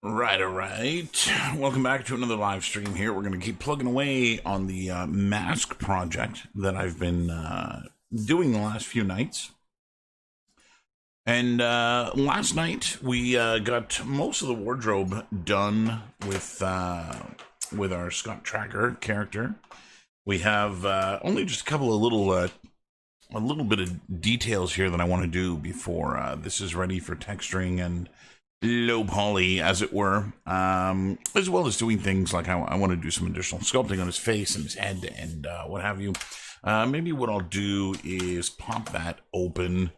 All right. Welcome back to another live stream here. We're going to keep plugging away on the mask project that I've been doing the last few nights. And last night we got most of the wardrobe done with our Scott Tracker character. We have only just a couple of a little bit of details here that I want to do before this is ready for texturing and low poly, as it were, as well as doing things like I want to do some additional sculpting on his face and his head and what have you. Maybe what I'll do is pop that open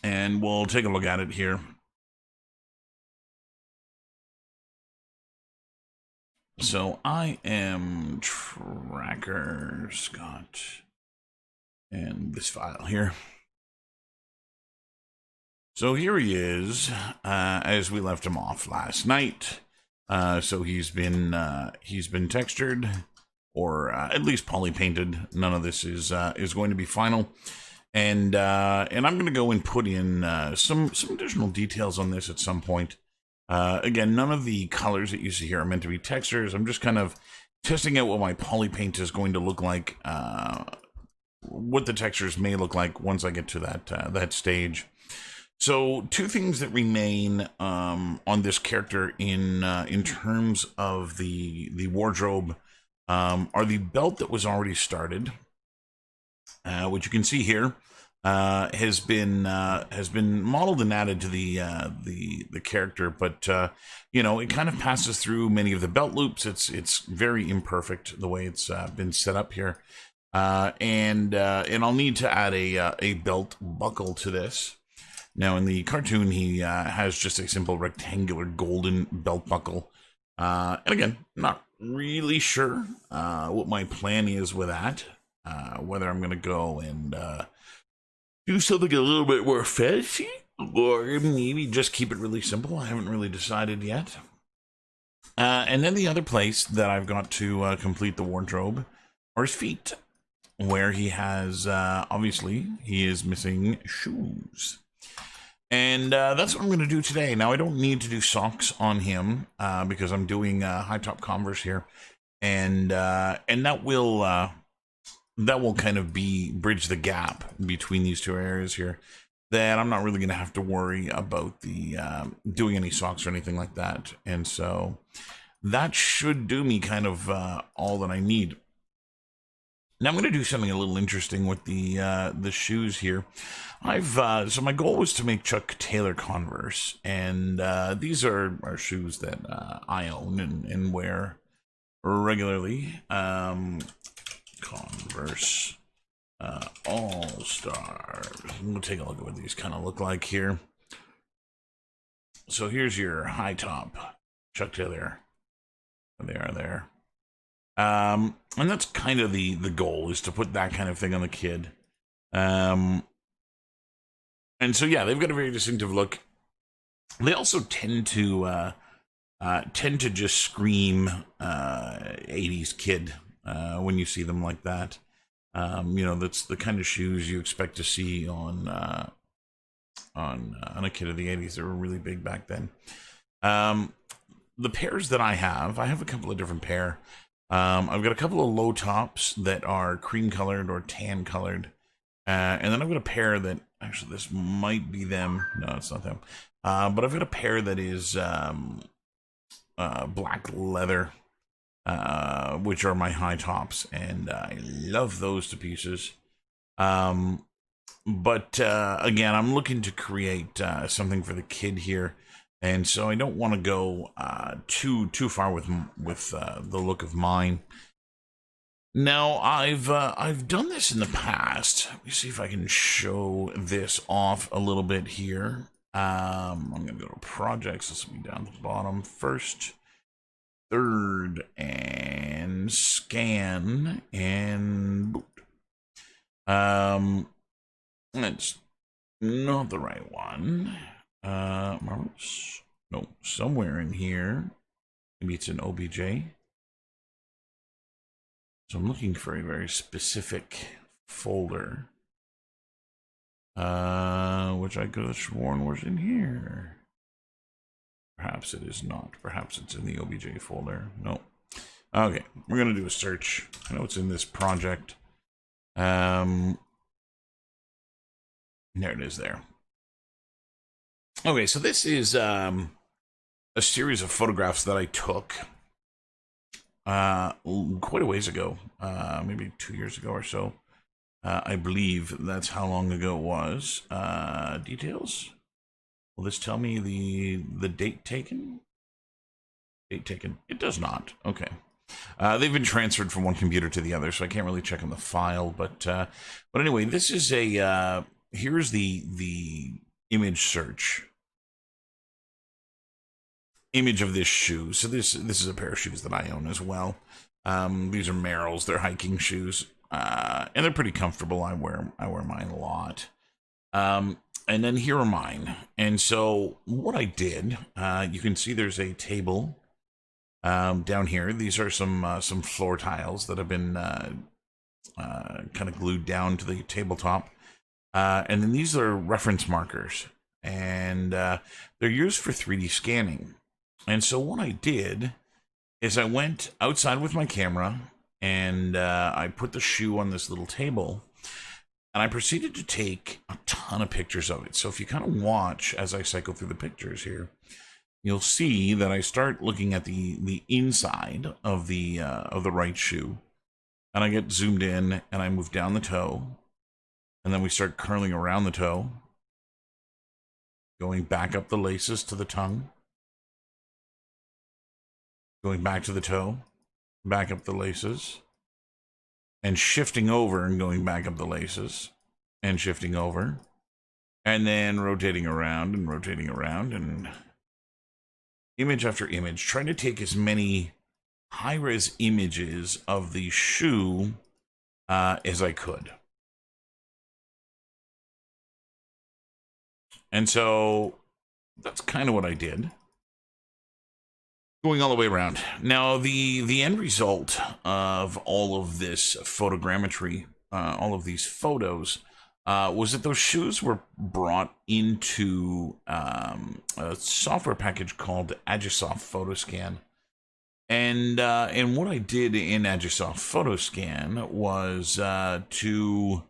and we'll take a look at it here. So I am Tracker Scott and this file here. So here he is, as we left him off last night. So he's been textured, or at least poly painted. None of this is going to be final, and I'm going to go and put in some additional details on this at some point. Again, none of the colors that you see here are meant to be textures. I'm just kind of testing out what my poly paint is going to look like, what the textures may look like once I get to that stage. So, two things that remain on this character in terms of the wardrobe are the belt that was already started, which you can see here has been modeled and added to the character, but you know, it kind of passes through many of the belt loops. It's very imperfect the way it's been set up here, and I'll need to add a belt buckle to this. Now, in the cartoon, he has just a simple rectangular golden belt buckle. And again, not really sure what my plan is with that. Whether I'm going to go and do something a little bit more fancy, or maybe just keep it really simple. I haven't really decided yet. And then the other place that I've got to complete the wardrobe are his feet, where he has, obviously, he is missing shoes. And that's what I'm going to do today. Now, I don't need to do socks on him because I'm doing high top Converse here, and that will kind of bridge the gap between these two areas here. That I'm not really going to have to worry about the doing any socks or anything like that, and so that should do me kind of all that I need. Now I'm going to do something a little interesting with the shoes here. So my goal was to make Chuck Taylor Converse, and these are shoes that I own and wear regularly. Converse All Stars. We'll take a look at what these kind of look like here. So here's your high top Chuck Taylor. They are there. And that's kind of the goal, is to put that kind of thing on the kid. And so, yeah, they've got a very distinctive look. They also tend to just scream 80s kid when you see them like that. You know, that's the kind of shoes you expect to see on a kid of the 80s. They were really big back then. The pairs that I have a couple of different pair. I've got a couple of low tops that are cream colored or tan colored. And then I've got a pair that, actually this might be them. No, it's not them. But I've got a pair that is black leather, which are my high tops. And I love those to pieces. But again, I'm looking to create something for the kid here. And so I don't want to go too far with the look of mine. Now I've done this in the past. Let me see if I can show this off a little bit here. I'm gonna go to projects. This will be down at the bottom. First, third, and scan and boot. That's not the right one. No, somewhere in here. Maybe it's an OBJ. So I'm looking for a very specific folder. Which I could have sworn was in here. Perhaps it is not. Perhaps it's in the OBJ folder. No. Okay, we're going to do a search. I know it's in this project. There it is there. Okay, so this is a series of photographs that I took quite a ways ago, maybe 2 years ago or so. I believe that's how long ago it was. Details? Will this tell me the date taken? Date taken. It does not. Okay. They've been transferred from one computer to the other, so I can't really check on the file. But anyway, this is a here's the image search. Image of this shoe. So this is a pair of shoes that I own as well. These are Merrell's. They're hiking shoes, and they're pretty comfortable. I wear mine a lot. And then here are mine. And so what I did, you can see there's a table down here. These are some floor tiles that have been kind of glued down to the tabletop. And then these are reference markers, and they're used for 3D scanning. And so what I did is I went outside with my camera, and I put the shoe on this little table, and I proceeded to take a ton of pictures of it. So if you kind of watch as I cycle through the pictures here, you'll see that I start looking at the inside of the right shoe, and I get zoomed in, and I move down the toe, and then we start curling around the toe, going back up the laces to the tongue, going back to the toe, back up the laces, and shifting over and going back up the laces, and shifting over, and then rotating around and image after image, trying to take as many high-res images of the shoe as I could. And so that's kind of what I did, going all the way around. Now, the end result of all of this photogrammetry, all of these photos, was that those shoes were brought into a software package called Agisoft Photoscan. And what I did in Agisoft Photoscan was to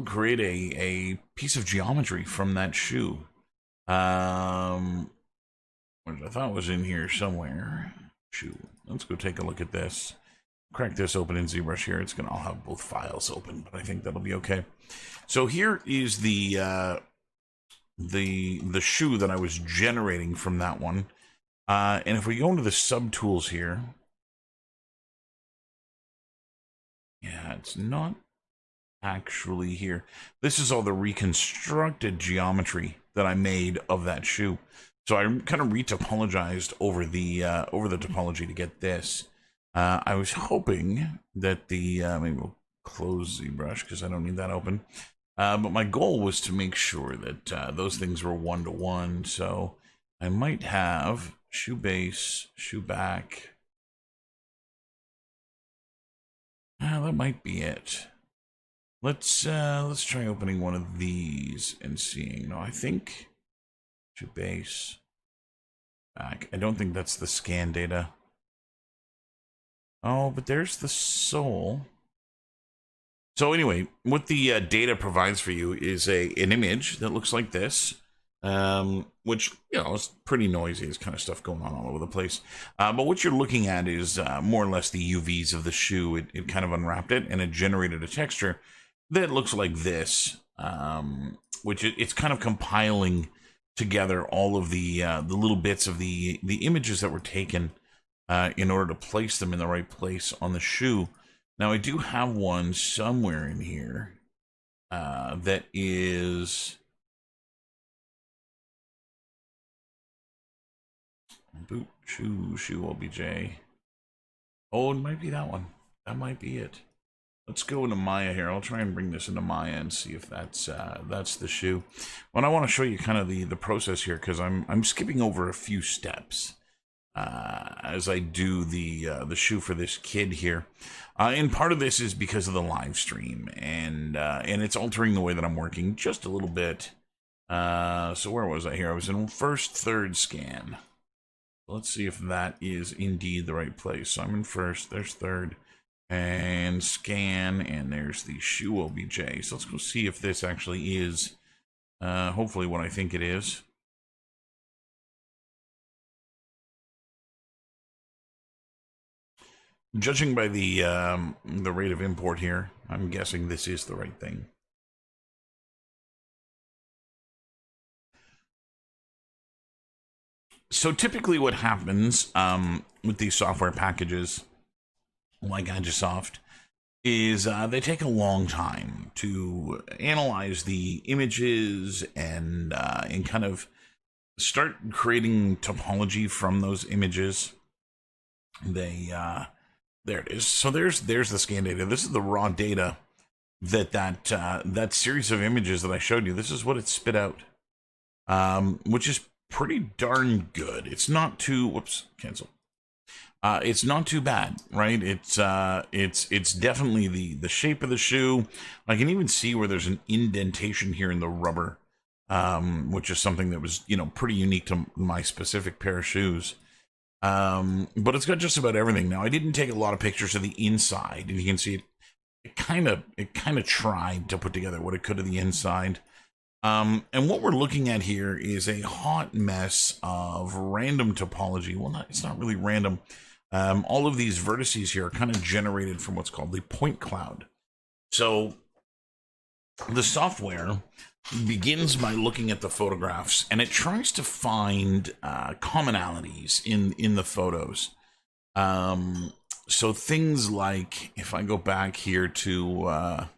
create a piece of geometry from that shoe. Which I thought was in here somewhere. Shoe. Let's go take a look at this. Crack this open in ZBrush here. It's gonna all have both files open, but I think that'll be okay. So here is the shoe that I was generating from that one. And if we go into the subtools here, yeah, it's not actually here. This is all the reconstructed geometry that I made of that shoe. So I kind of re-topologized over the topology to get this. I was hoping that maybe we'll close ZBrush because I don't need that open. But my goal was to make sure that those things were one-to-one. So I might have shoe base, shoe back. That might be it. Let's try opening one of these and seeing. No, I think shoe base back. I don't think that's the scan data. Oh, but there's the sole. So anyway, what the data provides for you is an image that looks like this, which, is pretty noisy. There's kind of stuff going on all over the place. But what you're looking at is more or less the UVs of the shoe. It kind of unwrapped it, and it generated a texture that looks like this, which it's kind of compiling together all of the little bits of the images that were taken in order to place them in the right place on the shoe. Now, I do have one somewhere in here that is boot shoe OBJ. Oh, it might be that one. That might be it. Let's go into Maya here. I'll try and bring this into Maya and see if that's the shoe. Well, I want to show you kind of the process here because I'm skipping over a few steps as I do the shoe for this kid here. And part of this is because of the live stream, and it's altering the way that I'm working just a little bit So where was I here? I was in first, third scan. Let's see if that is indeed the right place. So I'm in first, there's third, and scan, and there's the shoe OBJ. So let's go see if this actually is, hopefully what I think it is. Judging by the rate of import here, I'm guessing this is the right thing. So typically what happens with these software packages, like Agisoft, is they take a long time to analyze the images and kind of start creating topology from those images. They there it is. So there's the scan data. This is the raw data that series of images that I showed you. This is what it spit out, which is pretty darn good. It's not too, whoops, cancel. It's not too bad, right? It's definitely the shape of the shoe. I can even see where there's an indentation here in the rubber, which is something that was, pretty unique to my specific pair of shoes. But it's got just about everything. Now, I didn't take a lot of pictures of the inside, and you can see it kind of tried to put together what it could of the inside. And what we're looking at here is a hot mess of random topology. Well, it's not really random. All of these vertices here are kind of generated from what's called the point cloud. So the software begins by looking at the photographs, and it tries to find commonalities in the photos. So things like, if I go back here to,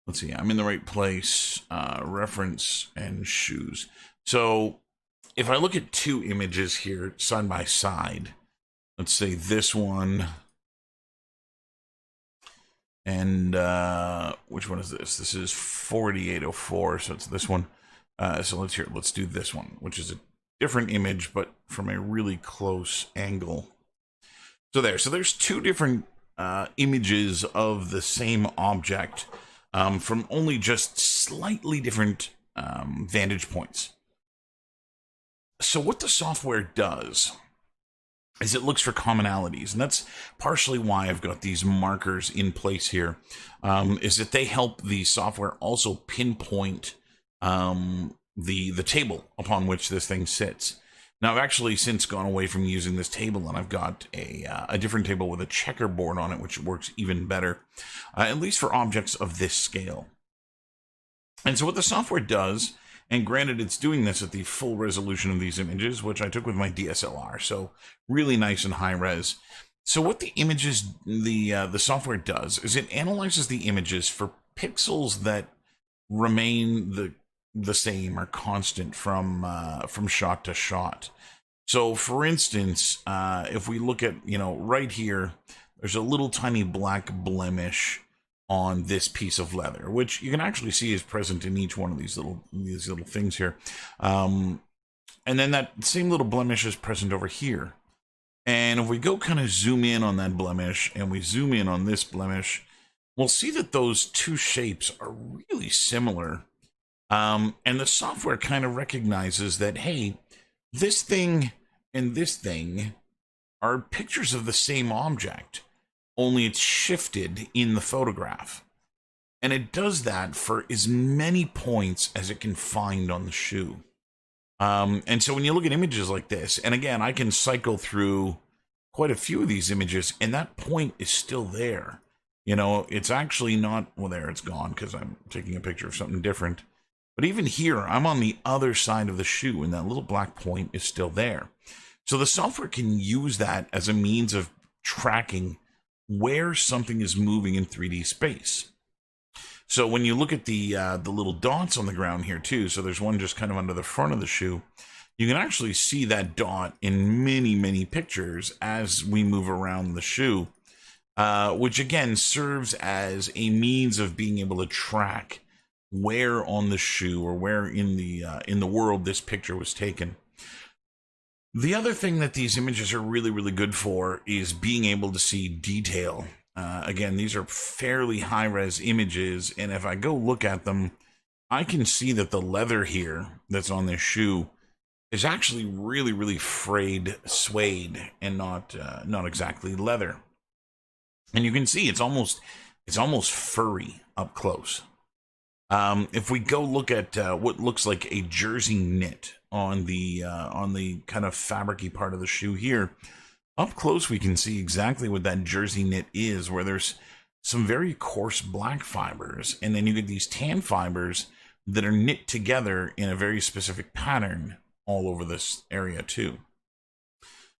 let's see, I'm in the right place, reference and shoes. So if I look at two images here side by side, let's say this one, and which one is this? This is 4804, so it's this one. So let's do this one, which is a different image, but from a really close angle. So there's two different images of the same object from only just slightly different vantage points. So what the software does is it looks for commonalities, and that's partially why I've got these markers in place here, is that they help the software also pinpoint the table upon which this thing sits. Now, I've actually since gone away from using this table, and I've got a different table with a checkerboard on it, which works even better, at least for objects of this scale. And so what the software does, and granted it's doing this at the full resolution of these images, which I took with my DSLR, so really nice and high res. So what the software does is it analyzes the images for pixels that remain the same or constant from shot to shot. So for instance, if we look at, right here, there's a little tiny black blemish on this piece of leather, which you can actually see is present in each one of these little things here. And then that same little blemish is present over here. And if we go kind of zoom in on that blemish and we zoom in on this blemish, we'll see that those two shapes are really similar. And the software kind of recognizes that, hey, this thing and this thing are pictures of the same object, only it's shifted in the photograph. And it does that for as many points as it can find on the shoe. And so when you look at images like this, and again, I can cycle through quite a few of these images, and that point is still there. It's actually not, well, there, it's gone because I'm taking a picture of something different. But even here, I'm on the other side of the shoe, and that little black point is still there. So the software can use that as a means of tracking where something is moving in 3D space. So when you look at the little dots on the ground here too, so there's one just kind of under the front of the shoe, you can actually see that dot in many, many pictures as we move around the shoe, which again serves as a means of being able to track where on the shoe or where in the world this picture was taken. The other thing that these images are really, really good for is being able to see detail. Again, these are fairly high-res images, and if I go look at them, I can see that the leather here that's on this shoe is actually really, really frayed suede and not exactly leather. And you can see it's almost furry up close. If we go look at what looks like a jersey knit on the kind of fabricy part of the shoe here, up close we can see exactly what that jersey knit is, where there's some very coarse black fibers, and then you get these tan fibers that are knit together in a very specific pattern all over this area too.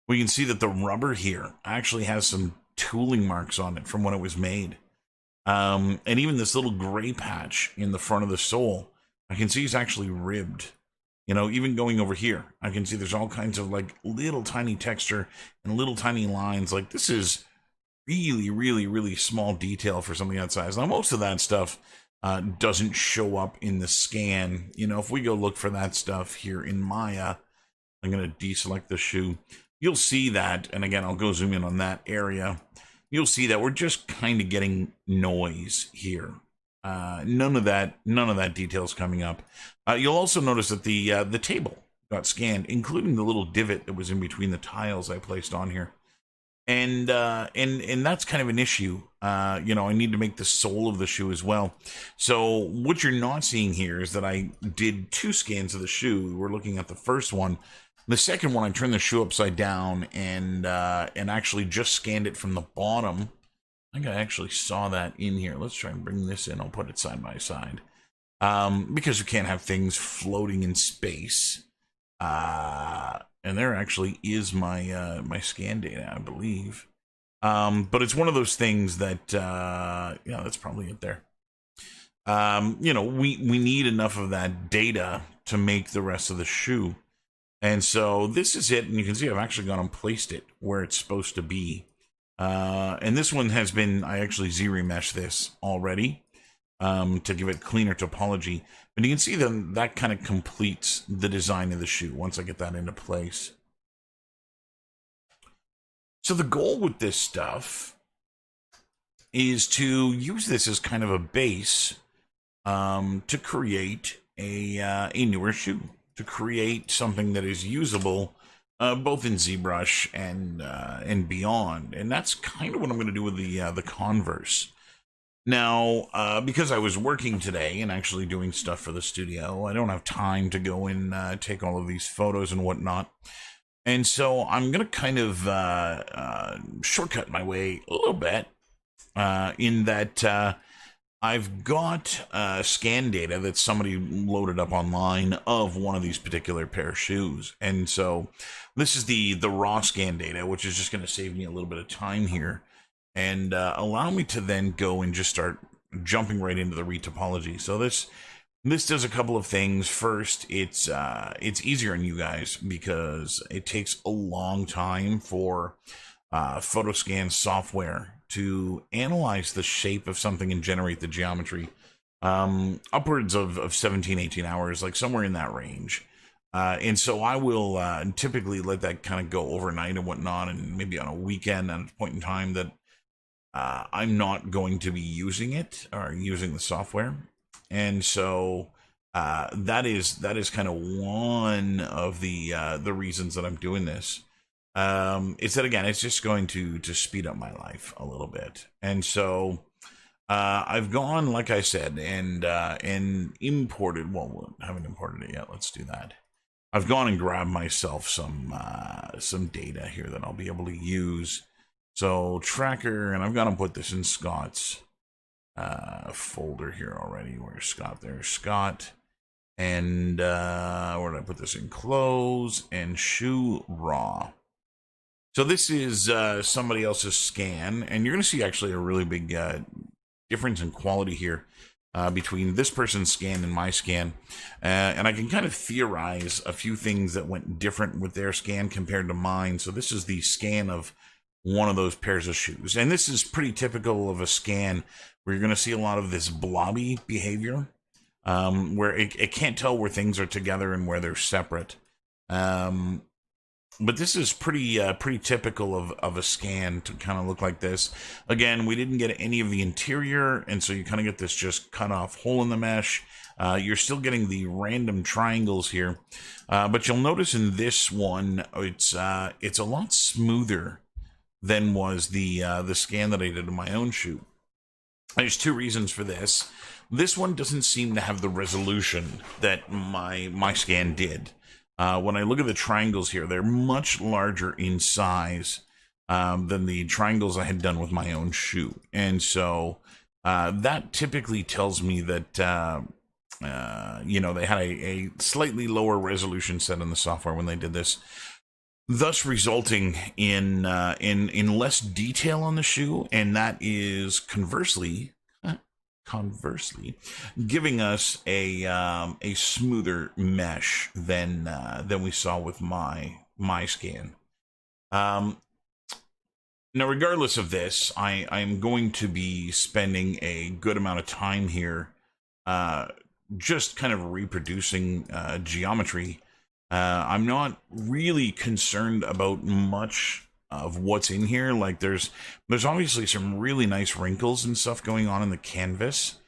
We can see that the rubber here actually has some tooling marks on it from when it was made. And even this little gray patch in the front of the sole, I can see is actually ribbed. You know, even going over here, I can see there's all kinds of like little tiny texture and little tiny lines. Like, this is really, really, really small detail for something that size. Now, most of that stuff doesn't show up in the scan. You know, if we go look for that stuff here in Maya, I'm going to deselect the shoe. You'll see that, and again, I'll go zoom in on that area. You'll see that we're just kind of getting noise here. None of that detail's coming up. You'll also notice that the table got scanned, including the little divot that was in between the tiles I placed on here. And that's kind of an issue. You know, I need to make the sole of the shoe as well. So what you're not seeing here is that I did 2 scans of the shoe. We're looking at the first one. The second one, I turned the shoe upside down and actually just scanned it from the bottom. I think I actually saw that in here. Let's try and bring this in. I'll put it side by side. Because you can't have things floating in space. And there actually is my my scan data, I believe. But it's one of those things that, yeah, that's probably it there. You know, we need enough of that data to make the rest of the shoe. And so this is it, and you can see I've actually gone and placed it where it's supposed to be. And this one has been, I actually Z-remeshed this already to give it cleaner topology. But you can see that kind of completes the design of the shoe once I get that into place. So the goal with this stuff is to use this as kind of a base to create a newer shoe, to create something that is usable both in ZBrush and beyond. And that's kind of what I'm going to do with the Converse. Now, because I was working today and actually doing stuff for the studio, I don't have time to go and take all of these photos and whatnot. And so I'm going to kind of shortcut my way a little bit in that I've got scan data that somebody loaded up online of one of these particular pair of shoes. And so this is the raw scan data, which is just going to save me a little bit of time here and allow me to then go and just start jumping right into the retopology. So this does a couple of things. First, it's easier on you guys because it takes a long time for photoscan software to analyze the shape of something and generate the geometry. Upwards of 17, 18 hours, like somewhere in that range. And so I will typically let that kind of go overnight and whatnot, and maybe on a weekend at a point in time that I'm not going to be using it or using the software. And so that is kind of one of the reasons that I'm doing this. It's that, again, it's just going to speed up my life a little bit. And so I've gone, like I said, and imported, well, I haven't imported it yet. Let's do that. I've gone and grabbed myself some data here that I'll be able to use. So tracker, and I've got to put this in Scott's folder here already. Where's Scott? There's Scott. And where did I put this? In clothes and shoe raw. So this is somebody else's scan, and you're going to see actually a really big difference in quality here between this person's scan and my scan. And I can kind of theorize a few things that went different with their scan compared to mine. So this is the scan of one of those pairs of shoes. And this is pretty typical of a scan where you're going to see a lot of this blobby behavior, where it can't tell where things are together and where they're separate. But this is pretty typical of a scan to kind of look like this. Again, we didn't get any of the interior, and so you kind of get this just cut off hole in the mesh. You're still getting the random triangles here, but you'll notice in this one, it's a lot smoother than was the scan that I did in my own shoe. There's two reasons for this. This one doesn't seem to have the resolution that my scan did. When I look at the triangles here, they're much larger in size than the triangles I had done with my own shoe. And so that typically tells me that, they had a slightly lower resolution set in the software when they did this, thus resulting in less detail on the shoe. And that is conversely giving us a smoother mesh than we saw with my scan. Now, regardless of this, I'm going to be spending a good amount of time here just kind of reproducing geometry. I'm not really concerned about much of what's in here. Like there's obviously some really nice wrinkles and stuff going on in the canvas,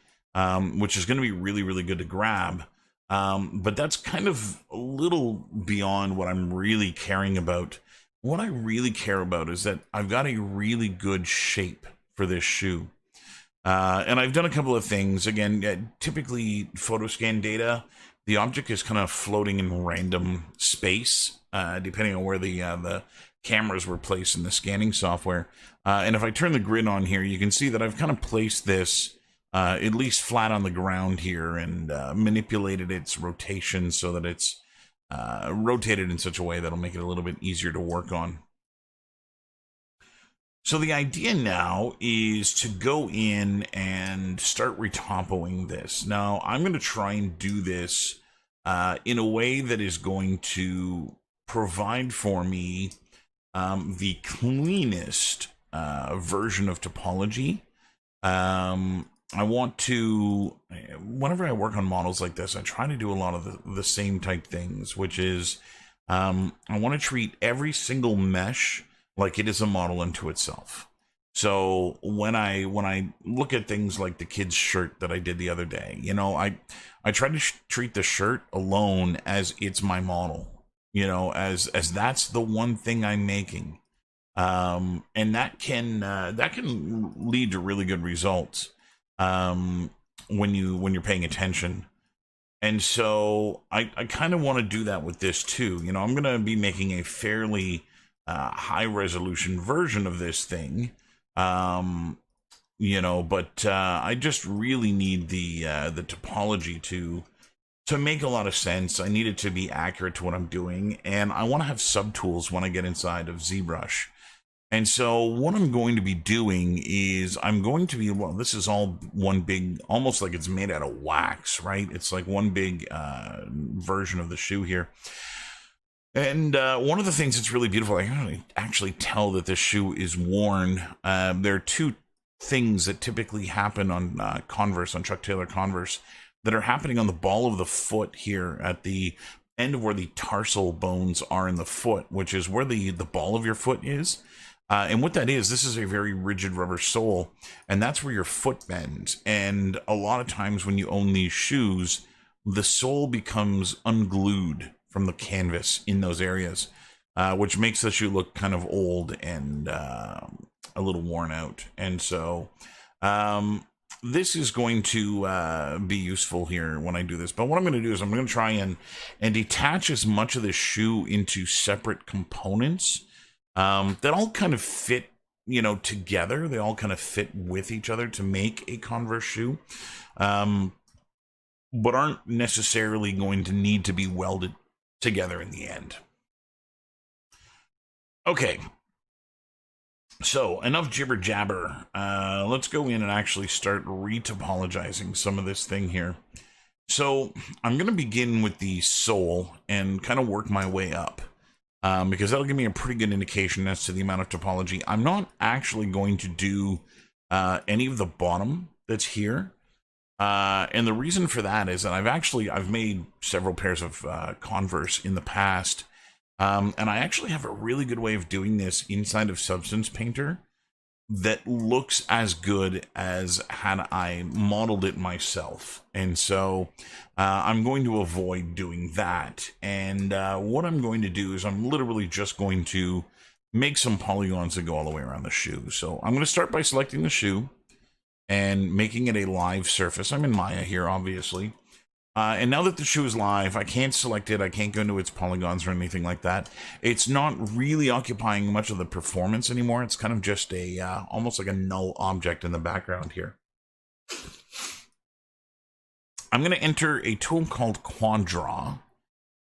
which is going to be really, really good to grab. But that's kind of a little beyond what I'm really caring about. What I really care about is that I've got a really good shape for this shoe. And I've done a couple of things. Again, typically photo scan data, the object is kind of floating in random space, depending on where the cameras were placed in the scanning software. And if I turn the grid on here, you can see that I've kind of placed this at least flat on the ground here and manipulated its rotation so that it's rotated in such a way that'll make it a little bit easier to work on. So the idea now is to go in and start retopoing this. Now, I'm going to try and do this in a way that is going to provide for me the cleanest version of topology. I want to, whenever I work on models like this, I try to do a lot of the same type things, which is I want to treat every single mesh like it is a model unto itself. So when I look at things like the kid's shirt that I did the other day, I try to treat the shirt alone as it's my model, as that's the one thing I'm making. And that can lead to really good results when you're paying attention. And so I kind of want to do that with this too. I'm going to be making a fairly high resolution version of this thing. But I just really need the topology to make a lot of sense. I need it to be accurate to what I'm doing, and I want to have subtools when I get inside of ZBrush. And so what I'm going to be doing is this is all one big, almost like it's made out of wax, right? It's like one big version of the shoe here. And one of the things that's really beautiful, I can actually tell that this shoe is worn. There are two things that typically happen on Converse, on Chuck Taylor Converse, that are happening on the ball of the foot here at the end of where the tarsal bones are in the foot, which is where the ball of your foot is. And what that is, this is a very rigid rubber sole, and that's where your foot bends. And a lot of times when you own these shoes, the sole becomes unglued from the canvas in those areas, which makes the shoe look kind of old and a little worn out. And so this is going to be useful here when I do this. But what I'm going to do is I'm going to try and detach as much of the shoe into separate components that all kind of fit, together. They all kind of fit with each other to make a Converse shoe, but aren't necessarily going to need to be welded together in the end. Okay, so enough jibber jabber. Let's go in and actually start retopologizing some of this thing here. So I'm going to begin with the sole and kind of work my way up. Because that'll give me a pretty good indication as to the amount of topology. I'm not actually going to do any of the bottom that's here. And the reason for that is that I've made several pairs of Converse in the past. And I actually have a really good way of doing this inside of Substance Painter. that looks as good as had I modeled it myself. And so I'm going to avoid doing that. And what I'm going to do is I'm literally just going to make some polygons that go all the way around the shoe. So I'm going to start by selecting the shoe and making it a live surface. I'm in Maya here, obviously. And now that the shoe is live, I can't select it. I can't go into its polygons or anything like that. It's not really occupying much of the performance anymore. It's kind of just a almost like a null object in the background here. I'm going to enter a tool called Quad Draw,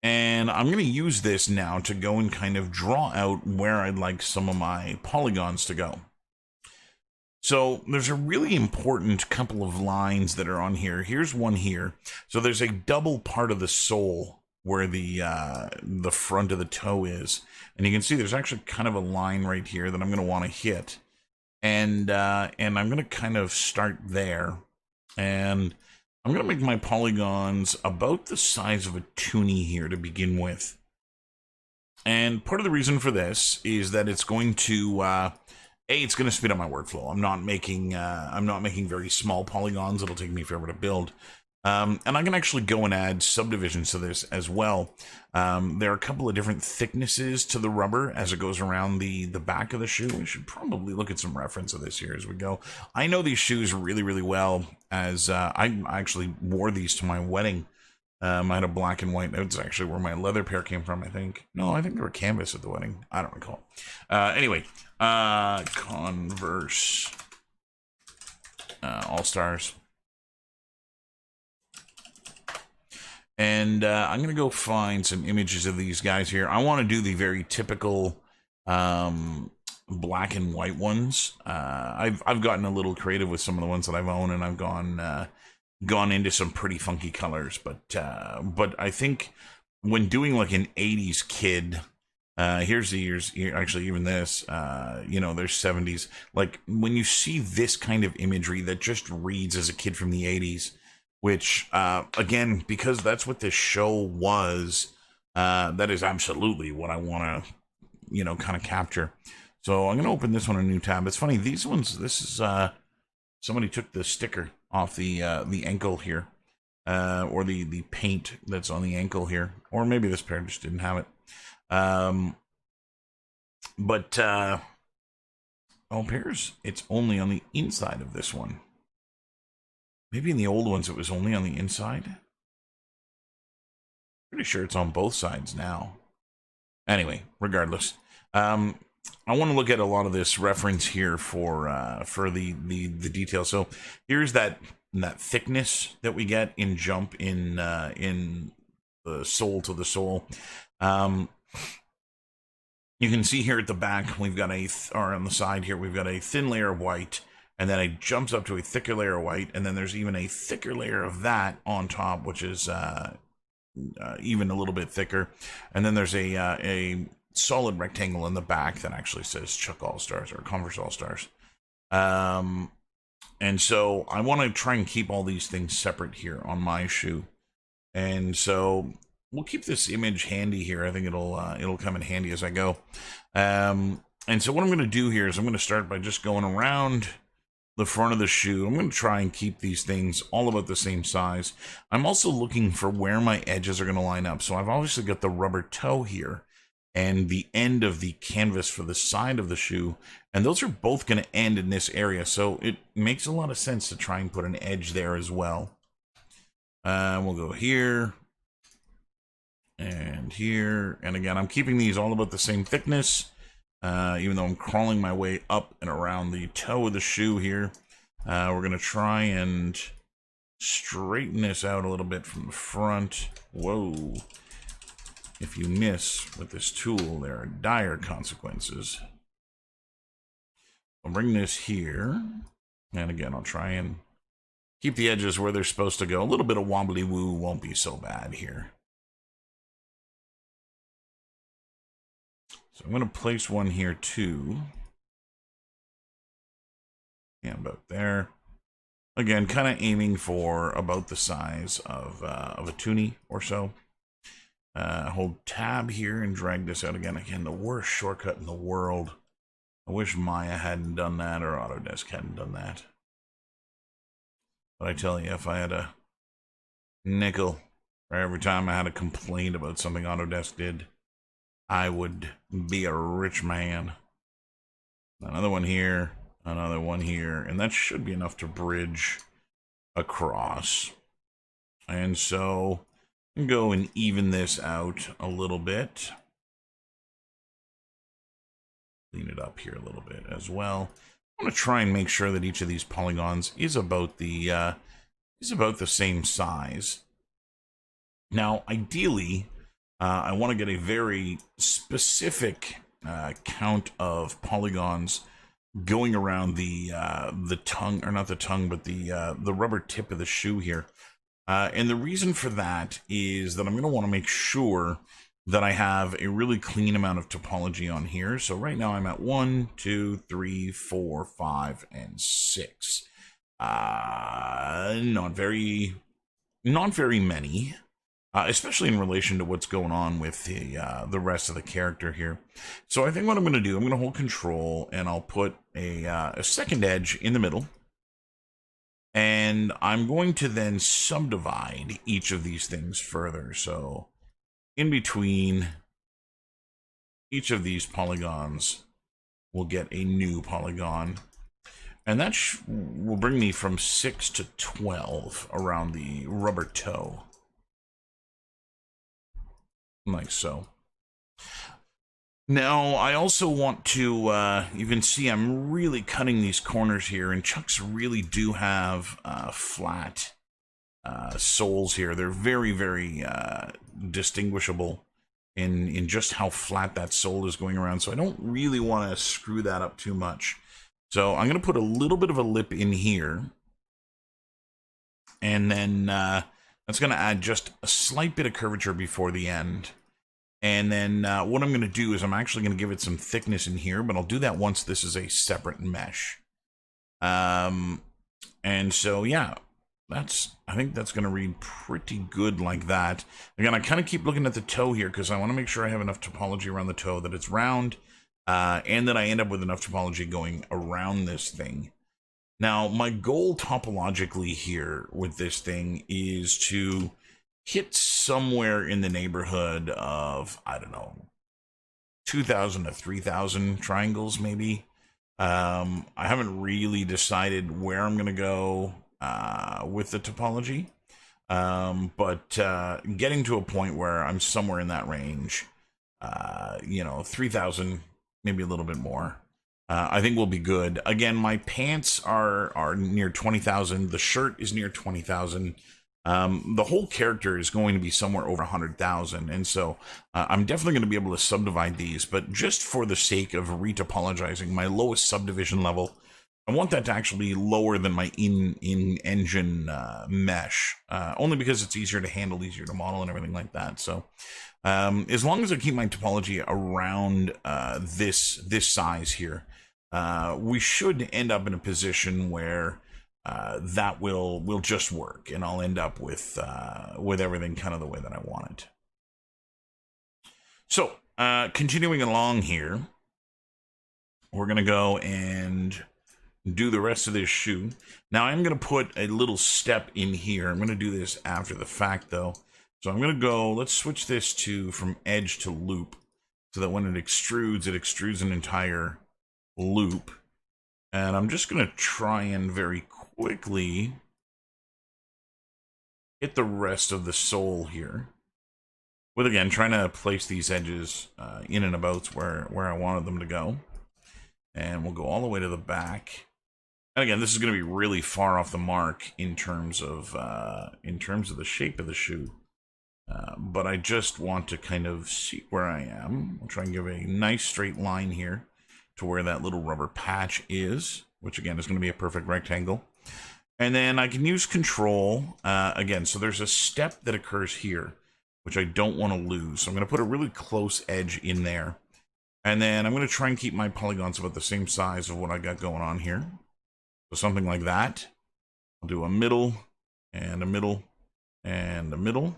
and I'm going to use this now to go and kind of draw out where I'd like some of my polygons to go. So there's a really important couple of lines that are on here. Here's one here. So there's a double part of the sole where the front of the toe is. And you can see there's actually kind of a line right here that I'm going to want to hit. And I'm going to kind of start there. And I'm going to make my polygons about the size of a toonie here to begin with. And part of the reason for this is that it's going to... it's going to speed up my workflow. I'm not making very small polygons. It'll take me forever to build. And I can actually go and add subdivisions to this as well. There are a couple of different thicknesses to the rubber as it goes around the back of the shoe. We should probably look at some reference of this here as we go. I know these shoes really, really well, as I actually wore these to my wedding. I had a black and white. That's actually where my leather pair came from, I think. No, I think they were canvas at the wedding. I don't recall. Anyway, Converse All-Stars. And I'm going to go find some images of these guys here. I want to do the very typical black and white ones. I've gotten a little creative with some of the ones that I've owned, and I've gone into some pretty funky colors. But I think when doing like an 80s kid, here's the years, actually even this, there's 70s. Like when you see this kind of imagery that just reads as a kid from the 80s, which, again, because that's what this show was, that is absolutely what I want to, kind of capture. So I'm going to open this one in a new tab. It's funny, these ones, this is, somebody took the sticker off the ankle here, or the paint that's on the ankle here, or maybe this pair just didn't have it. Appears it's only on the inside of this one. Maybe in the old ones it was only on the inside. Pretty sure it's on both sides now. Anyway, regardless, I want to look at a lot of this reference here for the detail. So here's that thickness that we get in jump in the sole to the sole. You can see here at the back we've got or on the side here we've got a thin layer of white, and then it jumps up to a thicker layer of white, and then there's even a thicker layer of that on top, which is even a little bit thicker, and then there's a solid rectangle in the back that actually says Chuck All-Stars or Converse All-Stars. And so I want to try and keep all these things separate here on my shoe. And so we'll keep this image handy here. I think it'll come in handy as I go. And so what I'm going to do here is I'm going to start by just going around the front of the shoe. I'm going to try and keep these things all about the same size. I'm also looking for where my edges are going to line up. So I've obviously got the rubber toe here and the end of the canvas for the side of the shoe, and those are both going to end in this area, so it makes a lot of sense to try and put an edge there as well. We'll go here and here, and again, I'm keeping these all about the same thickness, even though I'm crawling my way up and around the toe of the shoe here. We're going to try and straighten this out a little bit from the front. Whoa. If you miss with this tool, there are dire consequences. I'll bring this here. And again, I'll try and keep the edges where they're supposed to go. A little bit of wobbly woo won't be so bad here. So I'm going to place one here too. Yeah, about there. Again, kind of aiming for about the size of a toonie or so. Hold tab here and drag this out again. Again, the worst shortcut in the world I wish Maya hadn't done that or Autodesk hadn't done that. But I tell you, if I had a nickel for every time I had a complaint about something Autodesk did, I would be a rich man. Another one here, another one here, and that should be enough to bridge across. And so I can go and even this out a little bit. Clean it up here a little bit as well. I want to try and make sure that each of these polygons is about the same size. Now, ideally, I want to get a very specific count of polygons going around the tongue, or not the tongue, but the rubber tip of the shoe here. And the reason for that is that I'm going to want to make sure that I have a really clean amount of topology on here. So right now I'm at 1, 2, 3, 4, 5, and 6. Not very many. Especially in relation to what's going on with the rest of the character here. So I think what I'm going to do, I'm going to hold control and I'll put a second edge in the middle. And I'm going to then subdivide each of these things further. So in between each of these polygons, we'll get a new polygon. And that will bring me from 6 to 12 around the rubber toe. Like so. Now, I also want to, you can see I'm really cutting these corners here, and Chucks really do have flat soles here. They're very, very distinguishable in just how flat that sole is going around, so I don't really want to screw that up too much. So I'm going to put a little bit of a lip in here, and then that's going to add just a slight bit of curvature before the end. And then what I'm going to do is I'm actually going to give it some thickness in here, but I'll do that once this is a separate mesh. And so, yeah, I think that's going to read pretty good like that. Again, I kind of keep looking at the toe here because I want to make sure I have enough topology around the toe, that it's round, and that I end up with enough topology going around this thing. Now, my goal topologically here with this thing is to hit somewhere in the neighborhood of, I don't know, 2,000 to 3,000 triangles, maybe. I haven't really decided where I'm going to go with the topology, but getting to a point where I'm somewhere in that range, 3,000, maybe a little bit more, I think will be good. Again, my pants are near 20,000. The shirt is near 20,000. The whole character is going to be somewhere over 100,000, and so I'm definitely going to be able to subdivide these, but just for the sake of retopologizing my lowest subdivision level, I want that to actually be lower than my in-engine mesh, only because it's easier to handle, easier to model, and everything like that. So as long as I keep my topology around this size here, we should end up in a position where that will just work, and I'll end up with everything kind of the way that I want it. So, continuing along here, we're going to go and do the rest of this shoe. Now, I'm going to put a little step in here. I'm going to do this after the fact, though. So I'm going to go, let's switch this from edge to loop, so that when it extrudes an entire loop. And I'm just going to try and very quickly hit the rest of the sole here, with, again, trying to place these edges in and about where I wanted them to go. And we'll go all the way to the back. And again, this is going to be really far off the mark in terms of the shape of the shoe. But I just want to kind of see where I am. I'll try and give a nice straight line here to where that little rubber patch is, which again is going to be a perfect rectangle. And then I can use control again. So there's a step that occurs here, which I don't want to lose. So I'm going to put a really close edge in there. And then I'm going to try and keep my polygons about the same size of what I got going on here. So something like that. I'll do a middle and a middle and a middle.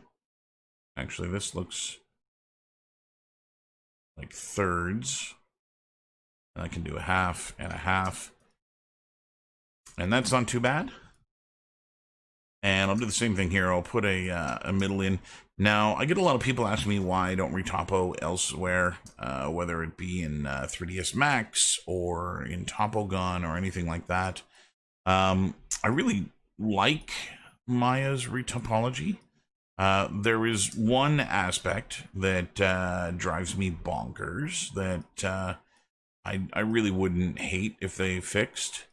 Actually, this looks like thirds. And I can do a half and a half. And that's not too bad. And I'll do the same thing here. I'll put a middle in. Now, I get a lot of people asking me why I don't retopo elsewhere, whether it be in 3ds Max or in Topogun or anything like that. I really like Maya's retopology. There is one aspect that drives me bonkers that I really wouldn't hate if they fixed.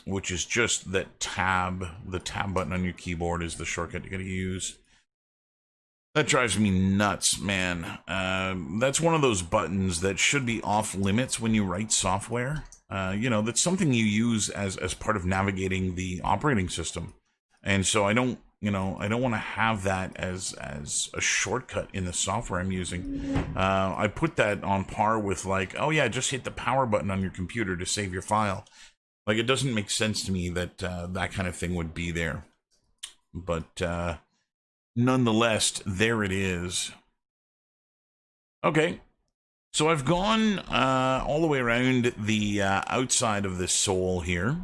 Which is just that the tab button on your keyboard is the shortcut you gotta use. That drives me nuts, man. That's one of those buttons that should be off limits when you write software. That's something you use as part of navigating the operating system. And so I don't want to have that as a shortcut in the software I'm using. I put that on par with like, oh yeah, just hit the power button on your computer to save your file. Like, it doesn't make sense to me that that kind of thing would be there. But nonetheless, there it is. Okay. So I've gone all the way around the outside of this sole here.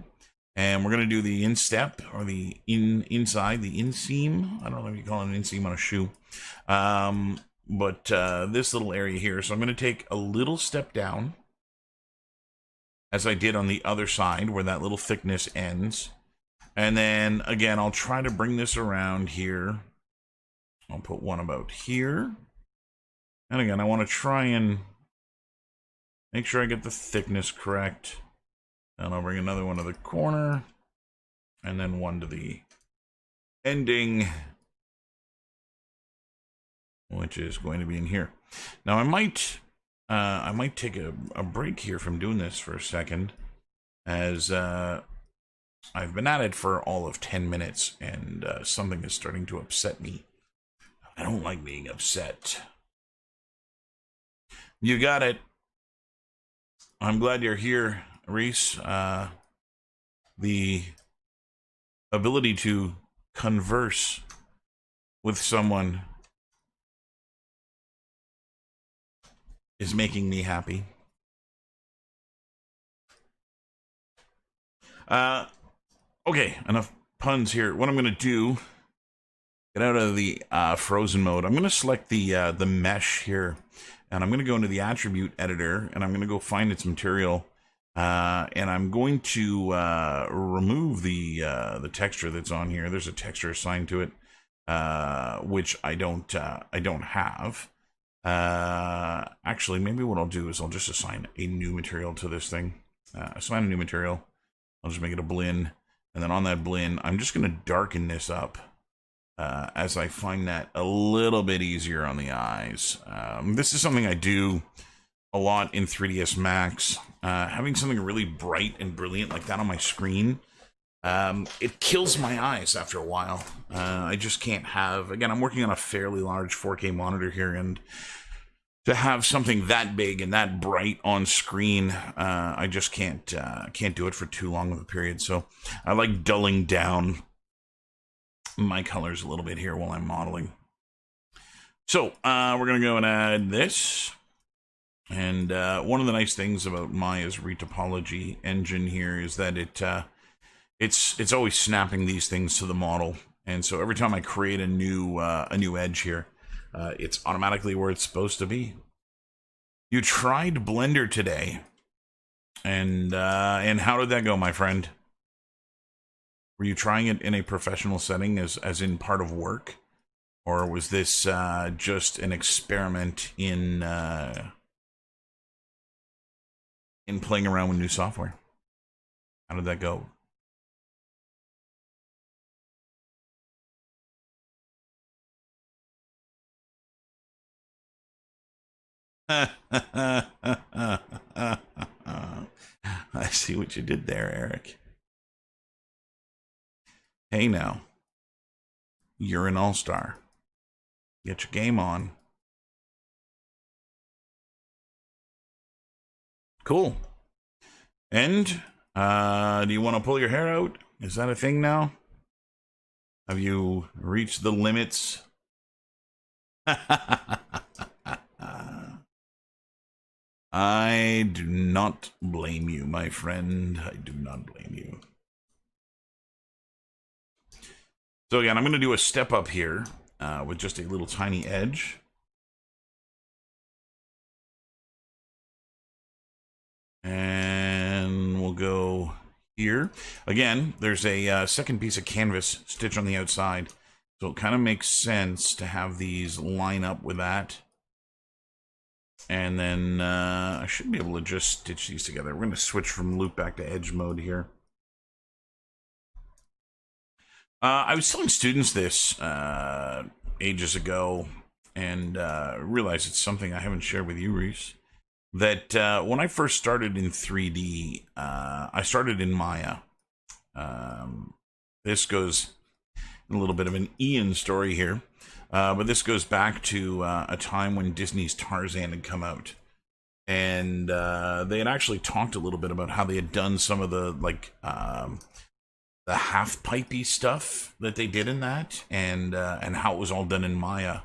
And we're going to do the instep, or the inside, the inseam. I don't know if you call it an inseam on a shoe. But this little area here. So I'm going to take a little step down, as I did on the other side where that little thickness ends. And then again, I'll try to bring this around here. I'll put one about here. And again, I want to try and make sure I get the thickness correct. And I'll bring another one to the corner. And then one to the ending, which is going to be in here. Now I might take a break here from doing this for a second, as I've been at it for all of 10 minutes, and something is starting to upset me. I don't like being upset. You got it. I'm glad you're here, Reese. The ability to converse with someone is making me happy. Okay, enough puns here. What I'm going to do, get out of the frozen mode. I'm going to select the mesh here, and I'm going to go into the attribute editor, and I'm going to go find its material, and I'm going to remove the texture that's on here. There's a texture assigned to it, which I don't have. Actually, maybe what I'll do is I'll just assign a new material to this thing. Assign a new material. I'll just make it a blend. And then on that blend, I'm just going to darken this up as I find that a little bit easier on the eyes. This is something I do a lot in 3ds Max. Having something really bright and brilliant like that on my screen, it kills my eyes after a while. I just can't have, again, I'm working on a fairly large 4K monitor here, and to have something that big and that bright on screen, I just can't do it for too long of a period. So I like dulling down my colors a little bit here while I'm modeling. So we're gonna go and add this. And one of the nice things about Maya's retopology engine here is that it's always snapping these things to the model, and so every time I create a new edge here, it's automatically where it's supposed to be. You tried Blender today, and how did that go, my friend? Were you trying it in a professional setting, as in part of work, or was this just an experiment in playing around with new software? How did that go? I see what you did there, Eric. Hey now, you're an all-star. Get your game on. Cool. And do you want to pull your hair out? Is that a thing now? Have you reached the limits? I do not blame you, my friend. I do not blame you. So again, I'm going to do a step up here with just a little tiny edge. And we'll go here. Again, there's a second piece of canvas stitched on the outside. So it kind of makes sense to have these line up with that. And then I should be able to just stitch these together. We're going to switch from loop back to edge mode here. I was telling students this ages ago, and realized it's something I haven't shared with you, Reese. That when I first started in 3D, I started in Maya. This goes a little bit of an Ian story here. But this goes back to a time when Disney's Tarzan had come out. And they had actually talked a little bit about how they had done some of the, like, the half-pipey stuff that they did in that, and how it was all done in Maya.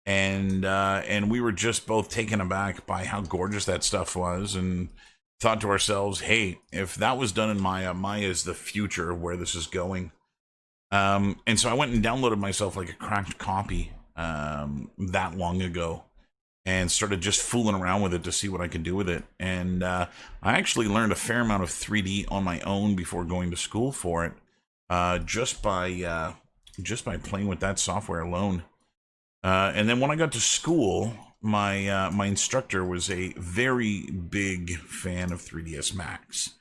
And we were just both taken aback by how gorgeous that stuff was, and thought to ourselves, hey, if that was done in Maya, Maya is the future of where this is going. And so I went and downloaded myself like a cracked copy that long ago, and started just fooling around with it to see what I could do with it. And I actually learned a fair amount of 3D on my own before going to school for it, just by playing with that software alone. And then when I got to school, my instructor was a very big fan of 3ds Max.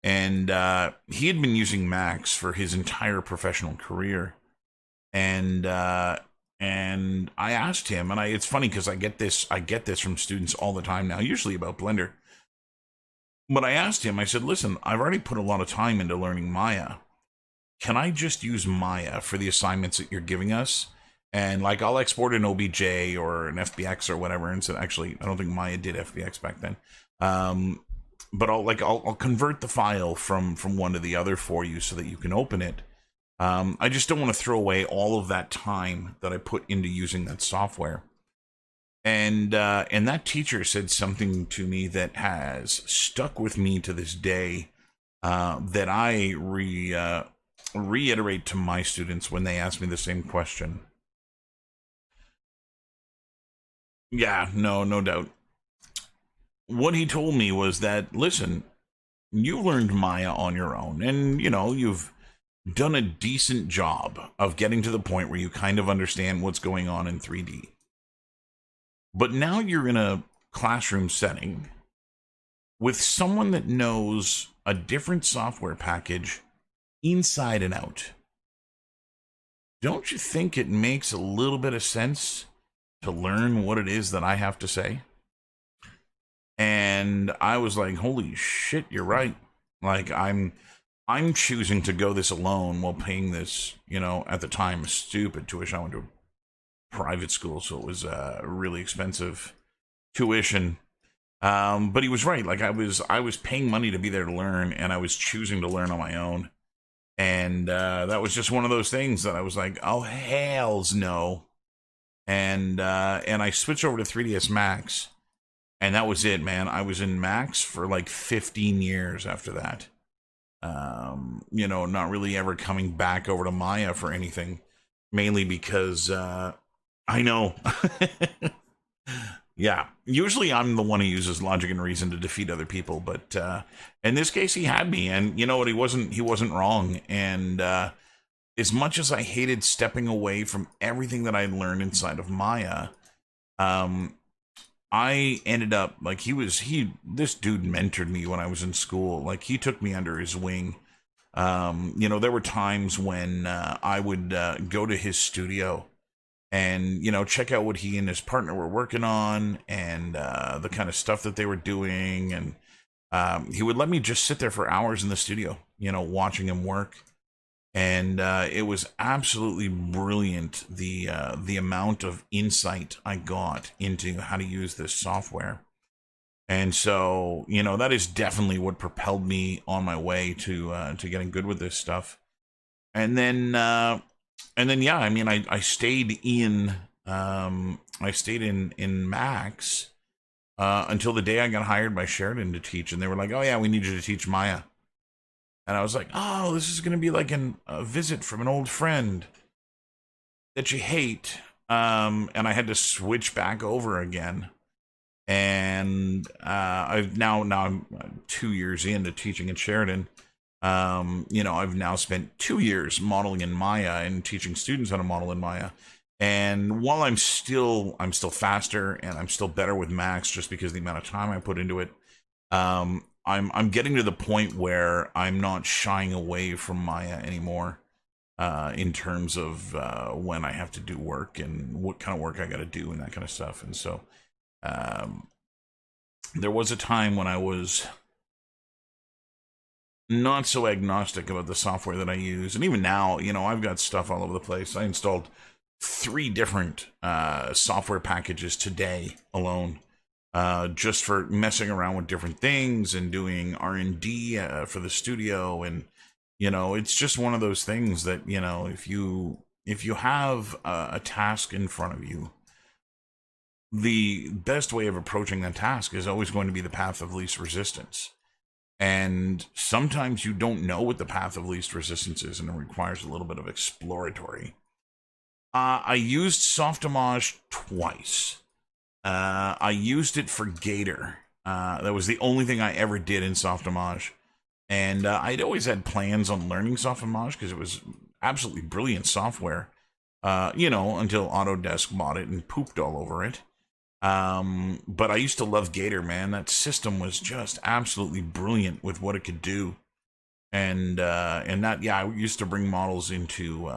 And he had been using Max for his entire professional career. And I asked him, and it's funny because I get this from students all the time now, usually about Blender. But I asked him, I said, listen, I've already put a lot of time into learning Maya. Can I just use Maya for the assignments that you're giving us? And like, I'll export an OBJ or an FBX or whatever. And so actually, I don't think Maya did FBX back then. But I'll convert the file from one to the other for you so that you can open it. I just don't want to throw away all of that time that I put into using that software. And that teacher said something to me that has stuck with me to this day, that I reiterate to my students when they ask me the same question. Yeah, no doubt. What he told me was that, listen, you learned Maya on your own, and, you've done a decent job of getting to the point where you kind of understand what's going on in 3D. But now you're in a classroom setting with someone that knows a different software package inside and out. Don't you think it makes a little bit of sense to learn what it is that I have to say? And I was like, holy shit, you're right. Like, I'm choosing to go this alone while paying this, at the time, stupid tuition. I went to a private school, so it was really expensive tuition. But he was right. Like, I was paying money to be there to learn, and I was choosing to learn on my own. And that was just one of those things that I was like, oh, hells no. And I switched over to 3ds Max, and that was it, man. I was in Max for like 15 years after that. Not really ever coming back over to Maya for anything, mainly because I know. Yeah, usually I'm the one who uses logic and reason to defeat other people, but in this case he had me, and you know what, he wasn't wrong. And as much as I hated stepping away from everything that I learned inside of Maya, I ended up, like, this dude mentored me when I was in school. Like, he took me under his wing. There were times when I would go to his studio and, check out what he and his partner were working on, and the kind of stuff that they were doing. And he would let me just sit there for hours in the studio, watching him work. And it was absolutely brilliant, the amount of insight I got into how to use this software. And so, that is definitely what propelled me on my way to getting good with this stuff. And then yeah, I mean, I stayed in Max until the day I got hired by Sheridan to teach, and they were like, "Oh yeah, we need you to teach Maya." And I was like, "Oh, this is going to be like a visit from an old friend that you hate." And I had to switch back over again. And now I'm 2 years into teaching at Sheridan. I've now spent 2 years modeling in Maya and teaching students how to model in Maya. And while I'm still faster and I'm still better with Max just because of the amount of time I put into it, I'm getting to the point where I'm not shying away from Maya anymore, in terms of when I have to do work and what kind of work I got to do and that kind of stuff. And so there was a time when I was not so agnostic about the software that I use. And even now, I've got stuff all over the place. I installed 3 different software packages today alone, just for messing around with different things and doing R&D for the studio. And, it's just one of those things that, if you have a task in front of you, the best way of approaching that task is always going to be the path of least resistance. And sometimes you don't know what the path of least resistance is, and it requires a little bit of exploratory. I used Softimage twice. I used it for Gator. That was the only thing I ever did in Softimage. And I'd always had plans on learning Softimage because it was absolutely brilliant software, until Autodesk bought it and pooped all over it. But I used to love Gator, man. That system was just absolutely brilliant with what it could do. And that, I used to bring models into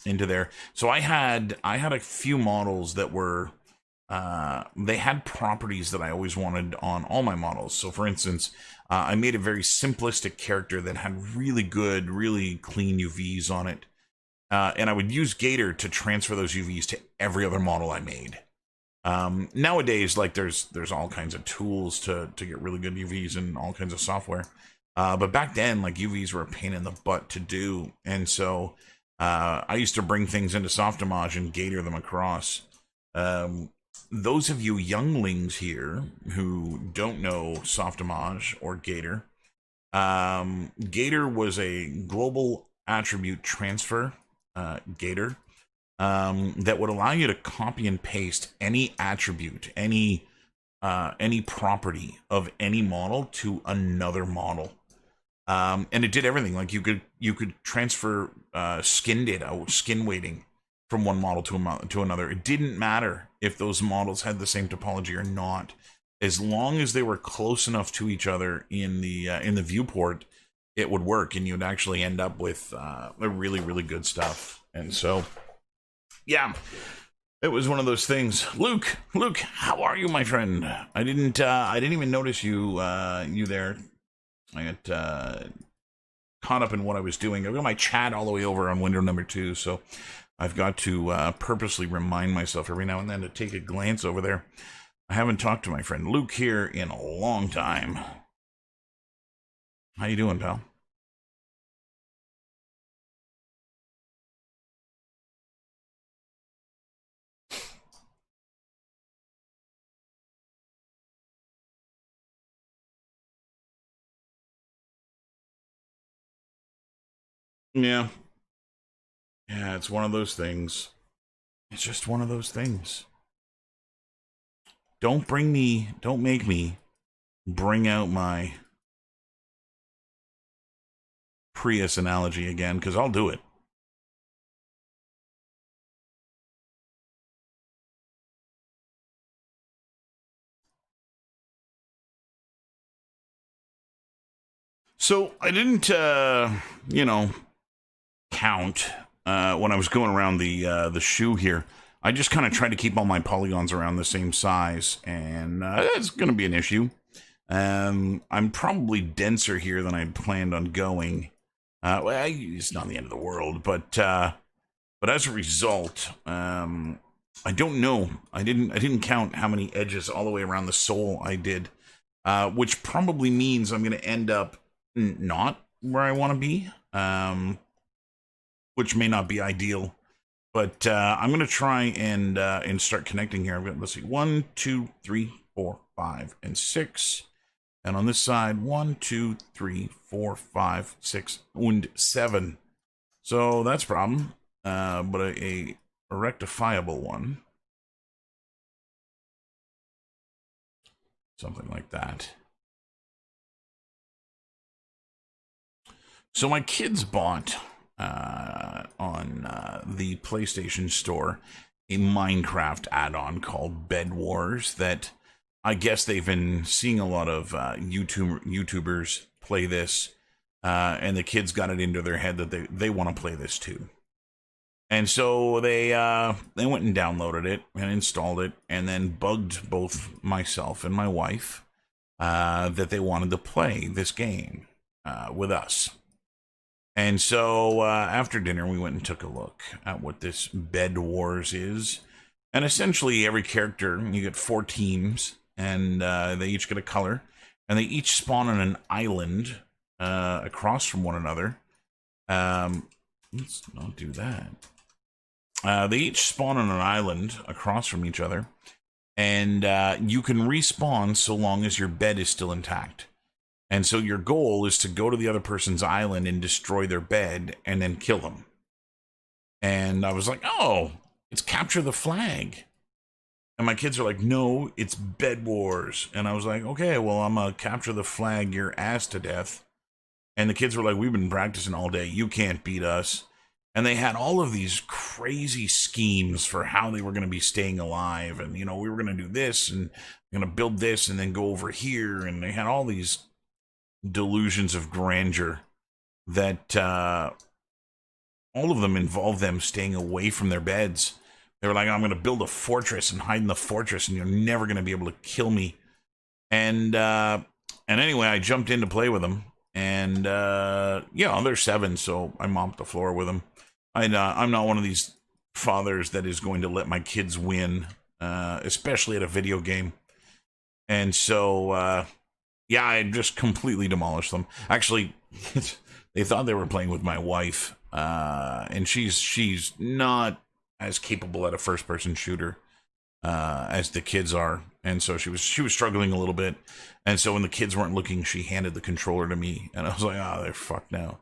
there. So I had a few models that were, they had properties that I always wanted on all my models. So for instance, I made a very simplistic character that had really good, really clean UVs on it. And I would use Gator to transfer those UVs to every other model I made. Nowadays, like there's all kinds of tools to get really good UVs and all kinds of software. But back then, like UVs were a pain in the butt to do. And so, I used to bring things into Softimage and Gator them across. Those of you younglings here who don't know Softimage or Gator, Gator was a global attribute transfer, Gator, that would allow you to copy and paste any attribute, any property of any model to another model. And it did everything. Like you could transfer skin data, skin weighting, from one model to another. It didn't matter if those models had the same topology or not, as long as they were close enough to each other in the viewport, it would work, and you'd actually end up with a really, really good stuff. And so, yeah, it was one of those things. Luke, how are you, my friend? I didn't even notice you there. I got caught up in what I was doing. I've got my chat all the way over on window number 2, so I've got to purposely remind myself every now and then to take a glance over there. I haven't talked to my friend Luke here in a long time. How you doing, pal? Yeah. Yeah, it's one of those things. It's just one of those things. Don't make me bring out my Prius analogy again, because I'll do it. So I didn't, count when I was going around the shoe here. I just kind of tried to keep all my polygons around the same size, and that's going to be an issue. I'm probably denser here than I planned on going. Well, it's not the end of the world, but as a result, I don't know. I didn't count how many edges all the way around the sole I did, which probably means I'm going to end up not where I want to be, which may not be ideal. But I'm going to try and start connecting here. Let's see, 1, 2, 3, 4, 5, and 6. And on this side, 1, 2, 3, 4, 5, 6, and 7. So that's a problem, but a rectifiable one. Something like that. So my kids bought on the PlayStation Store a Minecraft add-on called Bed Wars that I guess they've been seeing a lot of YouTubers play this, and the kids got it into their head that they want to play this too. And so they went and downloaded it and installed it, and then bugged both myself and my wife that they wanted to play this game with us. And so after dinner, we went and took a look at what this Bed Wars is. And essentially, every character, you get 4 teams, and they each get a color, and they each spawn on an island across from one another. Let's not do that. They each spawn on an island across from each other, and you can respawn so long as your bed is still intact. And so your goal is to go to the other person's island and destroy their bed and then kill them. And I was like, oh, it's capture the flag. And my kids are like, no, it's Bed Wars. And I was like, okay, well, I'm going to capture the flag your ass to death. And the kids were like, we've been practicing all day. You can't beat us. And they had all of these crazy schemes for how they were going to be staying alive. And, we were going to do this and going to build this and then go over here. And they had all these delusions of grandeur that all of them involve them staying away from their beds. They were like, I'm going to build a fortress and hide in the fortress, and you're never going to be able to kill me. And anyway, I jumped in to play with them, and they're 7, so I mopped the floor with them. I'm not one of these fathers that is going to let my kids win, especially at a video game. And so I just completely demolished them. Actually, they thought they were playing with my wife, and she's not as capable at a first-person shooter as the kids are, and so she was struggling a little bit. And so when the kids weren't looking, she handed the controller to me, and I was like, "Oh, they're fucked now."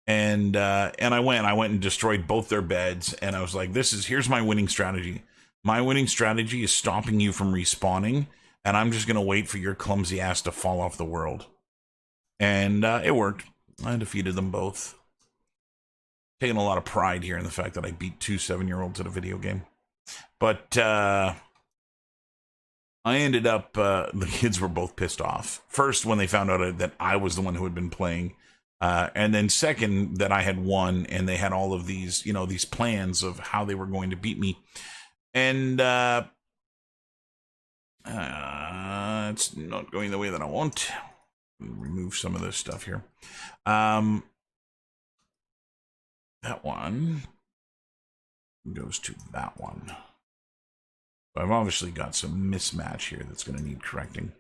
And I went and destroyed both their beds, and I was like, here's my winning strategy. My winning strategy is stopping you from respawning. And I'm just going to wait for your clumsy ass to fall off the world. And it worked. I defeated them both. Taking a lot of pride here in the fact that I beat 2 7-year-olds at a video game. But I ended up, the kids were both pissed off. First, when they found out that I was the one who had been playing. And then second, that I had won. And they had all of these, these plans of how they were going to beat me. And it's not going the way that I want. Remove some of this stuff here. That one goes to that one. So I've obviously got some mismatch here that's going to need correcting.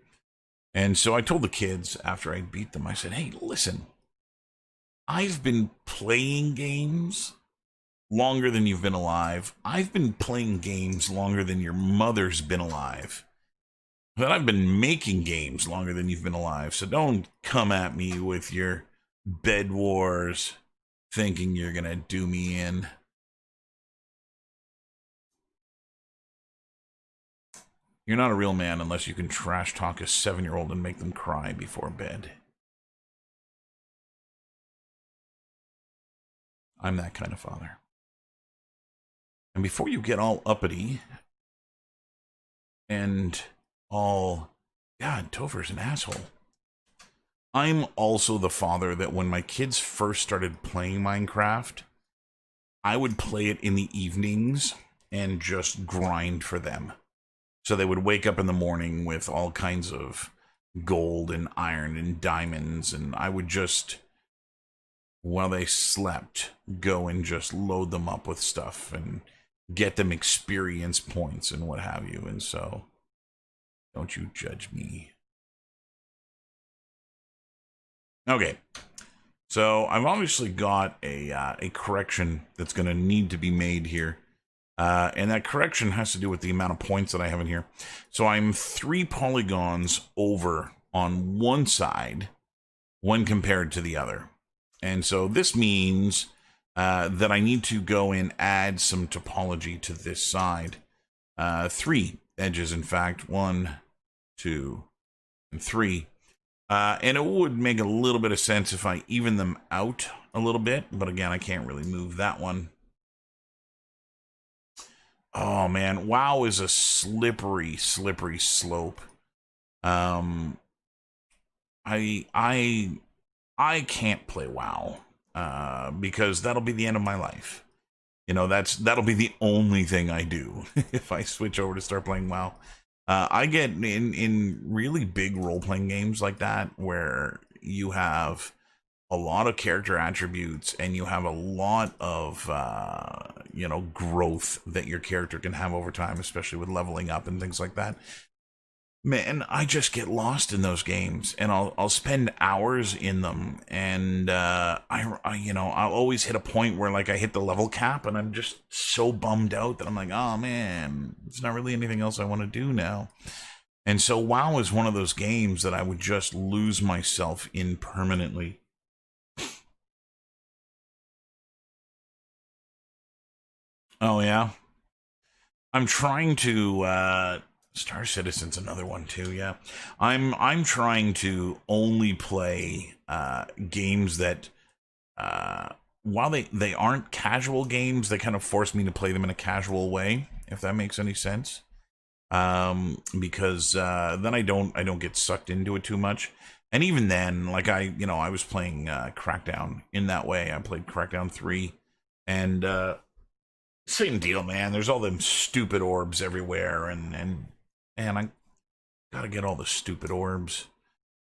And so I told the kids after I beat them, I said, hey, listen, I've been playing games longer than you've been alive. I've been playing games longer than your mother's been alive. But I've been making games longer than you've been alive, so don't come at me with your Bed Wars thinking you're going to do me in. You're not a real man unless you can trash talk a 7-year-old and make them cry before bed. I'm that kind of father. And before you get all uppity and all, God, Topher's an asshole. I'm also the father that when my kids first started playing Minecraft, I would play it in the evenings and just grind for them. So they would wake up in the morning with all kinds of gold and iron and diamonds, and I would just, while they slept, go and just load them up with stuff and get them experience points and what have you. And so, don't you judge me. Okay, so I've obviously got a correction that's going to need to be made here. And that correction has to do with the amount of points that I have in here. So I'm 3 polygons over on one side when compared to the other. And so this means that I need to go and add some topology to this side. 3 edges, in fact. 1, 2, and 3. And it would make a little bit of sense if I even them out a little bit. But again, I can't really move that one. Oh, man. WoW is a slippery, slippery slope. I can't play WoW because that'll be the end of my life. You know, that'll be the only thing I do if I switch over to start playing WoW. I get in really big role-playing games like that where you have a lot of character attributes and you have a lot of growth that your character can have over time, especially with leveling up and things like that. Man, I just get lost in those games, and I'll spend hours in them, and I'll always hit a point where like I hit the level cap, and I'm just so bummed out that I'm like, oh man, it's not really anything else I want to do now. And so WoW is one of those games that I would just lose myself in permanently. Oh yeah, I'm trying to. Star Citizen's another one too. Yeah, I'm trying to only play games that, while they aren't casual games, they kind of force me to play them in a casual way, if that makes any sense. Because then I don't get sucked into it too much. And even then, like I was playing Crackdown in that way. I played Crackdown 3, and same deal, man. There's all them stupid orbs everywhere, and I gotta get all the stupid orbs.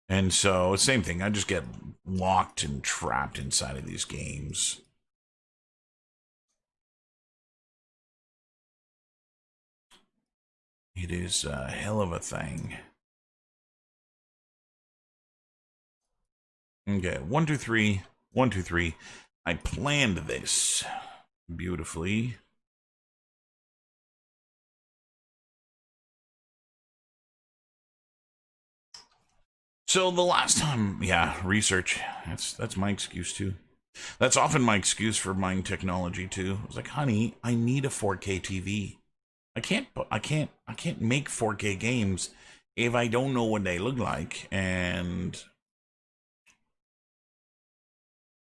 And so, same thing. I just get locked and trapped inside of these games. It is a hell of a thing. Okay, 1, 2, 3. 1, 2, 3. I planned this beautifully. So the last time, yeah, research. That's my excuse too. That's often my excuse for buying technology too. I was like, honey, I need a 4K TV. I can't make 4K games if I don't know what they look like. And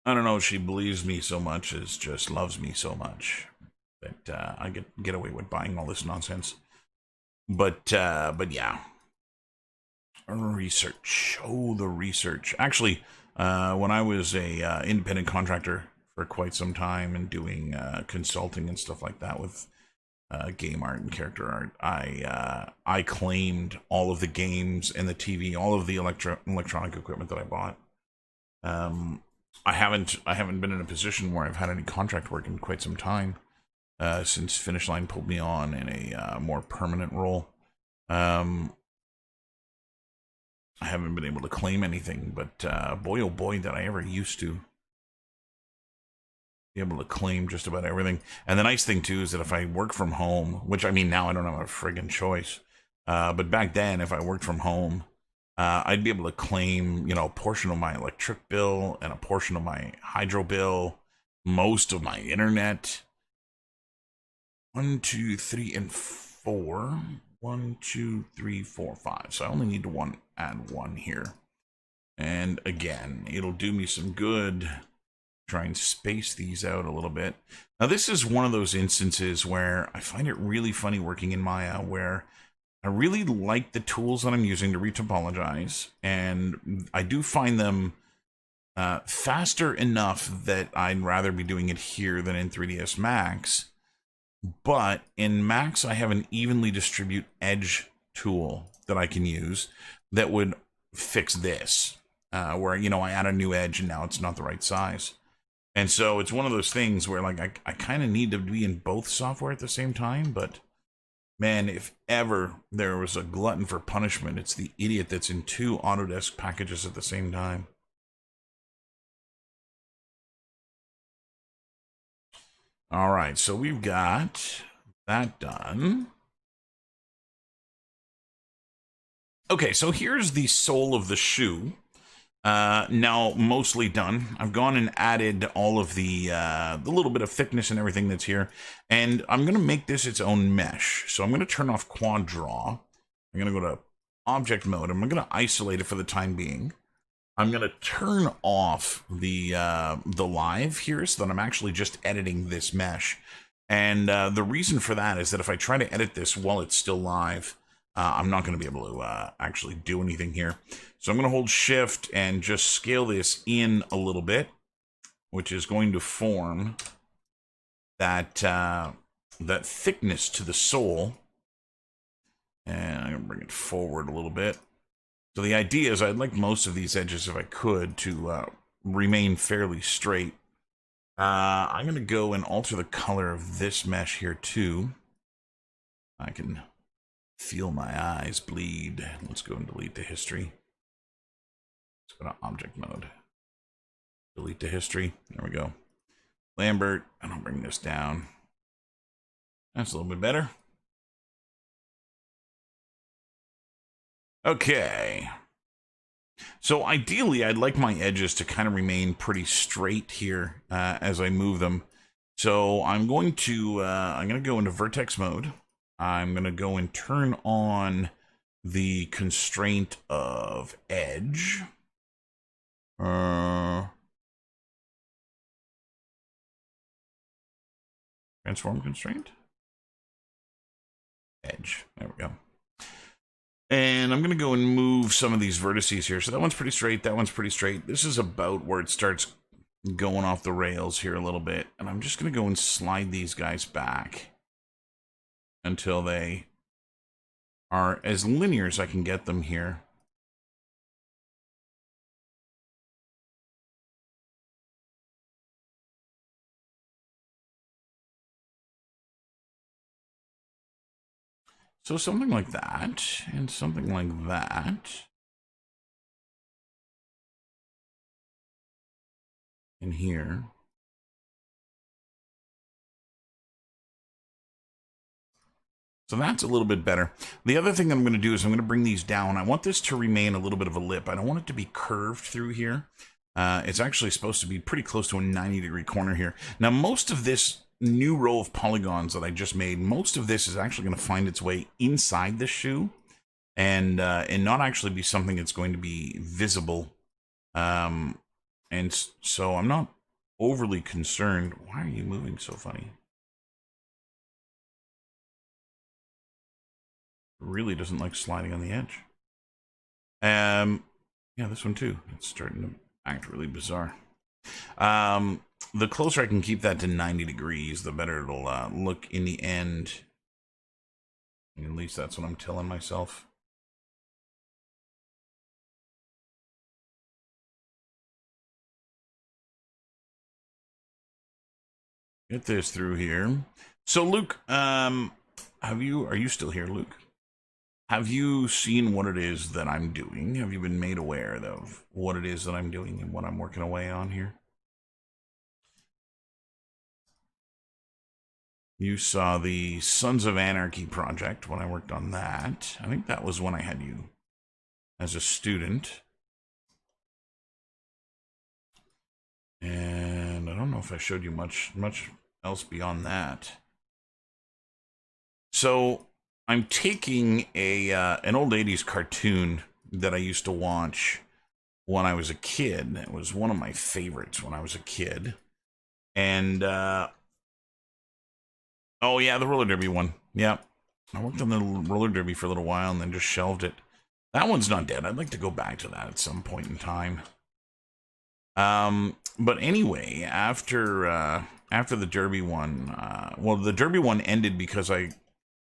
I don't know if she believes me so much as just loves me so much that I get away with buying all this nonsense. But yeah. Research. Oh, the research. Actually, when I was a independent contractor for quite some time and doing consulting and stuff like that with game art and character art, I claimed all of the games and the TV, all of the electronic equipment that I bought. I haven't been in a position where I've had any contract work in quite some time since Finish Line pulled me on in a more permanent role. I haven't been able to claim anything, but boy, oh boy, did I ever used to be able to claim just about everything. And the nice thing, too, is that if I work from home, which, I mean, now I don't have a friggin' choice, but back then, if I worked from home, I'd be able to claim, a portion of my electric bill and a portion of my hydro bill, most of my internet. 1, 2, 3, and 4. 1, 2, 3, 4, 5. So I only need to add 1 here. And again, it'll do me some good. Try and space these out a little bit. Now, this is one of those instances where I find it really funny working in Maya, where I really like the tools that I'm using to retopologize, and I do find them faster enough that I'd rather be doing it here than in 3ds Max. But in Max, I have an evenly distribute edge tool that I can use that would fix this, where, I add a new edge and now it's not the right size. And so it's one of those things where, like, I kind of need to be in both software at the same time. But, man, if ever there was a glutton for punishment, it's the idiot that's in 2 Autodesk packages at the same time. All right, so we've got that done. Okay, so here's the sole of the shoe. Now mostly done. I've gone and added all of the little bit of thickness and everything that's here, and I'm gonna make this its own mesh. So I'm gonna turn off quad draw. I'm gonna go to object mode. I'm gonna isolate it for the time being. I'm gonna turn off the live here so that I'm actually just editing this mesh. And the reason for that is that if I try to edit this while it's still live, I'm not going to be able to actually do anything here. So I'm going to hold shift and just scale this in a little bit, which is going to form that that thickness to the sole. And I'm going to bring it forward a little bit. So the idea is I'd like most of these edges, if I could, to remain fairly straight. I'm going to go and alter the color of this mesh here too. I can feel my eyes bleed. Let's go and delete the history. Let's go to object mode. Delete the history. There we go. Lambert, and I'll bring this down. That's a little bit better. Okay. So ideally, I'd like my edges to kind of remain pretty straight here as I move them. So I'm going to go into vertex mode. I'm going to go and turn on the constraint of edge. Transform constraint. Edge. There we go. And I'm going to go and move some of these vertices here. So that one's pretty straight. That one's pretty straight. This is about where it starts going off the rails here a little bit. And I'm just going to go and slide these guys back until they are as linear as I can get them here. So something like that, and something like that. In here. So that's a little bit better. The other thing I'm going to do is I'm going to bring these down. I want this to remain a little bit of a lip. I don't want it to be curved through here. It's actually supposed to be pretty close to a 90-degree corner here. Now, most of this new row of polygons that I just made, most of this is actually going to find its way inside the shoe and not actually be something that's going to be visible. And so I'm not overly concerned. Why are you moving so funny? Really doesn't like sliding on the edge. Yeah, this one too. It's starting to act really bizarre. The closer I can keep that to 90 degrees, the better it'll look in the end. At least that's what I'm telling myself. Get this through here. So Luke, are you still here, Luke? Have you seen what it is that I'm doing? Have you been made aware of what it is that I'm doing and what I'm working away on here? You saw the Sons of Anarchy project when I worked on that. I think that was when I had you as a student. And I don't know if I showed you much else beyond that. So I'm taking an old 80s cartoon that I used to watch when I was a kid. It was one of my favorites when I was a kid. And oh yeah, the roller derby one. Yeah, I worked on the roller derby for a little while and then just shelved it. That one's not dead. I'd like to go back to that at some point in time. But anyway, after the derby one, well, the derby one ended because I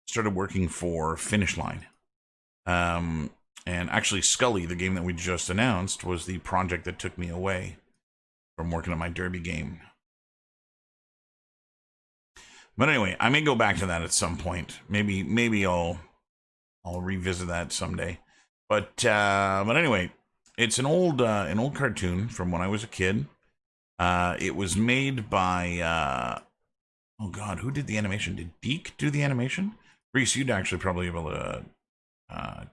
started working for Finish Line. And actually Scully, the game that we just announced, was the project that took me away from working on my derby game. But anyway, I may go back to that at some point. Maybe I'll revisit that someday. But anyway, it's an old cartoon from when I was a kid. It was made by Oh God, who did the animation? Did Deke do the animation? Reese, you'd actually probably be able to. Uh,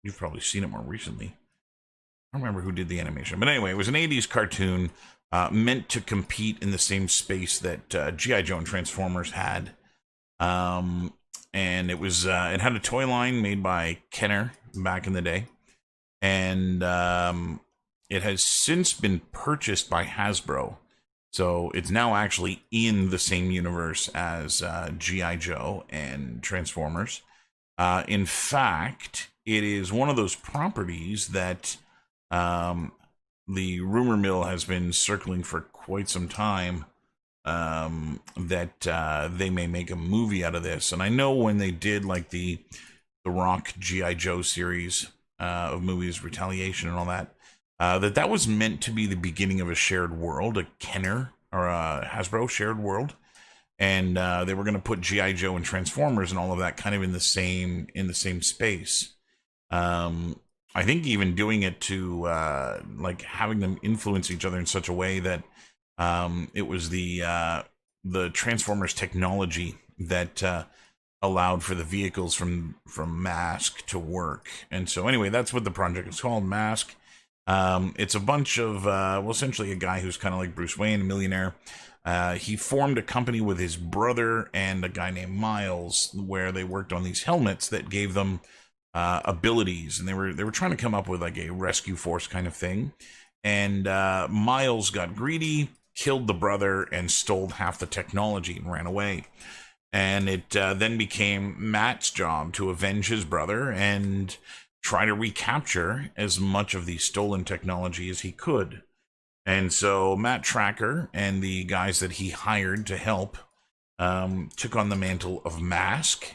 you've probably seen it more recently. I don't remember who did the animation, but anyway, it was an '80s cartoon meant to compete in the same space that GI Joe and Transformers had. And it was it had a toy line made by Kenner back in the day, and it has since been purchased by Hasbro. So it's now actually in the same universe as G.I. Joe and Transformers. In fact, it is one of those properties that the rumor mill has been circling for quite some time, that they may make a movie out of this. And I know when they did like the Rock G.I. Joe series of movies, Retaliation and all that, that was meant to be the beginning of a shared world, a Kenner or a Hasbro shared world. And they were going to put G.I. Joe and Transformers and all of that kind of in the same space. I think even doing it to like having them influence each other in such a way that it was the Transformers technology that allowed for the vehicles from Mask to work. And so anyway, that's what the project is called, Mask. It's a bunch of well, essentially a guy who's kind of like Bruce Wayne, a millionaire. He formed a company with his brother and a guy named Miles, where they worked on these helmets that gave them abilities, and they were trying to come up with like a rescue force kind of thing. And Miles got greedy, killed the brother, and stole half the technology and ran away. And it then became Matt's job to avenge his brother and try to recapture as much of the stolen technology as he could. And so Matt Tracker and the guys that he hired to help took on the mantle of Mask,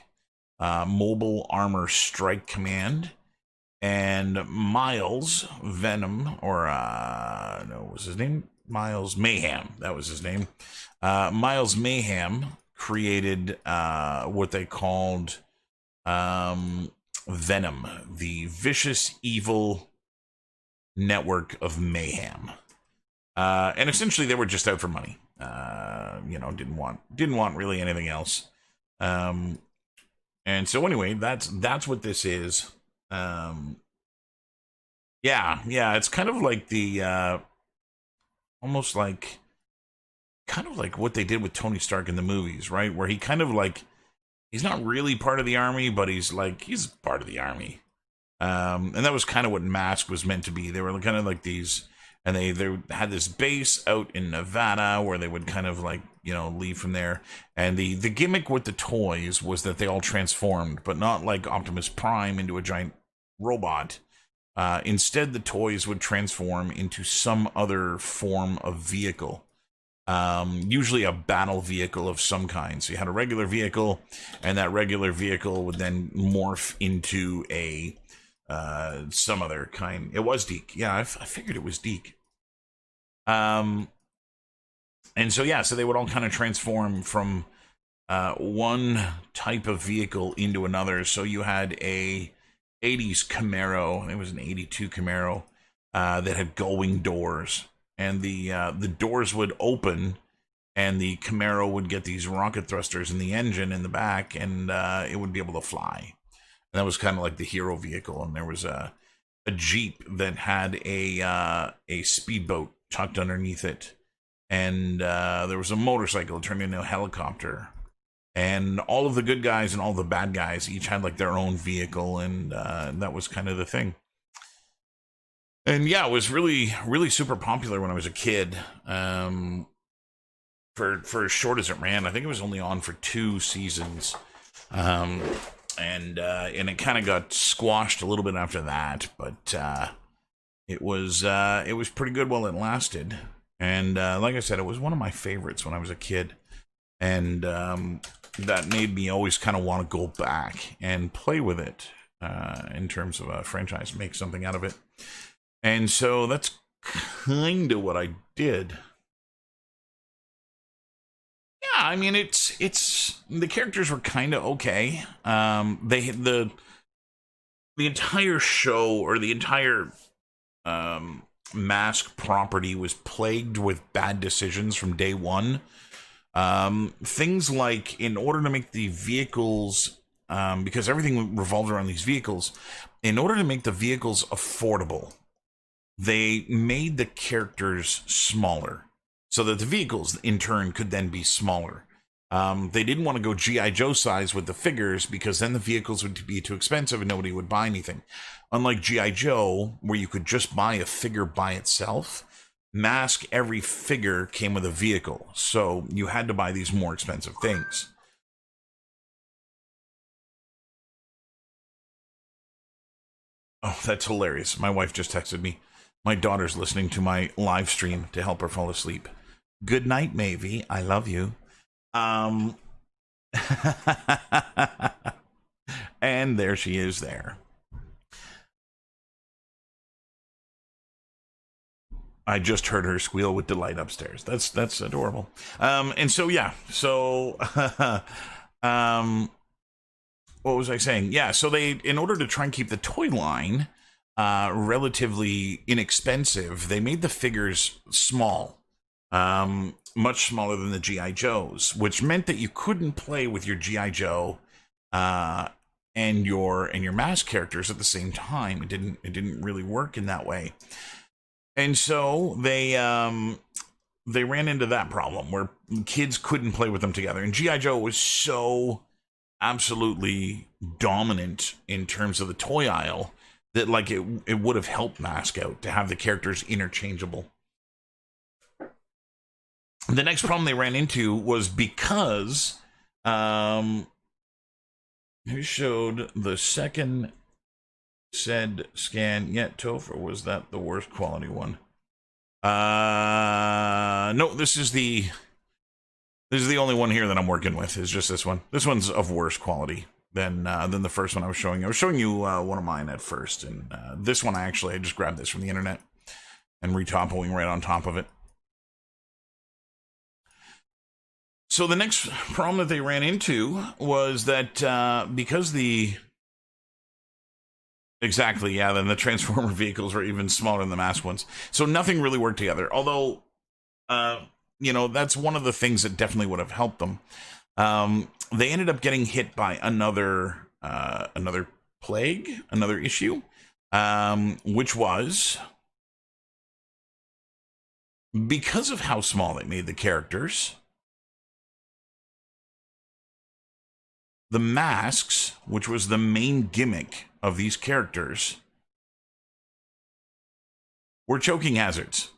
Mobile Armor Strike Command, and Miles Venom, or no, what was his name? Miles Mayhem. That was his name. Miles Mayhem created what they called Venom, the vicious evil network of mayhem. And essentially they were just out for money. Didn't want really anything else. And so anyway, that's what this is. It's kind of like the almost like kind of like what they did with Tony Stark in the movies, right? Where he kind of like, he's not really part of the army, but he's part of the army. And that was kind of what Mask was meant to be. They were kind of like these, and they had this base out in Nevada where they would kind of like, leave from there. And the gimmick with the toys was that they all transformed, but not like Optimus Prime into a giant robot. Instead, the toys would transform into some other form of vehicle. Usually a battle vehicle of some kind. So you had a regular vehicle, and that regular vehicle would then morph into a some other kind. It was Deke. Yeah, I figured it was Deke. And so so they would all kind of transform from one type of vehicle into another. So you had a 80s Camaro. It was an 82 Camaro that had going doors. And the doors would open, and the Camaro would get these rocket thrusters in the engine in the back, and it would be able to fly. And that was kind of like the hero vehicle. And there was a Jeep that had a speedboat tucked underneath it, and there was a motorcycle that turned into a helicopter. And all of the good guys and all the bad guys each had like their own vehicle, and that was kind of the thing. And yeah, it was really, really super popular when I was a kid. For as short as it ran, I think it was only on for 2 seasons, and it kind of got squashed a little bit after that. But it was pretty good while it lasted. And like I said, it was one of my favorites when I was a kid, and that made me always kind of want to go back and play with it in terms of a franchise, make something out of it. And so that's kind of what I did. Yeah, I mean, it's the characters were kind of okay. The entire show, or the entire Mask property, was plagued with bad decisions from day one. Things like, in order to make the vehicles, because everything revolved around these vehicles, in order to make the vehicles affordable, they made the characters smaller so that the vehicles in turn could then be smaller. They didn't want to go G.I. Joe size with the figures because then the vehicles would be too expensive and nobody would buy anything. Unlike G.I. Joe, where you could just buy a figure by itself, Mask, every figure came with a vehicle. So you had to buy these more expensive things. Oh, that's hilarious. My wife just texted me. My daughter's listening to my live stream to help her fall asleep. Good night, Mavie. I love you. And there she is there. I just heard her squeal with delight upstairs. That's adorable. And so yeah, so what was I saying? Yeah, so they, in order to try and keep the toy line relatively inexpensive, they made the figures small, much smaller than the GI Joes, which meant that you couldn't play with your GI Joe and your Mask characters at the same time. It didn't really work in that way, and so they ran into that problem where kids couldn't play with them together. And GI Joe was so absolutely dominant in terms of the toy aisle that like it would have helped Mask out to have the characters interchangeable. The next problem they ran into was because who showed the second said scan yet, Toph, or was that the worst quality one? No, this is the only one here that I'm working with. Is just this one. This one's of worse quality than the first one I was showing you. I was showing you one of mine at first, and this one I just grabbed this from the internet and retoppling right on top of it. So the next problem that they ran into was that because exactly, yeah, then the Transformer vehicles were even smaller than the Mask ones. So nothing really worked together. Although, that's one of the things that definitely would have helped them. They ended up getting hit by another plague, another issue, which was because of how small they made the characters. The masks, which was the main gimmick of these characters, were choking hazards.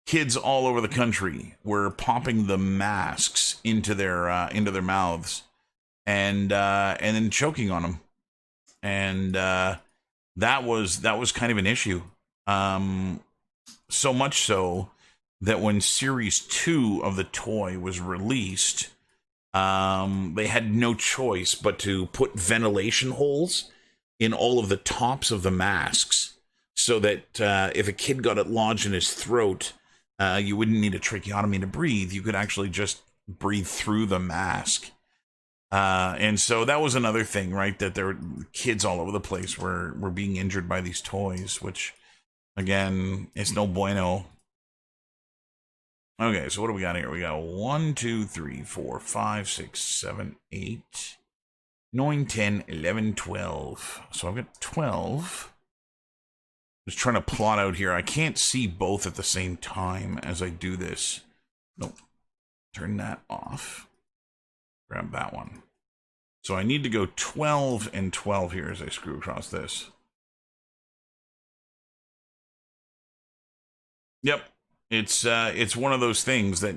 Kids all over the country were popping the masks into their mouths and then choking on them, and that was kind of an issue. So much so that when Series 2 of the toy was released, they had no choice but to put ventilation holes in all of the tops of the masks so that if a kid got it lodged in his throat, you wouldn't need a tracheotomy to breathe. You could actually just breathe through the mask. And so that was another thing, right? That there were kids all over the place were being injured by these toys, which, again, it's no bueno. Okay, so what do we got here? We got 1, 2, 3, 4, 5, 6, 7, 8, 9, 10, 11, 12. So I've got 12. Just trying to plot out here. I can't see both at the same time as I do this. Nope. Turn that off. Grab that one. So I need to go 12 and 12 here as I screw across this. Yep. It's one of those things that,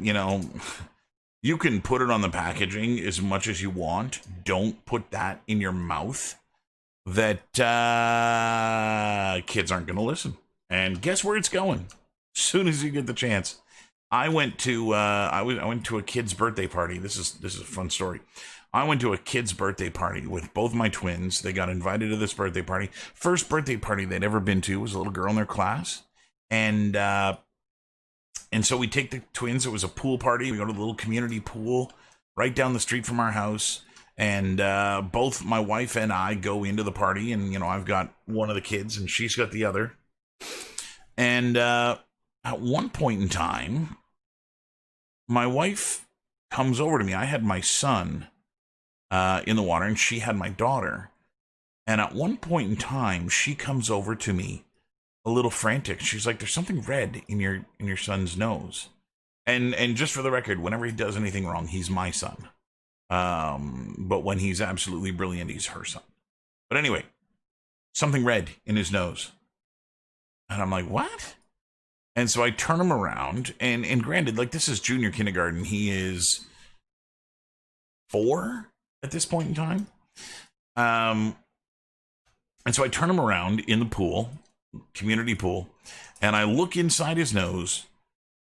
you can put it on the packaging as much as you want. Don't put that in your mouth. That kids aren't going to listen. And guess where it's going? As soon as you get the chance. I went to I went to a kid's birthday party. This is a fun story. I went to a kid's birthday party with both my twins. They got invited to this birthday party. First birthday party they'd ever been to was a little girl in their class. And so we take the twins. It was a pool party. We go to the little community pool right down the street from our house. And both my wife and I go into the party. And, I've got one of the kids and she's got the other. And at one point in time, my wife comes over to me. I had my son in the water, and she had my daughter. And at one point in time, she comes over to me, a little frantic. She's like, "There's something red in your son's nose." And just for the record, whenever he does anything wrong, he's my son. But when he's absolutely brilliant, he's her son. But anyway, something red in his nose. And I'm like, "What?" And so I turn him around, and granted, like, this is junior kindergarten. He is 4 at this point in time. And so I turn him around in the pool, community pool, and I look inside his nose,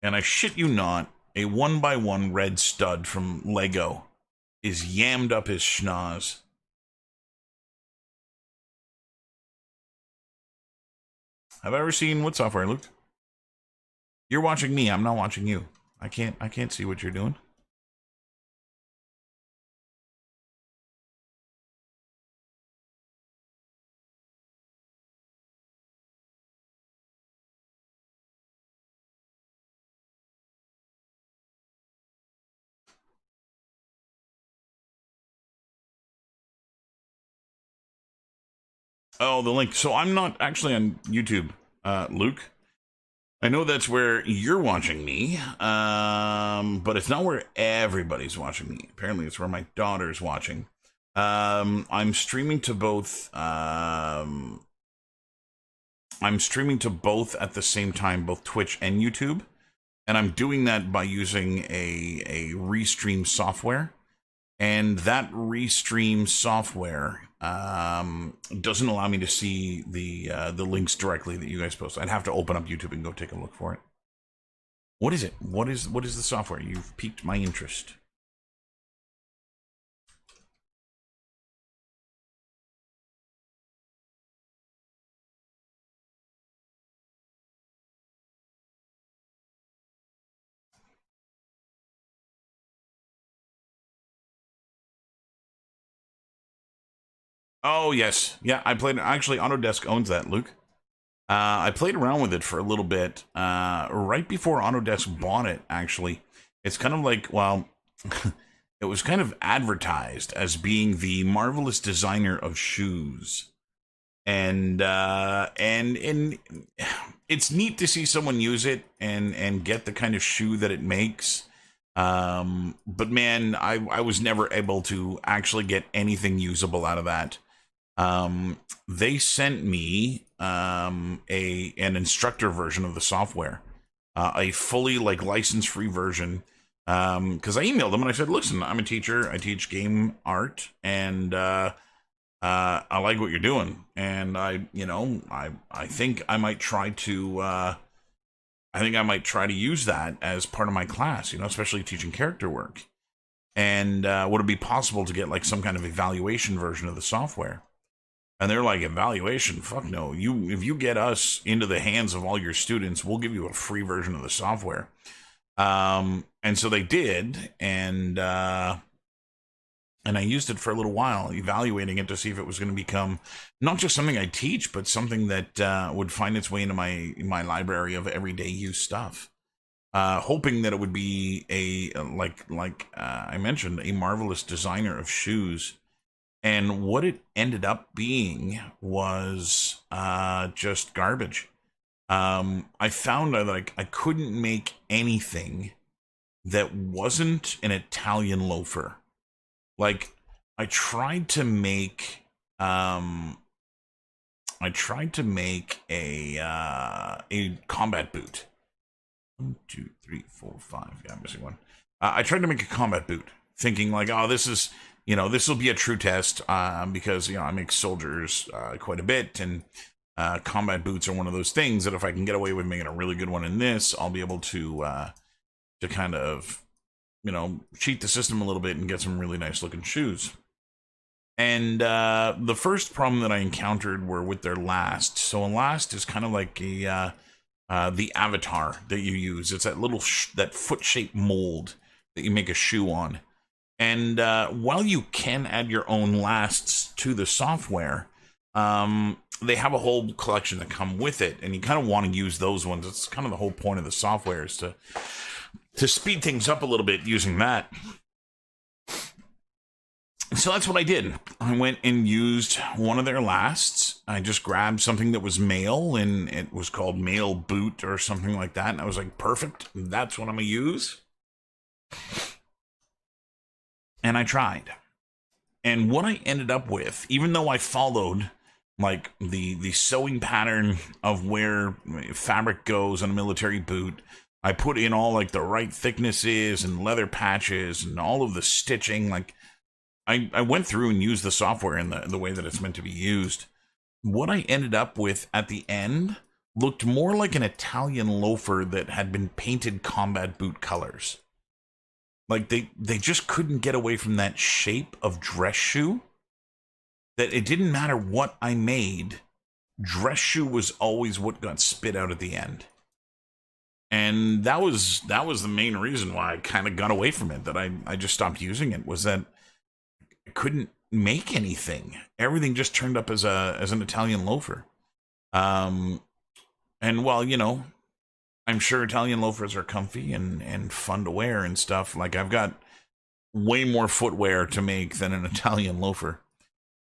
and I shit you not, a 1x1 red stud from Lego is yammed up his schnoz. Have I ever seen what software, Luke? You're watching me. I'm not watching you. I can't see what you're doing. Oh, the link. So I'm not actually on YouTube, Luke. I know that's where you're watching me, but it's not where everybody's watching me. Apparently, it's where my daughter's watching. I'm streaming to both. I'm streaming to both at the same time, both Twitch and YouTube, and I'm doing that by using a restream software. And that restream software doesn't allow me to see the links directly that you guys post. I'd have to open up YouTube and go take a look for it. What is it? What is the software? You've piqued my interest. Oh, yes. Yeah, I played. Actually, Autodesk owns that, Luke. I played around with it for a little bit right before Autodesk bought it, actually. It's kind of like, well, it was kind of advertised as being the marvelous designer of shoes. And it's neat to see someone use it and get the kind of shoe that it makes. But man, I was never able to actually get anything usable out of that. They sent me an instructor version of the software, a fully like license free version. Because I emailed them and I said, "Listen, I'm a teacher. I teach game art, and I like what you're doing, and I think I might try to use that as part of my class, especially teaching character work. And would it be possible to get like some kind of evaluation version of the software?" And they're like, "Evaluation? Fuck no. If you get us into the hands of all your students, we'll give you a free version of the software." And so they did, and I used it for a little while, evaluating it to see if it was going to become not just something I teach, but something that would find its way into my library of everyday use stuff. Hoping that it would be like I mentioned, a marvelous designer of shoes. And what it ended up being was just garbage. I found that I couldn't make anything that wasn't an Italian loafer. Like, I tried to make a combat boot. 1, 2, 3, 4, 5. Yeah, I'm missing one. I tried to make a combat boot, thinking like, "Oh, this is, this will be a true test," because I make soldiers quite a bit, and combat boots are one of those things that if I can get away with making a really good one in this, I'll be able to kind of cheat the system a little bit and get some really nice looking shoes. And the first problem that I encountered were with their last. So a last is kind of like the avatar that you use. It's that little that foot-shaped mold that you make a shoe on. And while you can add your own lasts to the software, they have a whole collection that come with it, and you kind of want to use those ones. It's kind of the whole point of the software is to to speed things up a little bit using that. So that's what I did. I went and used one of their lasts. I just grabbed something that was male, and it was called male boot or something like that. And I was like, perfect. That's what I'm going to use. And I tried. And what I ended up with, even though I followed like the sewing pattern of where fabric goes on a military boot, I put in all like the right thicknesses and leather patches and all of the stitching. Like I went through and used the software in the way that it's meant to be used. What I ended up with at the end looked more like an Italian loafer that had been painted combat boot colors. Like they just couldn't get away from that shape of dress shoe. That it didn't matter what I made, dress shoe was always what got spit out at the end. And that was the main reason why I kind of got away from it, that I just stopped using it, was that I couldn't make anything. Everything just turned up as an Italian loafer. And well, you know, I'm sure Italian loafers are comfy and fun to wear and stuff. Like, I've got way more footwear to make than an Italian loafer.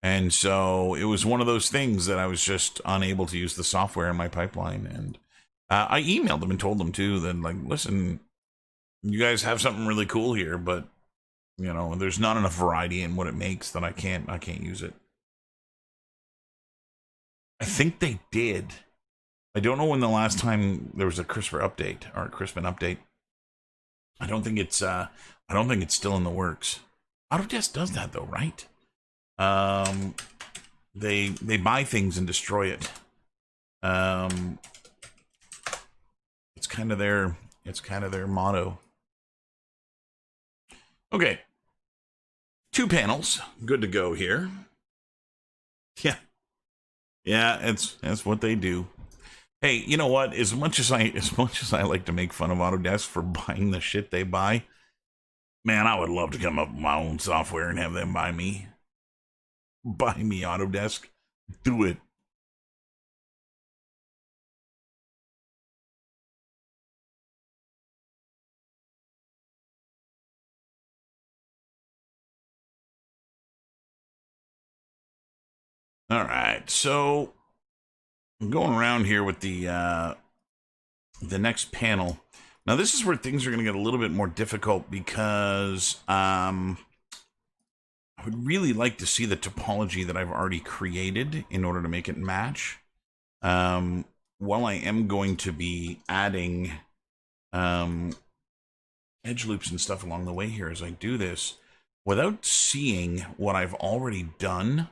And so it was one of those things that I was just unable to use the software in my pipeline. And I emailed them and told them too that, like, listen, you guys have something really cool here, but you know, there's not enough variety in what it makes that I can't use it. I think they did. I don't know when the last time there was a Crispr update or a Crispin update. I don't think it's still in the works. Autodesk does that though, right? They buy things and destroy it. It's kind of their motto. Okay. 2 panels, good to go here. Yeah, that's what they do. Hey, you know what? As much as I like to make fun of Autodesk for buying the shit they buy, man, I would love to come up with my own software and have them buy me Autodesk. Do it. All right, so I'm going around here with the next panel. Now, this is where things are going to get a little bit more difficult because I would really like to see the topology that I've already created in order to make it match. While I am going to be adding edge loops and stuff along the way here as I do this, without seeing what I've already done,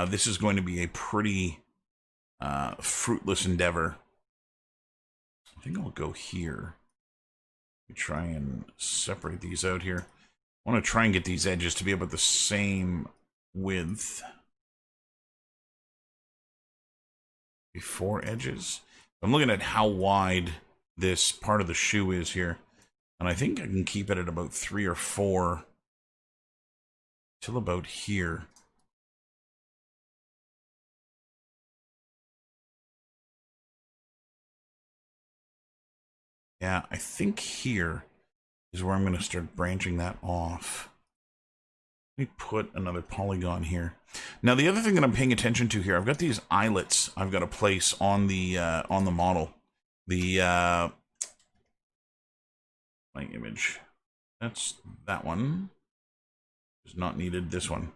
this is going to be a pretty fruitless endeavor. I think I'll go here. Try and separate these out here. I want to try and get these edges to be about the same width. Before edges. I'm looking at how wide this part of the shoe is here. And I think I can keep it at about 3 or 4 till about here. Yeah, I think here is where I'm going to start branching that off. Let me put another polygon here. Now, the other thing that I'm paying attention to here, I've got these eyelets I've got to place on the model. My image. That's that one. Is not needed. This one.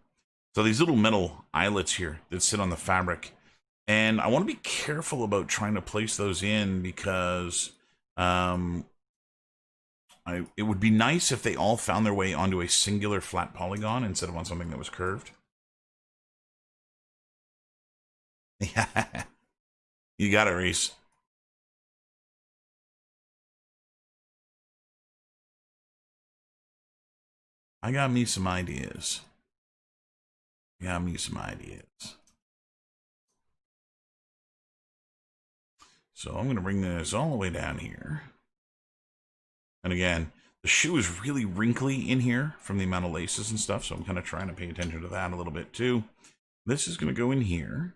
So these little metal eyelets here that sit on the fabric. And I want to be careful about trying to place those in because it would be nice if they all found their way onto a singular flat polygon instead of on something that was curved. Yeah, you got it, Reese. I got me some ideas. So I'm going to bring this all the way down here. And again, the shoe is really wrinkly in here from the amount of laces and stuff, so I'm kind of trying to pay attention to that a little bit too. This is going to go in here.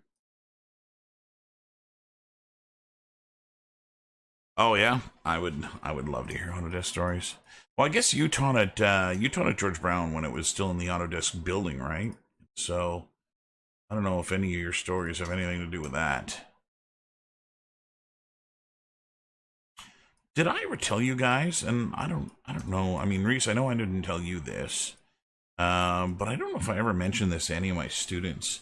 Oh yeah, I would love to hear Autodesk stories. Well, I guess you taught at George Brown when it was still in the Autodesk building, right? So I don't know if any of your stories have anything to do with that. Did I ever tell you guys? And I don't know. I mean, Reese, I know I didn't tell you this, but I don't know if I ever mentioned this to any of my students.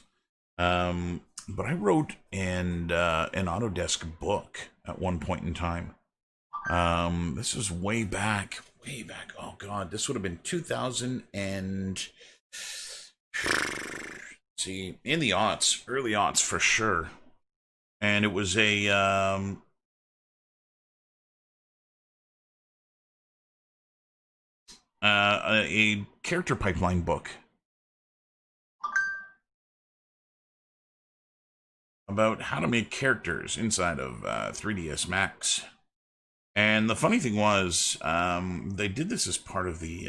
But I wrote an Autodesk book at one point in time. This was way back, way back. Oh God, this would have been 2000 and see in the aughts, early aughts for sure. And it was a character pipeline book about how to make characters inside of 3ds Max. And the funny thing was, they did this as part of the.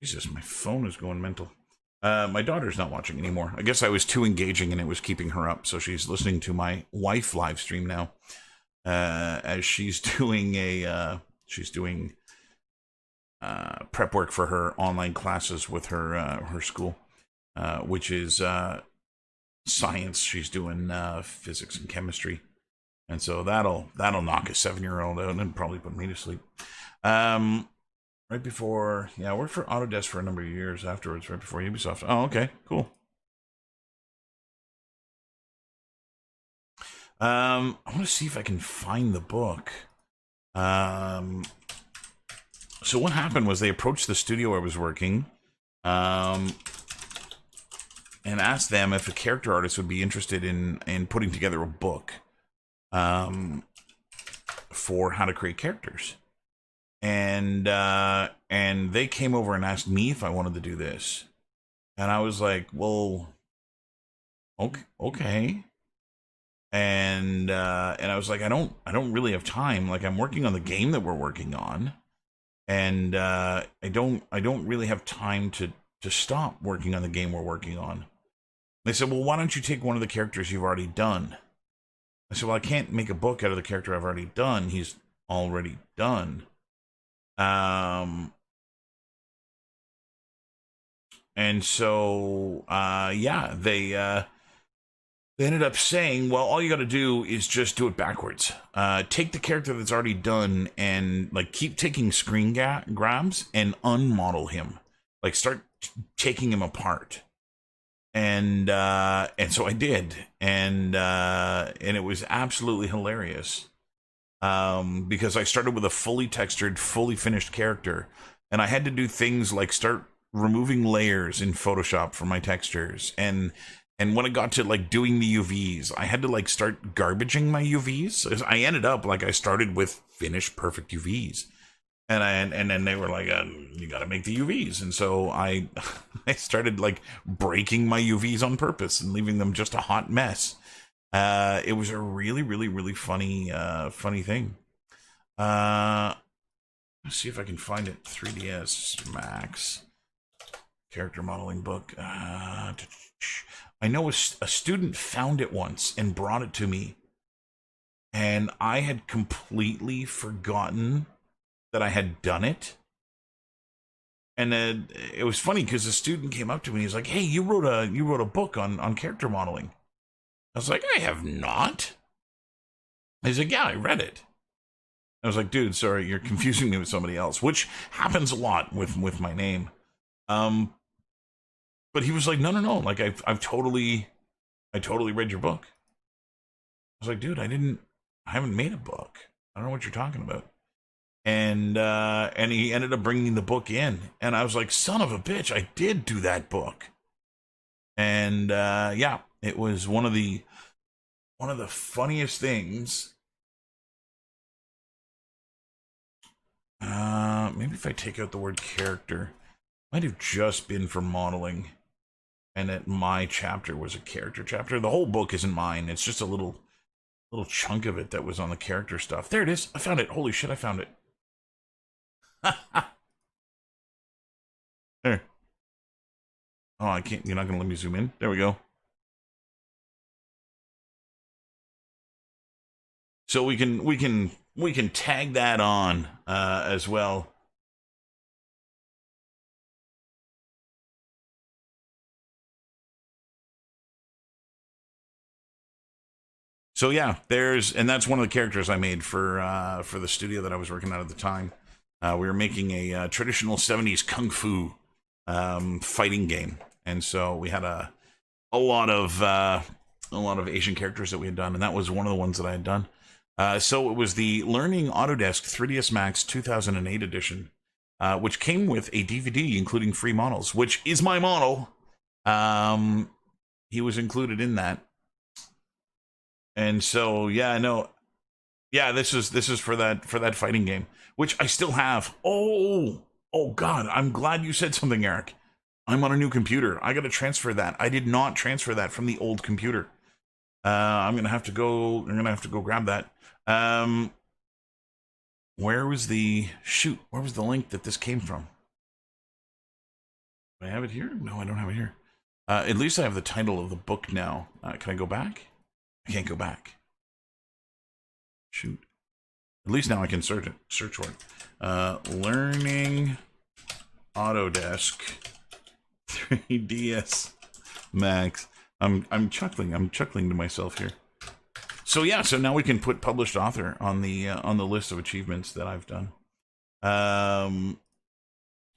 Jesus, my phone is going mental. My daughter's not watching anymore. I guess I was too engaging and it was keeping her up, so she's listening to my wife live stream now, as she's doing prep work for her online classes with her school, which is science. She's doing physics and chemistry, and so that'll knock a 7-year-old out and probably put me to sleep. Right before, yeah, I worked for Autodesk for a number of years afterwards, right before Ubisoft. Oh, okay, cool. I want to see if I can find the book. So what happened was they approached the studio I was working, and asked them if a character artist would be interested in putting together a book, for how to create characters. And they came over and asked me if I wanted to do this, and I was like, well, okay. And I was like, I don't really have time. Like, I'm working on the game that we're working on, and I don't really have time to stop working on the game we're working on. They said, well, why don't you take one of the characters you've already done? I said, well, I can't make a book out of the character I've already done. He's already done. And so, yeah, they ended up saying, well, all you got to do is just do it backwards. Take the character that's already done and like keep taking screen grabs and unmodel him. Like start taking him apart. And so I did, and it was absolutely hilarious. Because I started with a fully textured, fully finished character, and I had to do things like start removing layers in Photoshop from my textures, and when it got to like doing the UVs, I had to like start garbaging my UVs. I ended up like I started with finished perfect UVs, and then they were like, you got to make the UVs, and so I I started like breaking my UVs on purpose and leaving them just a hot mess. It was a really, really, really funny, funny thing. Let's see if I can find it. 3ds Max character modeling book. I know a student found it once and brought it to me, and I had completely forgotten that I had done it. And then it was funny because the student came up to me and he's like, "Hey, you wrote a book on character modeling." I was like, "I have not." He's like, "Yeah, I read it." I was like, "Dude, sorry, you're confusing me with somebody else," which happens a lot with my name. Um, but he was like, "No, no, no! Like I totally read your book." I was like, "Dude, I haven't made a book. I don't know what you're talking about." And he ended up bringing the book in, and I was like, "Son of a bitch, I did do that book." And yeah, it was one of the funniest things. Maybe if I take out the word character, might have just been for modeling, and that my chapter was a character chapter. The whole book isn't mine. It's just a little chunk of it that was on the character stuff. There it is. I found it. Holy shit, I found it. There. Oh, I can't. You're not gonna let me zoom in. There we go. So we can tag that on as well. So yeah, and that's one of the characters I made for the studio that I was working at the time. We were making a traditional '70s kung fu fighting game, and so we had a lot of Asian characters that we had done, and that was one of the ones that I had done. So it was the Learning Autodesk 3ds Max 2008 edition, which came with a DVD including free models, which is my model. He was included in that. And so, yeah, no, yeah, this is for that fighting game, which I still have. Oh God, I'm glad you said something, Eric. I'm on a new computer. I got to transfer that. I did not transfer that from the old computer. I'm gonna have to go grab that. Where was the link that this came from? Do I have it here? No, I don't have it here. At least I have the title of the book now. Can I go back? I can't go back. Shoot. At least now I can search for it. Learning Autodesk 3ds Max. I'm chuckling to myself here. So yeah, so now we can put published author on the list of achievements that I've done.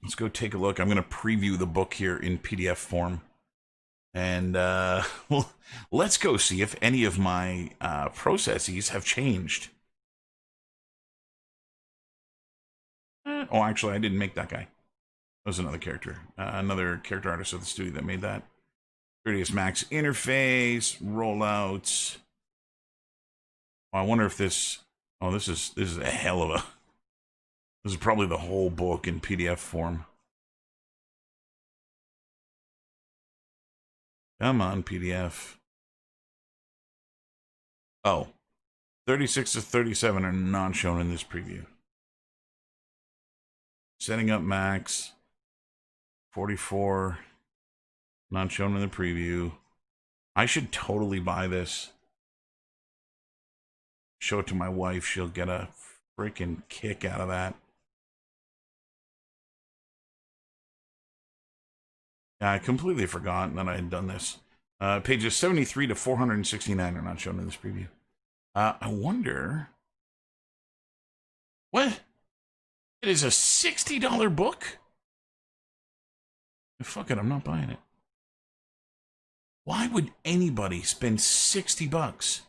Let's go take a look. I'm going to preview the book here in PDF form. And well, let's go see if any of my processes have changed. Oh, actually, I didn't make that guy. That was another character artist of the studio that made that. 3ds Max interface, rollouts. Oh, I wonder if this. Oh, this is a hell of a. This is probably the whole book in PDF form. Come on, PDF. Oh, 36 to 37 are not shown in this preview. Setting up Max. 44. Not shown in the preview. I should totally buy this. Show it to my wife. She'll get a freaking kick out of that. Yeah, I completely forgot that I had done this. Pages 73 to 469 are not shown in this preview. I wonder... What? It is a $60 book? Fuck it, I'm not buying it. Why would anybody spend $60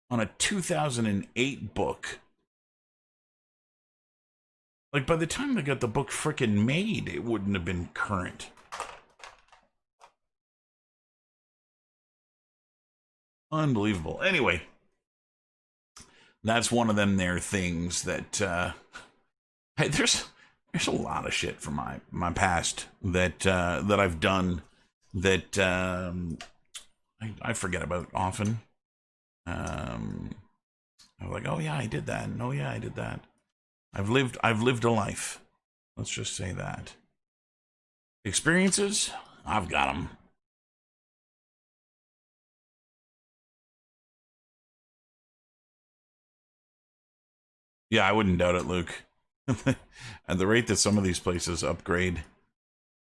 on a 2008 book? Like, by the time they got the book frickin' made, it wouldn't have been current. Unbelievable. Anyway, that's one of them there things that hey, there's a lot of shit from my past that I've done that I forget about often. I'm like, oh yeah, I did that. And, oh yeah, I did that. I've lived a life. Let's just say that. Experiences, I've got them. Yeah, I wouldn't doubt it, Luke. At the rate that some of these places upgrade,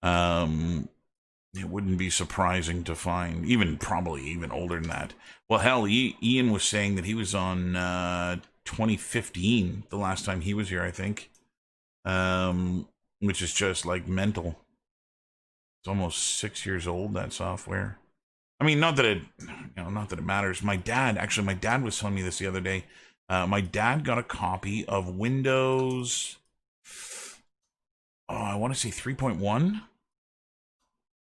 it wouldn't be surprising to find, probably even older than that. Well, hell, Ian was saying that he was on 2015, the last time he was here, I think. Which is just like mental. It's almost 6 years old, that software. I mean, not that it matters. My dad was telling me this the other day. My dad got a copy of Windows, I want to say 3.1.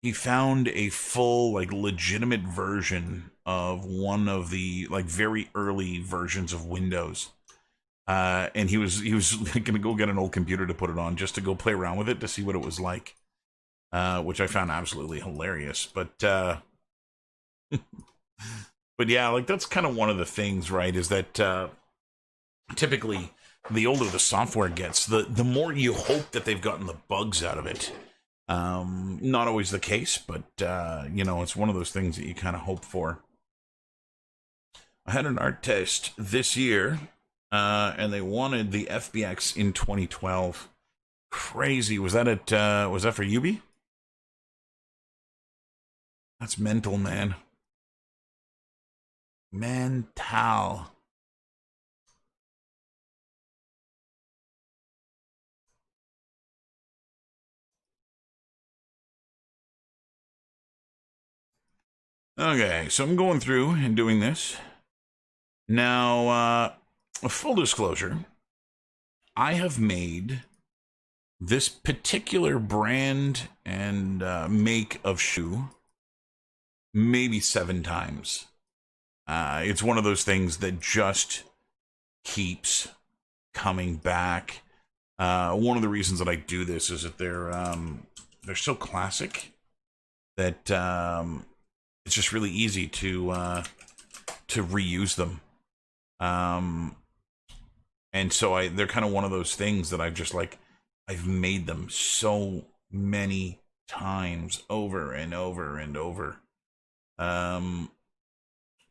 He found a full, like, legitimate version of one of the, like, very early versions of Windows. And he was going to go get an old computer to put it on just to go play around with it to see what it was like. Which I found absolutely hilarious. But, but yeah, like, that's kind of one of the things, right, is that, typically, the older the software gets, the more you hope that they've gotten the bugs out of it. Not always the case, but, it's one of those things that you kind of hope for. I had an art test this year and they wanted the FBX in 2012. Crazy. Was that was that for Ubi? That's mental, man. Mental. Okay, so I'm going through and doing this. Now, full disclosure, I have made this particular brand and make of shoe maybe 7 times. It's one of those things that just keeps coming back. One of the reasons that I do this is that they're so classic that it's just really easy to reuse them. And so they're kind of one of those things that I've made them so many times over and over and over. Oh,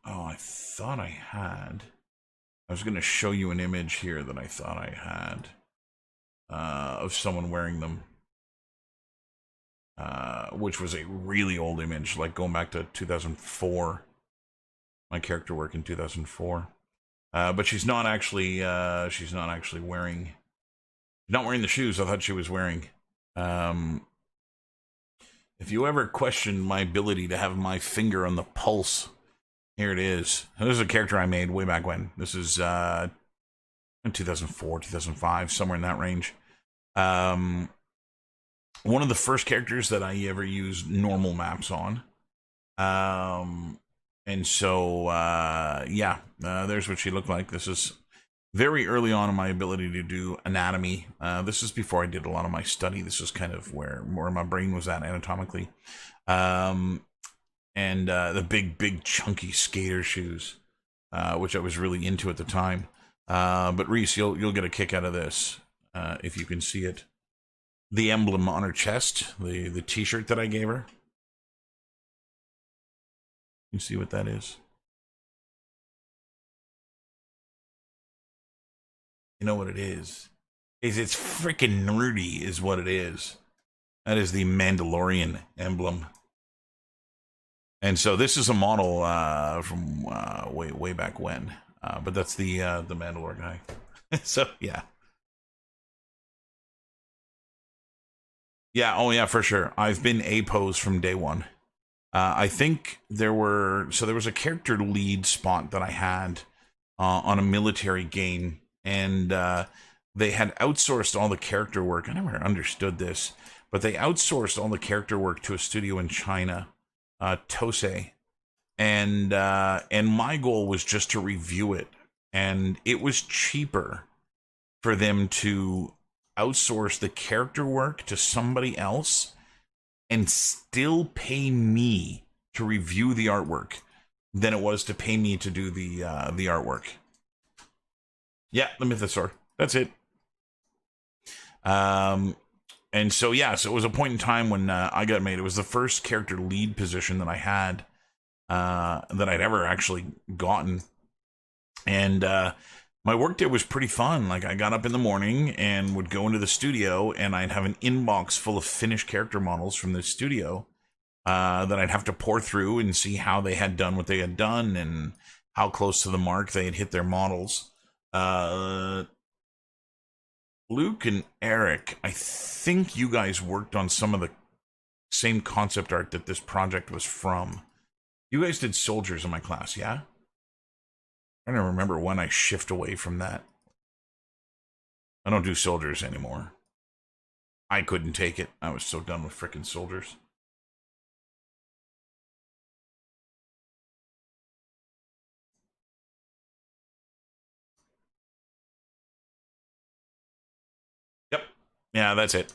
I thought I had. I was going to show you an image here that I thought I had of someone wearing them, which was a really old image, like going back to 2004. My character work in 2004, but she's not actually wearing. Not wearing the shoes I thought she was wearing. If you ever question my ability to have my finger on the pulse, here it is. This is a character I made way back when. This is in 2004, 2005, somewhere in that range. One of the first characters that I ever used normal maps on. And so, yeah, there's what she looked like. This is very early on in my ability to do anatomy. This is before I did a lot of my study. This was kind of where my brain was at anatomically. And the big, chunky skater shoes, which I was really into at the time. But Reese, you'll get a kick out of this if you can see it. The emblem on her chest, the T-shirt that I gave her. You see what that is? You know what it is? It's freaking nerdy is what it is. That is the Mandalorian emblem. And so this is a model from way back when. But that's the Mandalore guy. So, yeah. Yeah, oh yeah, for sure. I've been A-pose from day one. I think there was a character lead spot that I had on a military game, and they had outsourced all the character work. I never understood this, but they outsourced all the character work to a studio in China, Tosei, and my goal was just to review it, and it was cheaper for them to outsource the character work to somebody else and still pay me to review the artwork than it was to pay me to do the artwork. Yeah, the Mythosaur. That's it. And so, yeah, so it was a point in time when I got made. It was the first character lead position that I had that I'd ever actually gotten. And my work day was pretty fun. Like, I got up in the morning and would go into the studio, and I'd have an inbox full of finished character models from the studio that I'd have to pour through and see how they had done what they had done and how close to the mark they had hit their models. Luke and Eric, I think you guys worked on some of the same concept art that this project was from. You guys did soldiers in my class, yeah? I don't remember when I shift away from that. I don't do soldiers anymore. I couldn't take it. I was so done with frickin' soldiers. Yep. Yeah, that's it.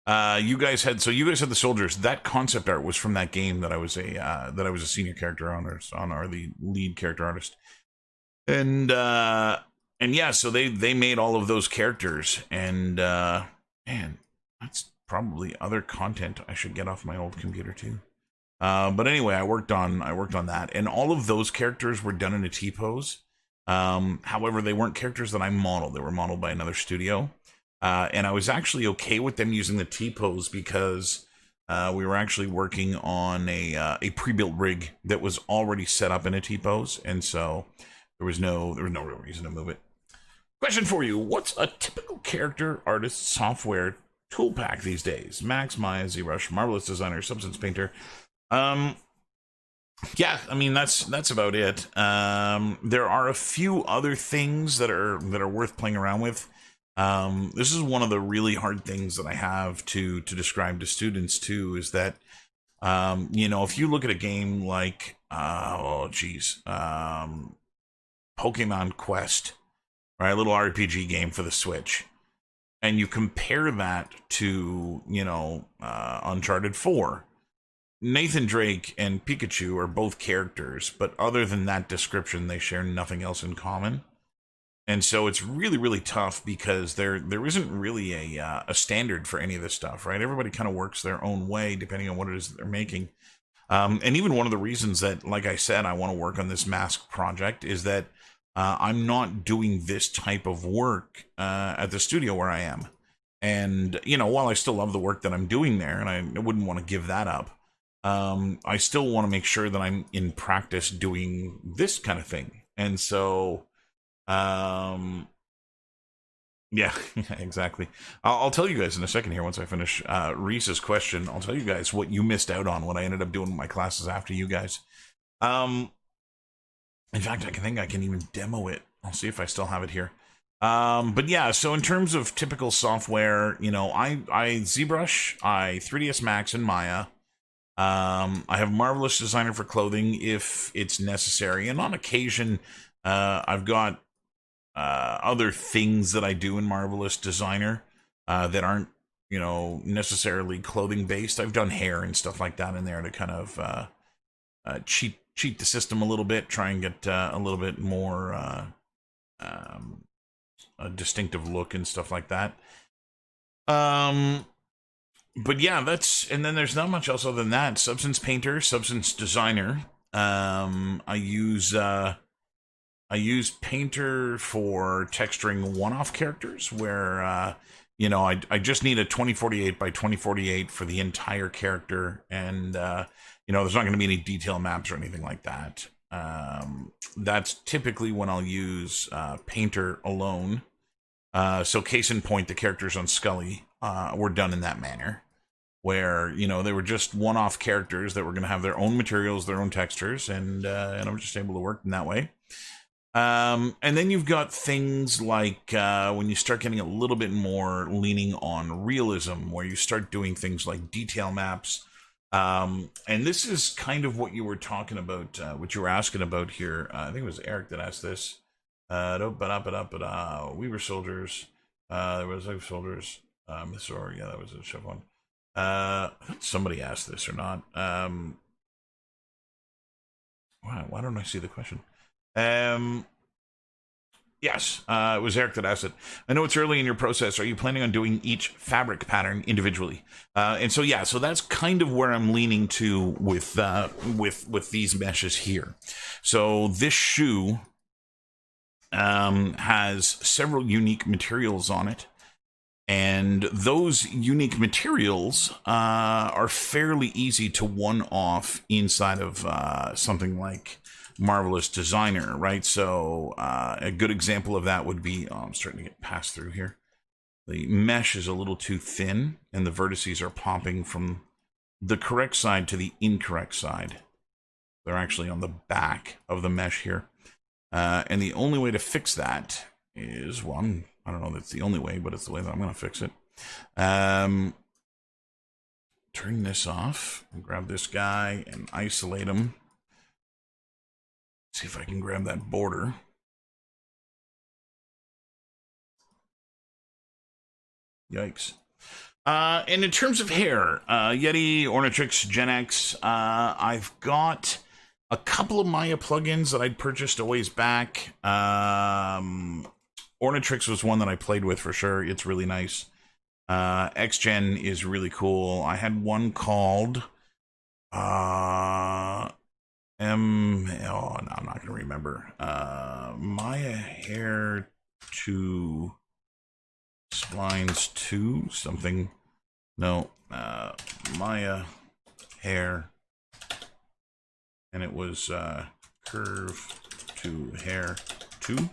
You guys had the soldiers. That concept art was from that game that I was a senior character on, or the lead character artist. And yeah, so they made all of those characters, and man, that's probably other content I should get off my old computer too. But anyway, I worked on that, and all of those characters were done in a T-pose. However, they weren't characters that I modeled. They were modeled by another studio. And I was actually okay with them using the T-pose because we were actually working on a pre-built rig that was already set up in a T-pose, and so there was no real reason to move it. Question for you: what's a typical character artist software tool pack these days? Max, Maya, ZBrush, Marvelous Designer, Substance Painter. Yeah, I mean that's about it. There are a few other things that are worth playing around with. This is one of the really hard things that I have to describe to students too, is that if you look at a game like Pokemon Quest, right, a little RPG game for the Switch, and you compare that to Uncharted 4. Nathan Drake and Pikachu are both characters, but other than that description, they share nothing else in common. And so it's really, really tough because there isn't really a standard for any of this stuff, right? Everybody kind of works their own way depending on what it is that they're making. And even one of the reasons that, like I said, I want to work on this mask project is that I'm not doing this type of work at the studio where I am. And, while I still love the work that I'm doing there, and I wouldn't want to give that up, I still want to make sure that I'm in practice doing this kind of thing. And so, yeah, exactly. I'll tell you guys in a second here, once I finish Reese's question. I'll tell you guys what you missed out on, what I ended up doing in my classes after you guys. In fact, I think I can even demo it. I'll see if I still have it here. But yeah, so in terms of typical software, I ZBrush, I 3ds Max and Maya. I have Marvelous Designer for clothing if it's necessary, and on occasion, I've got other things that I do in Marvelous Designer that aren't, necessarily clothing based. I've done hair and stuff like that in there to kind of cheat the system a little bit, try and get a little bit more a distinctive look and stuff like that. But yeah, and then there's not much else other than that. Substance Painter, Substance Designer. I use Painter for texturing one-off characters where, I just need a 2048 by 2048 for the entire character. And, there's not going to be any detail maps or anything like that. That's typically when I'll use Painter alone. So case in point, the characters on Scully were done in that manner, where they were just one-off characters that were going to have their own materials, their own textures, and I'm just able to work in that way. And then you've got things like when you start getting a little bit more leaning on realism, where you start doing things like detail maps. And this is kind of what you were talking about, what you were asking about here. I think it was Eric that asked this. Weaver soldiers. There was like soldiers. Or yeah, that was a chef one. Somebody asked this or not. Why don't I see the question? Yes, it was Eric that asked it. I know it's early in your process. Are you planning on doing each fabric pattern individually? And so yeah, so that's kind of where I'm leaning to with these meshes here. So this shoe has several unique materials on it. And those unique materials are fairly easy to one-off inside of something like Marvelous Designer, right? So a good example of that would be, I'm starting to get passed through here. The mesh is a little too thin, and the vertices are popping from the correct side to the incorrect side. They're actually on the back of the mesh here. And the only way to fix that is, well, I don't know that's the only way, but it's the way that I'm going to fix it. Turn this off and grab this guy and isolate him. See if I can grab that border. Yikes. And in terms of hair, Yeti, Ornatrix, Gen X, I've got a couple of Maya plugins that I'd purchased a ways back. Ornatrix was one that I played with for sure. It's really nice. XGen is really cool. I had one called I'm not going to remember. Maya hair to splines to something. No, Maya hair, and it was curve to hair to.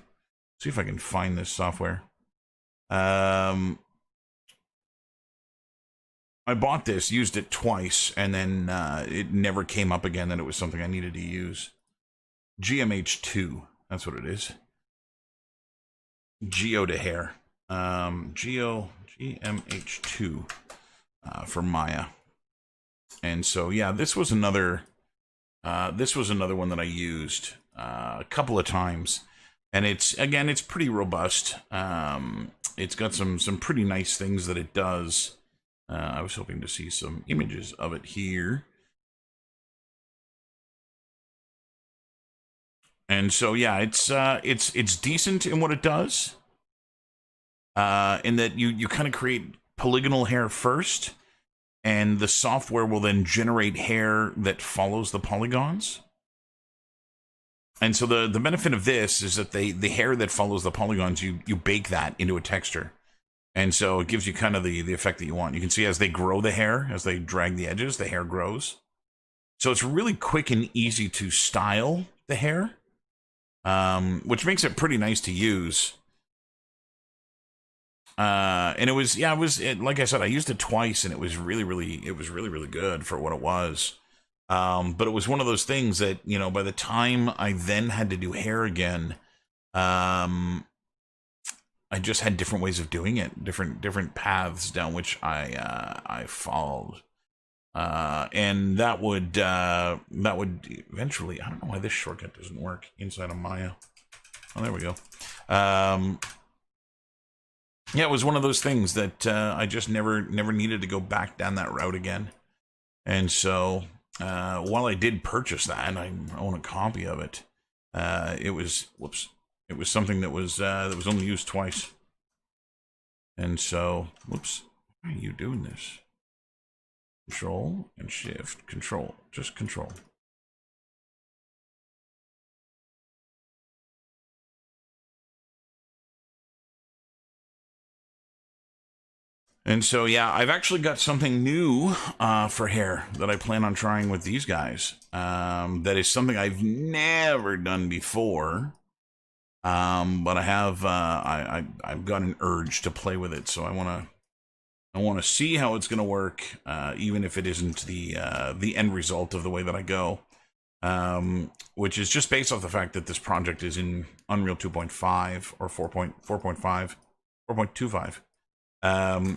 See if I can find this software. I bought this, used it twice, and then it never came up again that it was something I needed to use. GMH2, that's what it is. Geo to hair. GMH2 for Maya. And so, yeah, this was another one that I used a couple of times. And it's pretty robust. It's got some pretty nice things that it does. I was hoping to see some images of it here. And so, yeah, it's decent in what it does. In that you kind of create polygonal hair first, and the software will then generate hair that follows the polygons. And so the benefit of this is that the hair that follows the polygons, you bake that into a texture. And so it gives you kind of the effect that you want. You can see as they grow the hair, as they drag the edges, the hair grows. So it's really quick and easy to style the hair, which makes it pretty nice to use. And it was like I said, I used it twice, and it was really good for what it was. But it was one of those things that, you know, by the time I then had to do hair again, I just had different ways of doing it, different paths down which I followed, and that would eventually. I don't know why this shortcut doesn't work inside of Maya. Oh, there we go. Yeah, it was one of those things that I just never needed to go back down that route again, and so while I did purchase that, and I own a copy of it, it was something that was only used twice. And so, whoops, why are you doing this? Control and shift, control, just control. And so, yeah, I've actually got something new for hair that I plan on trying with these guys. That is something I've never done before. But I have I've got an urge to play with it, so I want to see how it's going to work, even if it isn't the end result of the way that I go, which is just based off the fact that this project is in Unreal 2.5 or 4.25,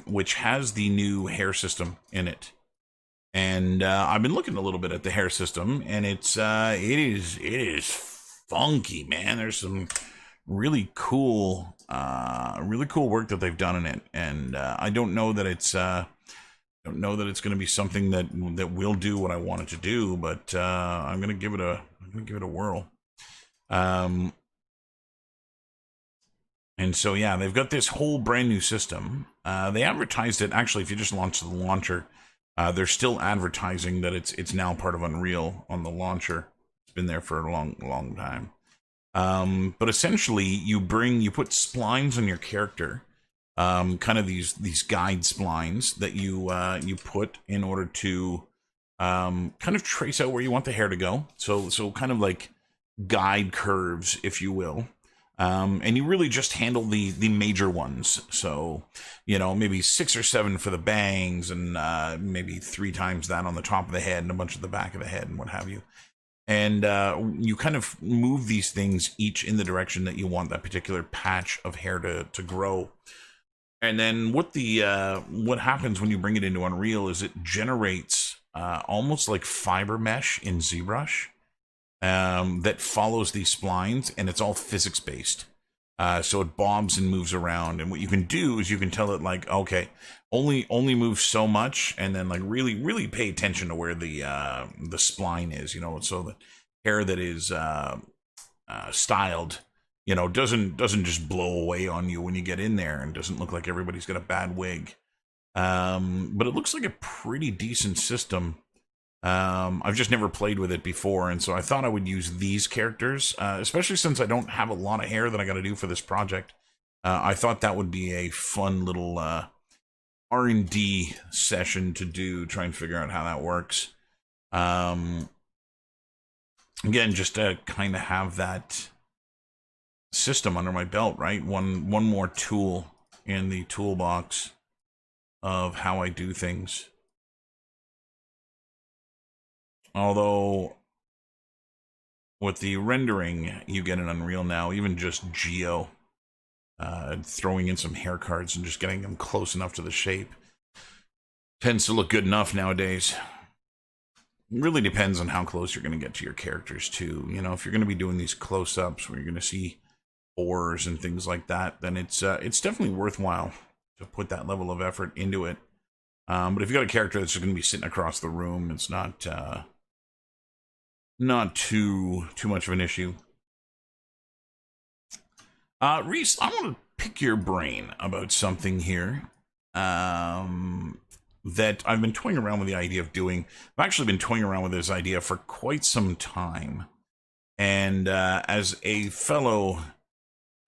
which has the new hair system in it. And I've been looking a little bit at the hair system, and it is funky, man. There's some really cool work that they've done in it, and I don't know that it's going to be something that will do what I want it to do, but I'm going to give it a whirl. And so, yeah, they've got this whole brand new system. They advertised it, actually, if you just launch the launcher, they're still advertising that it's now part of Unreal on the launcher. It's been there for a long time. But essentially, you put splines on your character, kind of these guide splines that you put in order to kind of trace out where you want the hair to go. So kind of like guide curves, if you will. And you really just handle the major ones. So, you know, maybe 6 or 7 for the bangs, and maybe 3 times that on the top of the head and a bunch of the back of the head and what have you. And you kind of move these things each in the direction that you want that particular patch of hair to grow. And then what happens when you bring it into Unreal is it generates almost like fiber mesh in ZBrush that follows these splines, and it's all physics based. So it bobs and moves around, and what you can do is you can tell it, like, okay, only move so much, and then like really pay attention to where the spline is, you know, so the hair that is styled, you know, doesn't just blow away on you when you get in there, and doesn't look like everybody's got a bad wig. But it looks like a pretty decent system. I've just never played with it before, and so I thought I would use these characters, especially since I don't have a lot of hair that I got to do for this project. I thought that would be a fun little R&D session to do, try and figure out how that works. Again, just to kind of have that system under my belt, right? One more tool in the toolbox of how I do things. Although, with the rendering you get in Unreal now, even just Geo, throwing in some hair cards and just getting them close enough to the shape tends to look good enough nowadays. It really depends on how close you're going to get to your characters, too. You know, if you're going to be doing these close-ups where you're going to see pores and things like that, then it's definitely worthwhile to put that level of effort into it. But if you got a character that's just going to be sitting across the room, it's not too much of an issue. Reese, I want to pick your brain about something here that I've been toying around with the idea of doing. I've actually been toying around with this idea for quite some time. And as a fellow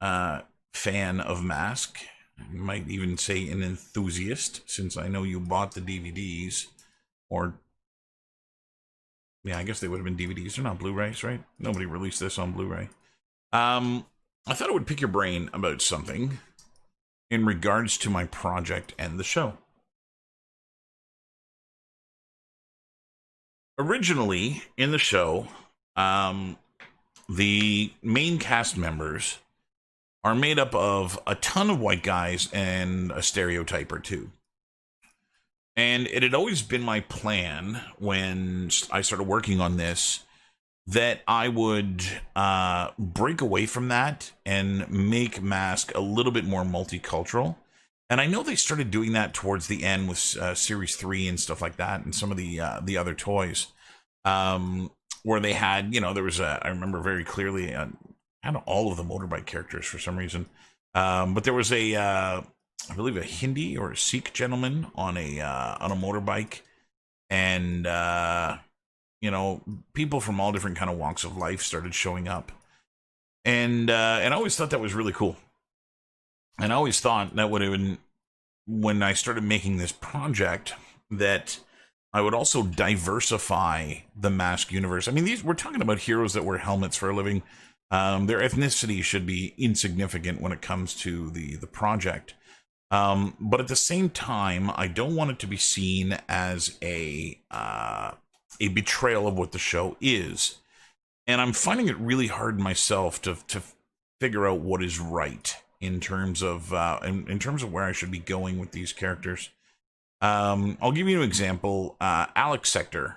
fan of Mask, I might even say an enthusiast, since I know you bought the DVDs, or yeah, I guess they would have been DVDs. They're not Blu-rays, right? Nobody released this on Blu-ray. I thought I would pick your brain about something in regards to my project and the show. Originally, in the show, the main cast members are made up of a ton of white guys and a stereotype or two. And it had always been my plan when I started working on this that I would break away from that and make Mask a little bit more multicultural. And I know they started doing that towards the end with Series 3 and stuff like that, and some of the other toys, where they had, you know, there was I remember very clearly, kind of all of the motorbike characters for some reason. But there was I believe a Hindi or a Sikh gentleman on a motorbike, and you know, people from all different kind of walks of life started showing up, and I always thought that was really cool. And I always thought that would have been, when I started making this project, that I would also diversify the Mask universe. I mean, we're talking about heroes that wear helmets for a living. Their ethnicity should be insignificant when it comes to the project. But at the same time, I don't want it to be seen as a betrayal of what the show is. And I'm finding it really hard myself to figure out what is right in terms of where I should be going with these characters. I'll give you an example. Alex Sector,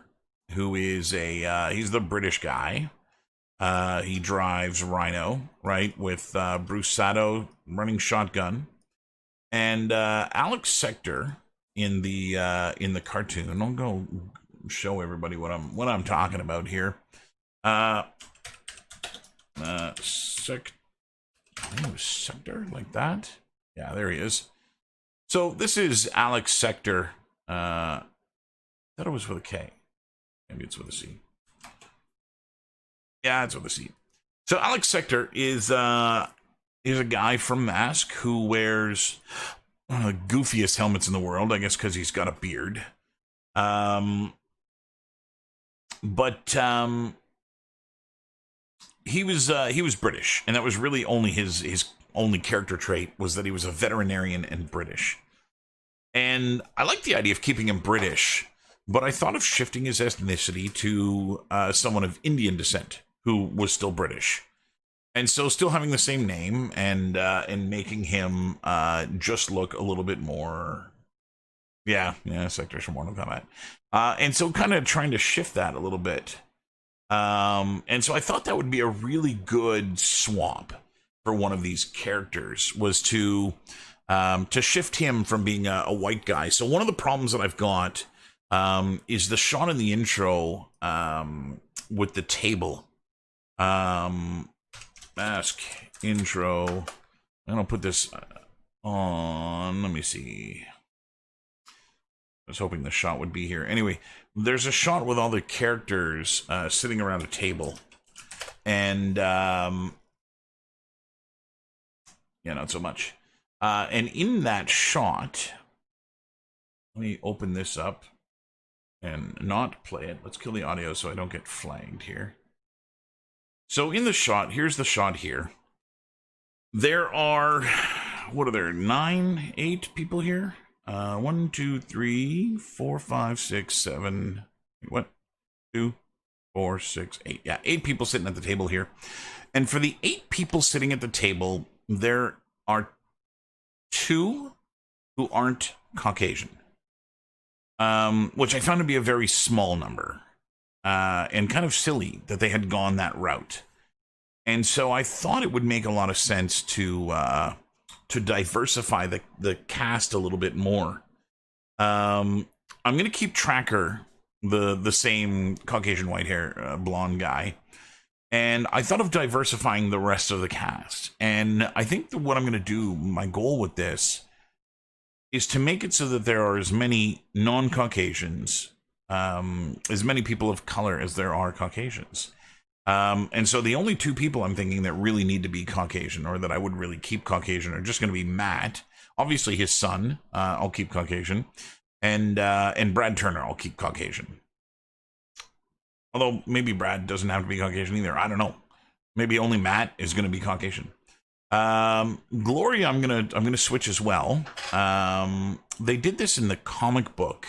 who is he's the British guy. He drives Rhino, right, with Bruce Sato running shotgun. And Alex Sector in the cartoon, I'll go show everybody what I'm talking about here. Sector, like that. Yeah, there he is. So this is Alex Sector. I thought it was with a K. Maybe it's with a C. Yeah, it's with a C. So Alex Sector is a guy from Mask who wears one of the goofiest helmets in the world, I guess because he's got a beard. But he was British, and that was really only his only character trait, was that he was a veterinarian and British. And I like the idea of keeping him British, but I thought of shifting his ethnicity to someone of Indian descent who was still British. And so still having the same name and making him just look a little bit more... Yeah, Sectors from Mortal Kombat. And so kind of trying to shift that a little bit. And so I thought that would be a really good swap for one of these characters, was to shift him from being a white guy. So one of the problems that I've got is the shot in the intro with the table. Mask intro. I'm gonna put this on. Let me see. was hoping the shot would be here. Anyway, there's a shot with all the characters sitting around a table. And, yeah, not so much. And in that shot, let me open this up and not play it. Let's kill the audio so I don't get flagged here. So in the shot, here's the shot here. There are, what are there, 9, 8 people here? 1, 2, 3, 4, 5, 6, 7, what? 2, 4, 6, 8. Yeah, 8 people sitting at the table here. And for the 8 people sitting at the table, there are 2 who aren't Caucasian. Which I found to be a very small number. And kind of silly that they had gone that route. And so I thought it would make a lot of sense to diversify the cast a little bit more. I'm going to keep Tracker, the same Caucasian white hair blonde guy. And I thought of diversifying the rest of the cast. And I think that what I'm going to do, my goal with this, is to make it so that there are as many non-Caucasians, as many people of color as there are Caucasians. And so the only 2 people I'm thinking that really need to be Caucasian, or that I would really keep Caucasian, are just going to be Matt, obviously his son, I'll keep Caucasian, and Brad Turner, I'll keep Caucasian. Although maybe Brad doesn't have to be Caucasian either. I don't know. Maybe only Matt is going to be Caucasian. Gloria, I'm gonna switch as well. They did this in the comic book,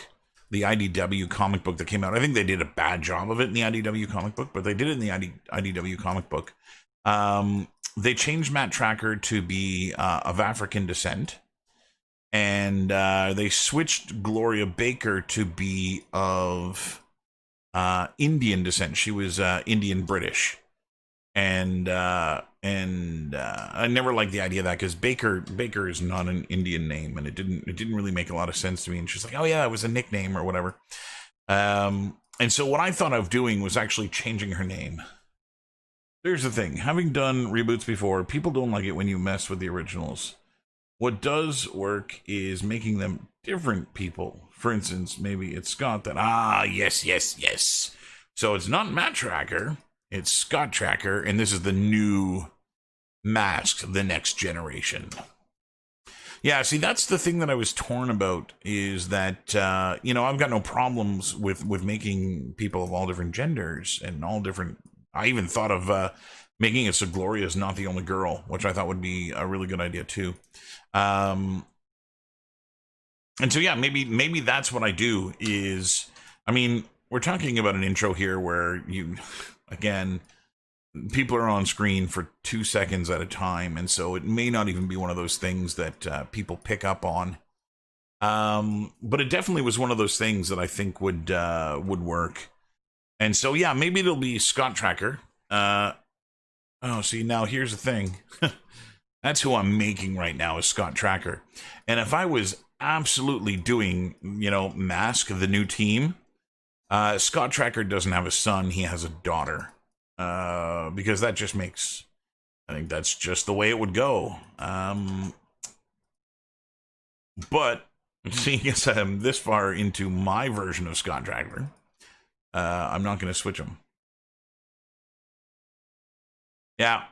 the IDW comic book that came out. I think they did a bad job of it in the IDW comic book, but they did it in the IDW comic book. They changed Matt Tracker to be of African descent, and they switched Gloria Baker to be of Indian descent. She was Indian British, and I never liked the idea of that, because Baker is not an Indian name, and it didn't really make a lot of sense to me. And she's like, oh yeah, it was a nickname or whatever. And so what I thought of doing was actually changing her name. Here's the thing: having done reboots before, people don't like it when you mess with the originals. What does work is making them different people. For instance, maybe it's Scott that, yes. So it's not Matt Tracker, it's Scott Tracker, and this is the new Mask, the next generation. Yeah, see, that's the thing that I was torn about, is that, I've got no problems with making people of all different genders and all different. I even thought of making it so Gloria is not the only girl, which I thought would be a really good idea too. And so, yeah, maybe that's what I do is, we're talking about an intro here where people are on screen for 2 seconds at a time, and so it may not even be one of those things that people pick up on. But it definitely was one of those things that I think would work. And so, yeah, maybe it'll be Scott Tracker. See, now here's the thing. That's who I'm making right now, is Scott Tracker. And if I was absolutely doing, Mask, the new team, Scott Tracker doesn't have a son, he has a daughter. Because that just makes, I think that's just the way it would go. But seeing as I'm this far into my version of Scott Tracker, I'm not going to switch him. Yeah,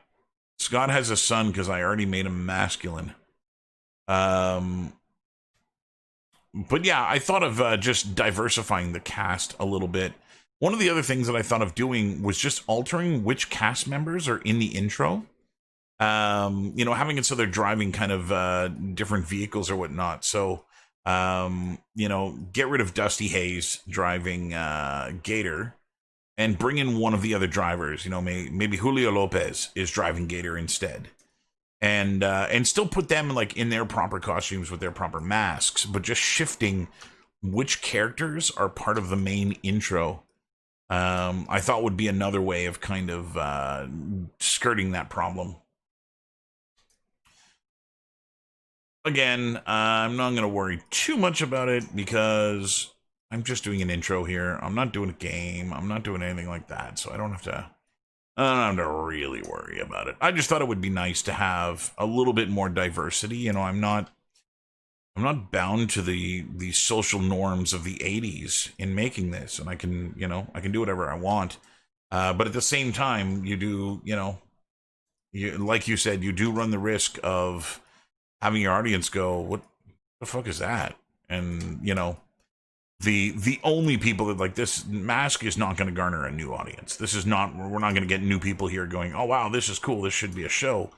Scott has a son because I already made him masculine. But yeah, I thought of just diversifying the cast a little bit. One of the other things that I thought of doing was just altering which cast members are in the intro. Having it so they're driving kind of different vehicles or whatnot. So, get rid of Dusty Hayes driving Gator and bring in one of the other drivers. Maybe Julio Lopez is driving Gator instead. And still put them in their proper costumes with their proper masks, but just shifting which characters are part of the main intro. I thought would be another way of kind of skirting that problem. Again, I'm not going to worry too much about it because I'm just doing an intro here. I'm not doing a game. I'm not doing anything like that, so I don't have to really worry about it. I just thought it would be nice to have a little bit more diversity. I'm not I'm not bound to the social norms of the 80s in making this, and I can, I can do whatever I want. But at the same time, you do, like you said, you do run the risk of having your audience go, "What the fuck is that?" And the only people that like this mask is not going to garner a new audience. This is not. We're not going to get new people here going, "Oh wow, this is cool. This should be a show."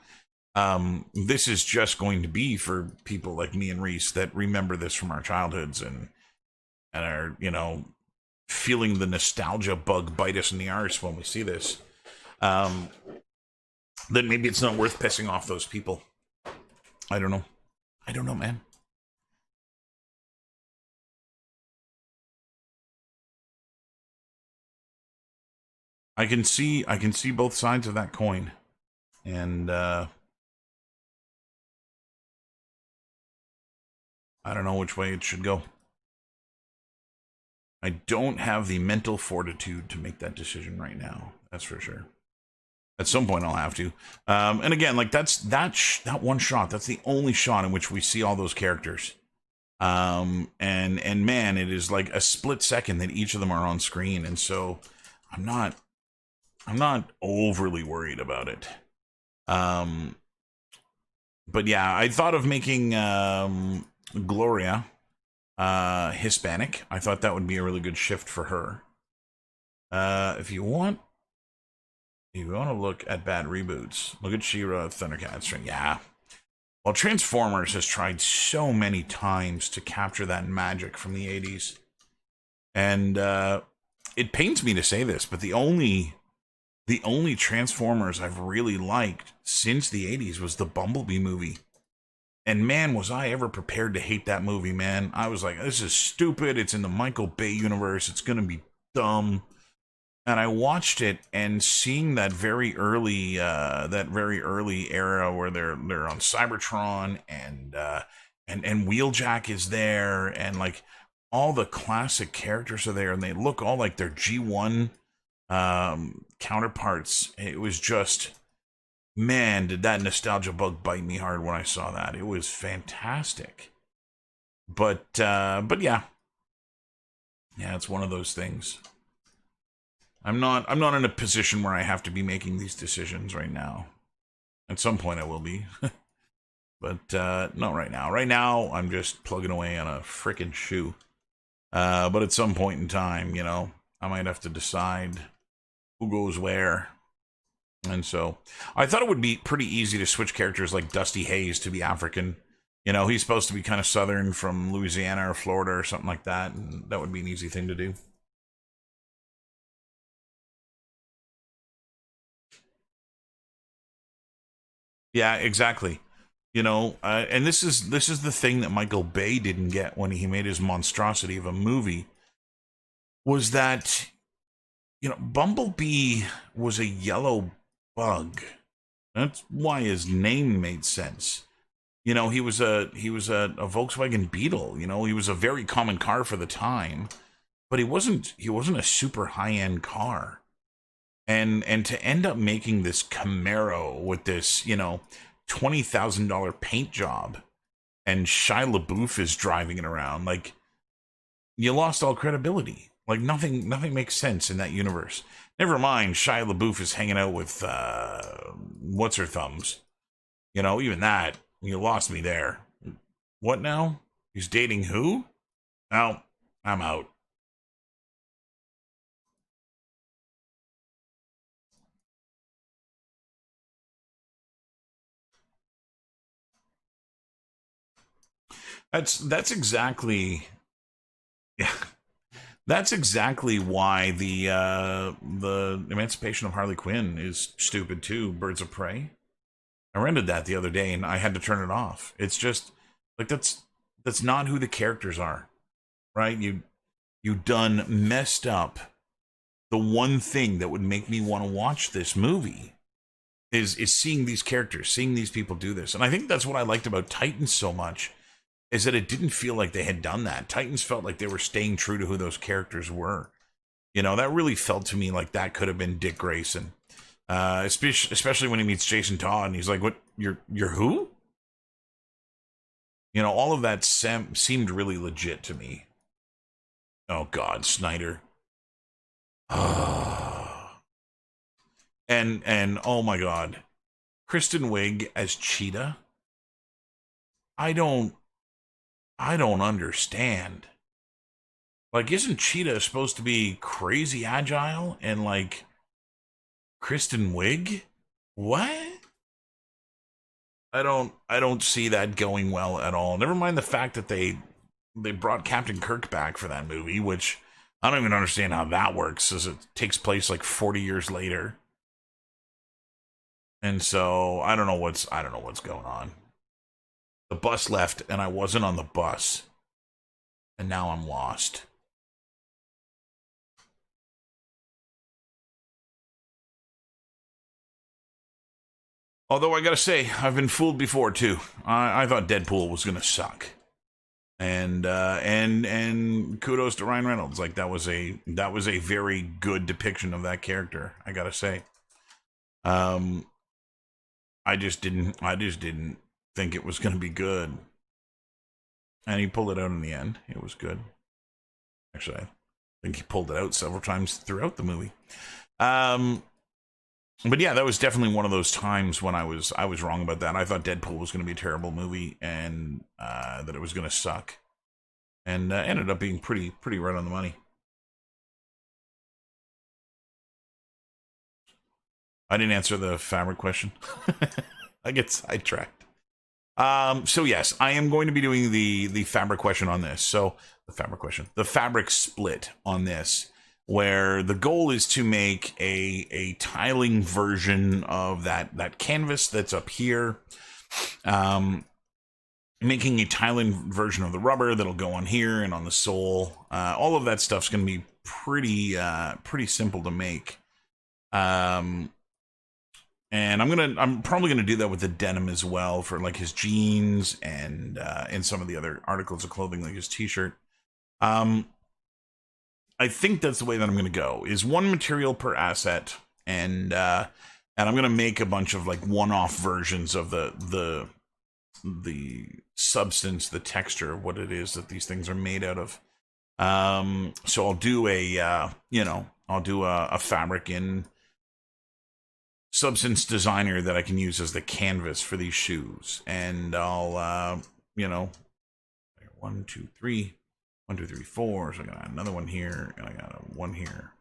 This is just going to be for people like me and Reese that remember this from our childhoods and are, feeling the nostalgia bug bite us in the arse when we see this. Then maybe it's not worth pissing off those people. I don't know. I don't know, man. I can see both sides of that coin. And I don't know which way it should go. I don't have the mental fortitude to make that decision right now. That's for sure. At some point, I'll have to. And again, like that one shot. That's the only shot in which we see all those characters. And man, it is like a split second that each of them are on screen, and so I'm not overly worried about it. But yeah, I thought of making Gloria Hispanic. I thought that would be a really good shift for her. If you want to look at bad reboots, look at She-Ra, Thundercats. Yeah. Well, Transformers has tried so many times to capture that magic from the 80s. And it pains me to say this, but the only Transformers I've really liked since the 80s was the Bumblebee movie. And man, was I ever prepared to hate that movie, man. I was like, this is stupid. It's in the Michael Bay universe. It's going to be dumb. And I watched it, and seeing that very early era where they're on Cybertron, and Wheeljack is there, and like all the classic characters are there, and they look all like their G1 counterparts. It was just, man, did that nostalgia bug bite me hard when I saw that. It was fantastic. But yeah, it's one of those things. I'm not in a position where I have to be making these decisions right now. At some point I will be. But not right now. Right now I'm just plugging away on a frickin' shoe. But at some point in time, I might have to decide who goes where. And so I thought it would be pretty easy to switch characters like Dusty Hayes to be African. He's supposed to be kind of Southern from Louisiana or Florida or something like that. And that would be an easy thing to do. Yeah, exactly. And this is the thing that Michael Bay didn't get when he made his monstrosity of a movie, was that Bumblebee was a yellow bug. That's why his name made sense. He was a Volkswagen Beetle. He was a very common car for the time, but he wasn't a super high end car. And to end up making this Camaro with this, $20,000 paint job, and Shia LaBeouf is driving it around, like, you lost all credibility. Like, nothing makes sense in that universe. Never mind, Shia LaBeouf is hanging out with what's her thumbs. Even that, you lost me there. What now? He's dating who? No, I'm out. That's exactly, yeah. That's exactly why the Emancipation of Harley Quinn is stupid too. Birds of Prey. I rented that the other day and I had to turn it off. It's just like that's not who the characters are, right? You done messed up the one thing that would make me want to watch this movie. Is seeing these characters, seeing these people do this. And I think that's what I liked about Titans so much, is that it didn't feel like they had done that. Titans felt like they were staying true to who those characters were. That really felt to me like that could have been Dick Grayson. Especially when he meets Jason Todd and he's like, what, you're who? You know, all of that seemed really legit to me. Oh God, Snyder. and oh my God, Kristen Wiig as Cheetah. I don't understand. Like, isn't Cheetah supposed to be crazy agile and like Kristen Wiig? What? I don't see that going well at all. Never mind the fact that they brought Captain Kirk back for that movie, which I don't even understand how that works, as it takes place like 40 years later. And so I don't know what's going on. The bus left and I wasn't on the bus. And now I'm lost. Although I gotta say, I've been fooled before too. I thought Deadpool was gonna suck, and kudos to Ryan Reynolds. Like that was a very good depiction of that character. I gotta say, I just didn't think it was gonna be good, and he pulled it out in the end. It was good. Actually, I think he pulled it out several times throughout the movie. But yeah, that was definitely one of those times when I was wrong about that. I thought Deadpool was going to be a terrible movie and that it was going to suck, and ended up being pretty right on the money. I didn't answer the fabric question. I get sidetracked. So yes, I am going to be doing the fabric question on this. So the fabric split on this, where the goal is to make a tiling version of that canvas that's up here, making a tiling version of the rubber that'll go on here and on the sole. All of that stuff's going to be pretty simple to make. And I'm probably gonna do that with the denim as well, for like his jeans and some of the other articles of clothing, like his t-shirt. I think that's the way that I'm going to go, is one material per asset, and I'm going to make a bunch of like one-off versions of the substance, the texture of what it is that these things are made out of. So I'll do a fabric in Substance Designer that I can use as the canvas for these shoes, and I'll 1, 2, 3. 1, 2, 3, 4. So I got another one here, and I got one here.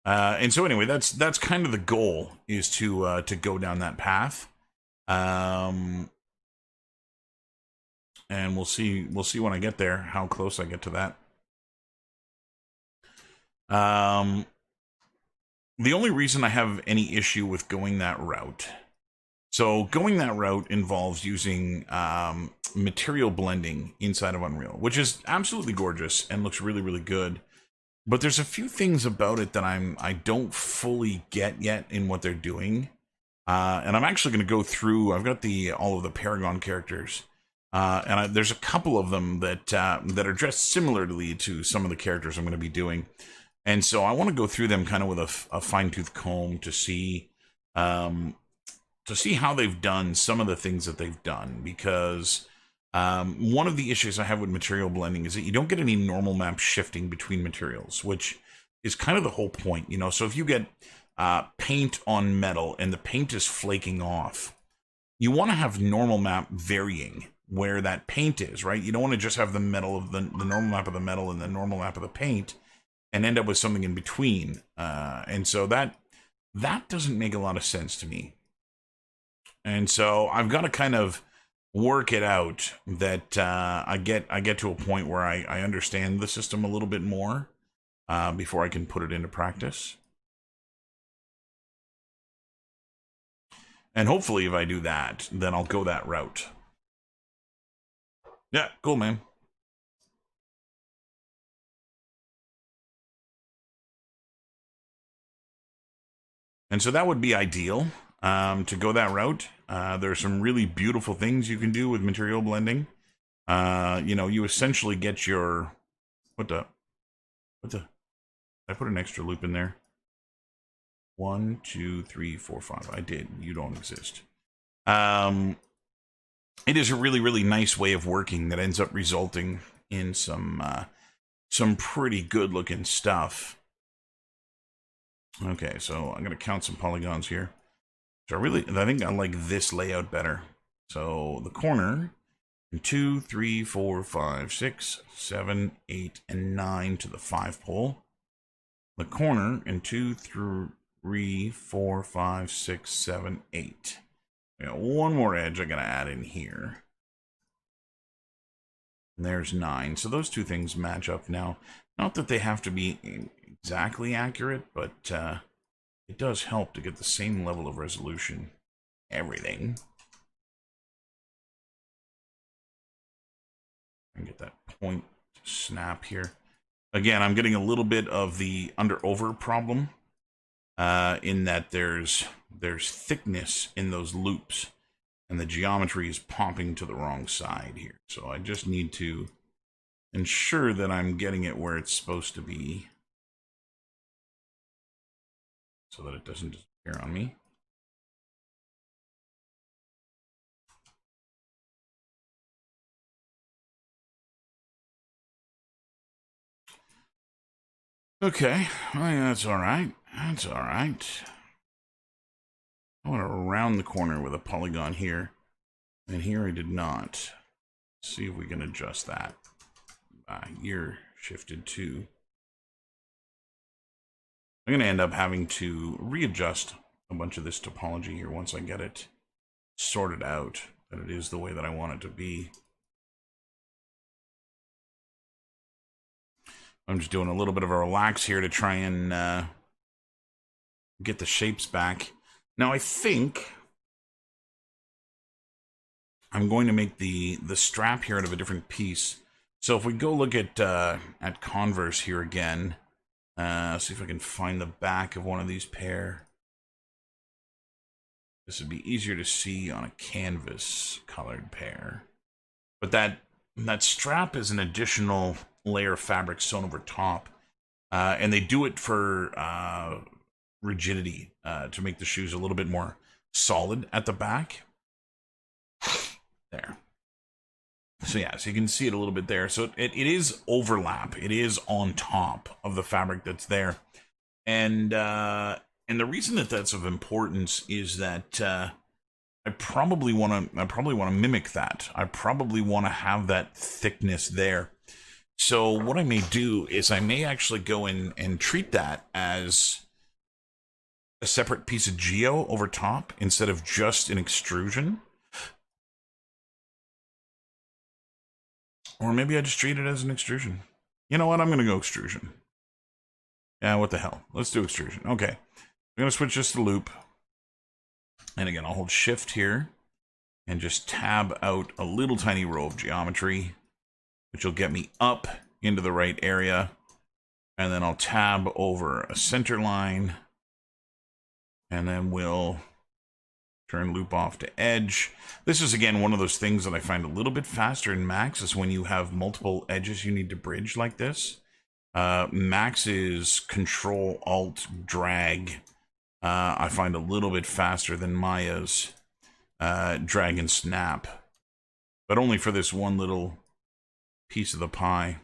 And so anyway, that's kind of the goal, is to go down that path. And we'll see when I get there how close I get to that. The only reason I have any issue with going that route. So going that route involves using material blending inside of Unreal, which is absolutely gorgeous and looks really, really good. But there's a few things about it that I don't fully get yet in what they're doing. And I'm actually going to go through. I've got all of the Paragon characters, and there's a couple of them that are dressed similarly to some of the characters I'm going to be doing. And so I want to go through them kind of with a fine-tooth comb to see how they've done some of the things that they've done, because one of the issues I have with material blending is that you don't get any normal map shifting between materials, which is kind of the whole point, you know. So if you get paint on metal and the paint is flaking off, you want to have normal map varying where that paint is, right? You don't want to just have the metal of the normal map of the metal and the normal map of the paint and end up with something in between. And so that doesn't make a lot of sense to me. And so I've got to kind of work it out that I get to a point where I understand the system a little bit more before I can put it into practice. And hopefully if I do that, then I'll go that route. Yeah, cool, man. And so that would be ideal, to go that route. There are some really beautiful things you can do with material blending. You essentially get your... What the... I put an extra loop in there. 1, 2, 3, 4, 5. I did. You don't exist. And it is a really, really nice way of working that ends up resulting in some pretty good looking stuff. Okay, so I'm gonna count some polygons here. So I think I like this layout better. So the corner, 2, 3, 4, 5, 6, 7, 8, and 9 to the 5 pole. The corner, and 2, 3, 4, 5, 6, 7, 8. I got one more edge I gotta add in here. And there's 9. So those two things match up now. Not that they have to be exactly accurate, but it does help to get the same level of resolution. Everything. And get that point snap here. Again, I'm getting a little bit of the under-over problem in that there's thickness in those loops, and the geometry is popping to the wrong side here. So I just need to ensure that I'm getting it where it's supposed to be so that it doesn't disappear on me. Okay, well, that's all right. That's all right. I want to round the corner with a polygon here, and here I did not. Let's see if we can adjust that. Year shifted to. I'm going to end up having to readjust a bunch of this topology here once I get it sorted out, that it is the way that I want it to be. I'm just doing a little bit of a relax here to try and get the shapes back. Now I think I'm going to make the strap here out of a different piece. So if we go look at Converse here again, see if I can find the back of one of these pair. This would be easier to see on a canvas colored pair. But that strap is an additional layer of fabric sewn over top, and they do it for rigidity, to make the shoes a little bit more solid at the back. There. So yeah, so you can see it a little bit there. So it is overlap. It is on top of the fabric that's there. And the reason that that's of importance is that I probably want to mimic that. I probably want to have that thickness there. So what I may do is I may actually go in and treat that as a separate piece of geo over top instead of just an extrusion. Or maybe I just treat it as an extrusion. You know what? I'm going to go extrusion. Yeah, what the hell? Let's do extrusion. Okay. I'm going to switch this to loop. And again, I'll hold shift here and just tab out a little tiny row of geometry, which will get me up into the right area. And then I'll tab over a center line. And then we'll turn loop off to edge. This is, again, one of those things that I find a little bit faster in Max is when you have multiple edges you need to bridge like this. Max's Control Alt Drag I find a little bit faster than Maya's drag and snap, but only for this one little piece of the pie.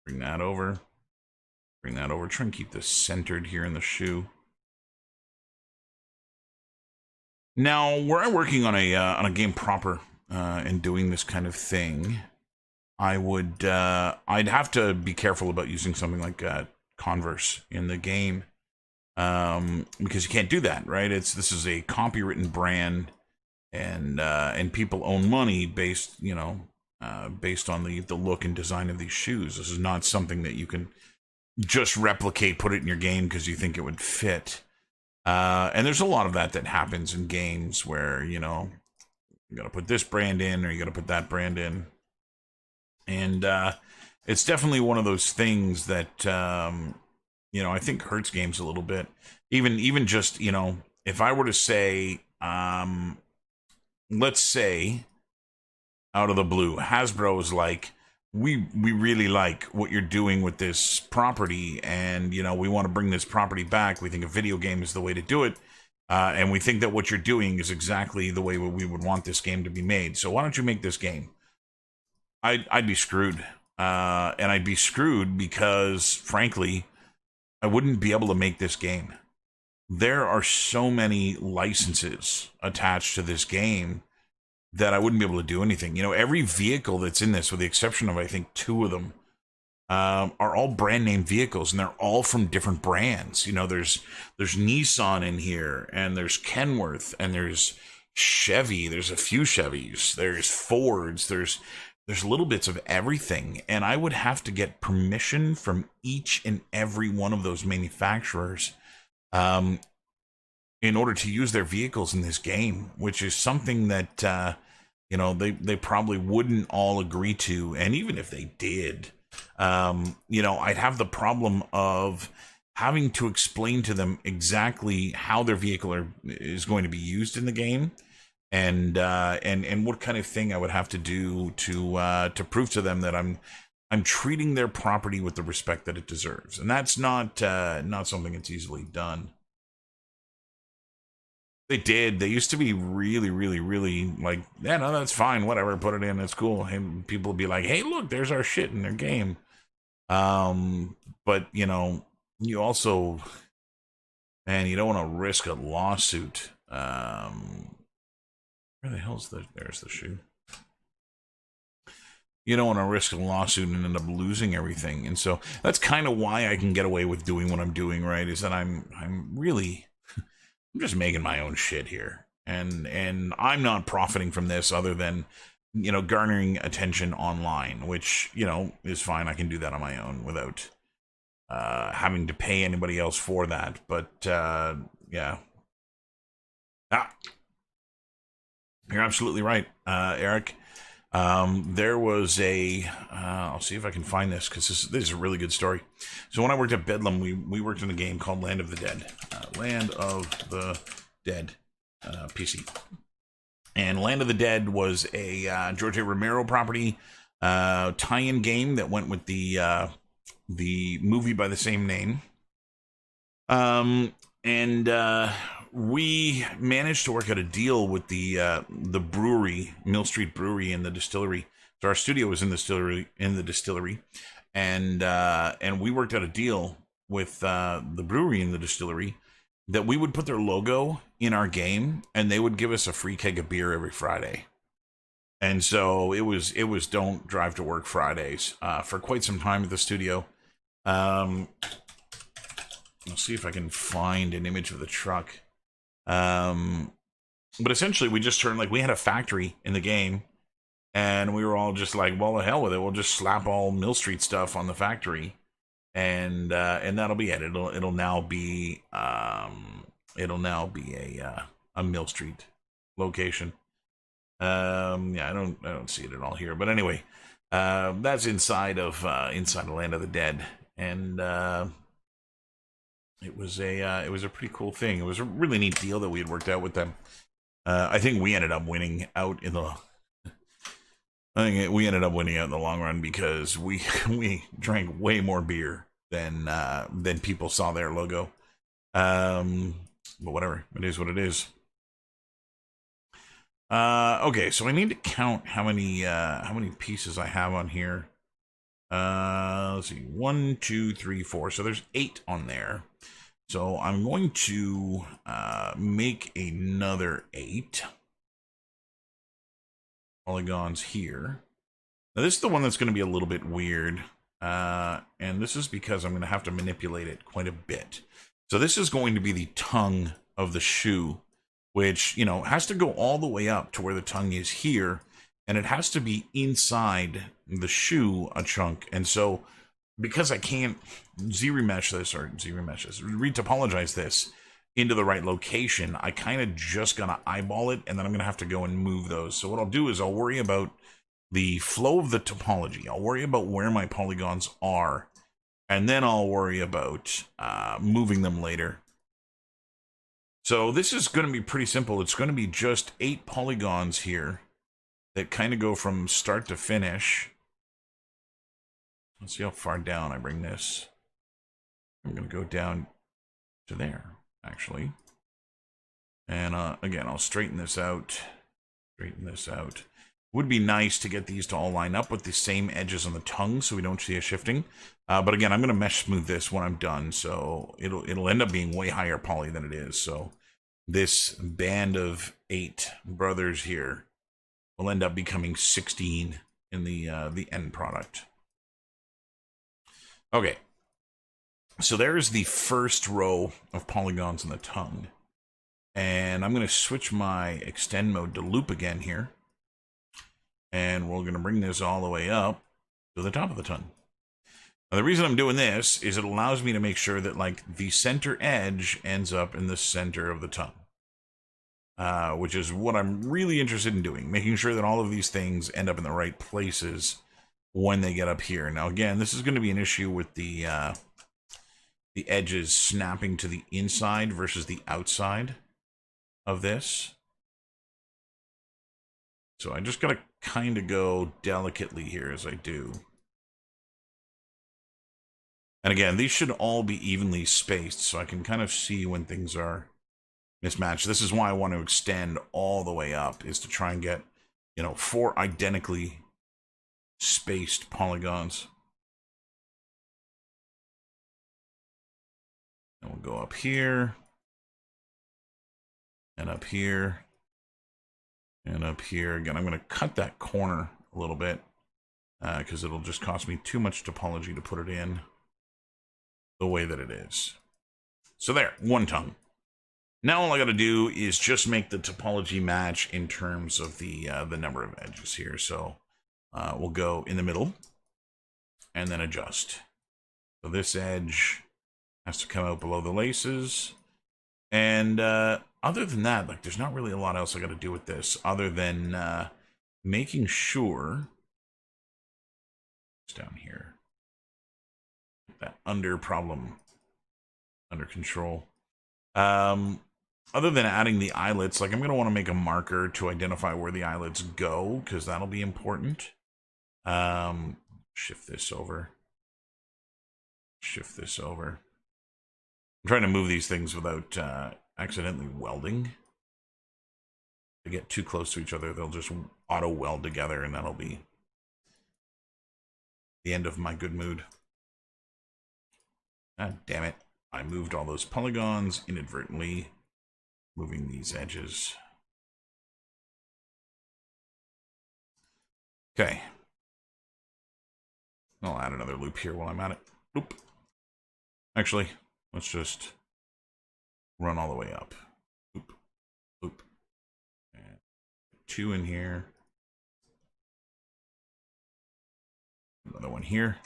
Bring that over. Bring that over. Try and keep this centered here in the shoe. Now, were I working on a game proper and doing this kind of thing, I would I'd have to be careful about using something like Converse in the game, because you can't do that, right? This is a copywritten brand, and people own money based based on the look and design of these shoes. This is not something that you can just replicate, put it in your game because you think it would fit. And there's a lot of that happens in games where, you got to put this brand in or you got to put that brand in. And it's definitely one of those things that, I think hurts games a little bit. Even just, if I were to say, let's say, out of the blue, Hasbro is like, we really like what you're doing with this property, and we want to bring this property back. We think a video game is the way to do it. And we think that what you're doing is exactly the way we would want this game to be made. So why don't you make this game? I'd be screwed. And I'd be screwed because, frankly, I wouldn't be able to make this game. There are so many licenses attached to this game that I wouldn't be able to do anything. You know, every vehicle that's in this, with the exception of, I think, 2 of them, are all brand name vehicles, and they're all from different brands. You know, there's Nissan in here, and there's Kenworth, and there's Chevy. There's a few Chevys. There's Fords. There's little bits of everything, and I would have to get permission from each and every one of those manufacturers in order to use their vehicles in this game, which is something that you know, they probably wouldn't all agree to. And even if they did, you know, I'd have the problem of having to explain to them exactly how their vehicle is going to be used in the game, and what kind of thing I would have to do to prove to them that I'm treating their property with the respect that it deserves. And that's not something that's easily done. They did. They used to be really, really, really like, yeah, no, that's fine, whatever, put it in, it's cool. And people would be like, hey, look, there's our shit in their game. But, you know, you also, man, you don't want to risk a lawsuit. Where the hell's there's the shoe? You don't want to risk a lawsuit and end up losing everything. And so that's kind of why I can get away with doing what I'm doing, right? Is that I'm really, I'm just making my own shit here. And I'm not profiting from this other than, you know, garnering attention online, which, you know, is fine. I can do that on my own without having to pay anybody else for that. But, yeah. You're absolutely right, Eric. There was I'll see if I can find this, because this is a really good story. So when I worked at Bedlam, we worked in a game called Land of the Dead. Land of the Dead PC. And Land of the Dead was a George A. Romero property tie-in game that went with the movie by the same name. We managed to work out a deal with the brewery, Mill Street Brewery, and the distillery. So our studio was in the distillery, and we worked out a deal with the brewery and the distillery that we would put their logo in our game, and they would give us a free keg of beer every Friday. And so it was Don't Drive to Work Fridays for quite some time at the studio. I'll see if I can find an image of the truck. But essentially we just turned, like, we had a factory in the game, and we were all just like, well, the hell with it, we'll just slap all Mill Street stuff on the factory, and that'll be it. It'll now be a Mill Street location. Yeah, I don't see it at all here, but anyway, that's inside of Land of the Dead, and it was a pretty cool thing. It was a really neat deal that we had worked out with them. I think we ended up winning out in the. We ended up winning out in the long run, because we drank way more beer than people saw their logo. But whatever, it is what it is. Okay, so I need to count how many pieces I have on here. Let's see, 1, 2, 3, 4. So there's 8 on there. So I'm going to make another 8 polygons here. Now this is the one that's going to be a little bit weird, and this is because I'm going to have to manipulate it quite a bit. So this is going to be the tongue of the shoe, which, you know, has to go all the way up to where the tongue is here, and it has to be inside the shoe a chunk. And so because I can't retopologize this into the right location, I kind of just gonna eyeball it, and then I'm gonna have to go and move those. So what I'll do is I'll worry about the flow of the topology. I'll worry about where my polygons are, and then I'll worry about moving them later. So this is going to be pretty simple. It's going to be just 8 polygons here that kind of go from start to finish. Let's see how far down I bring this. I'm going to go down to there, actually. And again, I'll straighten this out. Straighten this out. Would be nice to get these to all line up with the same edges on the tongue so we don't see a shifting. But again, I'm going to mesh smooth this when I'm done, so it'll end up being way higher poly than it is. So this band of 8 brothers here will end up becoming 16 in the end product. Okay, so there's the first row of polygons on the tongue. And I'm going to switch my extend mode to loop again here. And we're going to bring this all the way up to the top of the tongue. Now, the reason I'm doing this is it allows me to make sure that like the center edge ends up in the center of the tongue. Which is what I'm really interested in doing. Making sure that all of these things end up in the right places when they get up here. Now, again, this is going to be an issue with the edges snapping to the inside versus the outside of this. So I just gotta kind of go delicately here as I do. And again, these should all be evenly spaced so I can kind of see when things are mismatched. This is why I want to extend all the way up, is to try and get, you know, 4 identically spaced polygons. And we'll go up here. And up here. And up here. Again, I'm going to cut that corner a little bit because it'll just cost me too much topology to put it in the way that it is. So there, one tongue. Now all I got to do is just make the topology match in terms of the number of edges here. So we'll go in the middle and then adjust. So this edge has to come out below the laces. And other than that, like, there's not really a lot else I got to do with this other than making sure it's down here, that under problem under control. Other than adding the eyelets, like, I'm going to want to make a marker to identify where the eyelets go, because that'll be important. Shift this over. Shift this over. I'm trying to move these things without accidentally welding. If they get too close to each other, they'll just auto weld together, and that'll be the end of my good mood. Ah, damn it. I moved all those polygons inadvertently, moving these edges. Okay. I'll add another loop here while I'm at it. Loop. Actually, let's just run all the way up. Loop. Loop. And 2 in here. Another one here.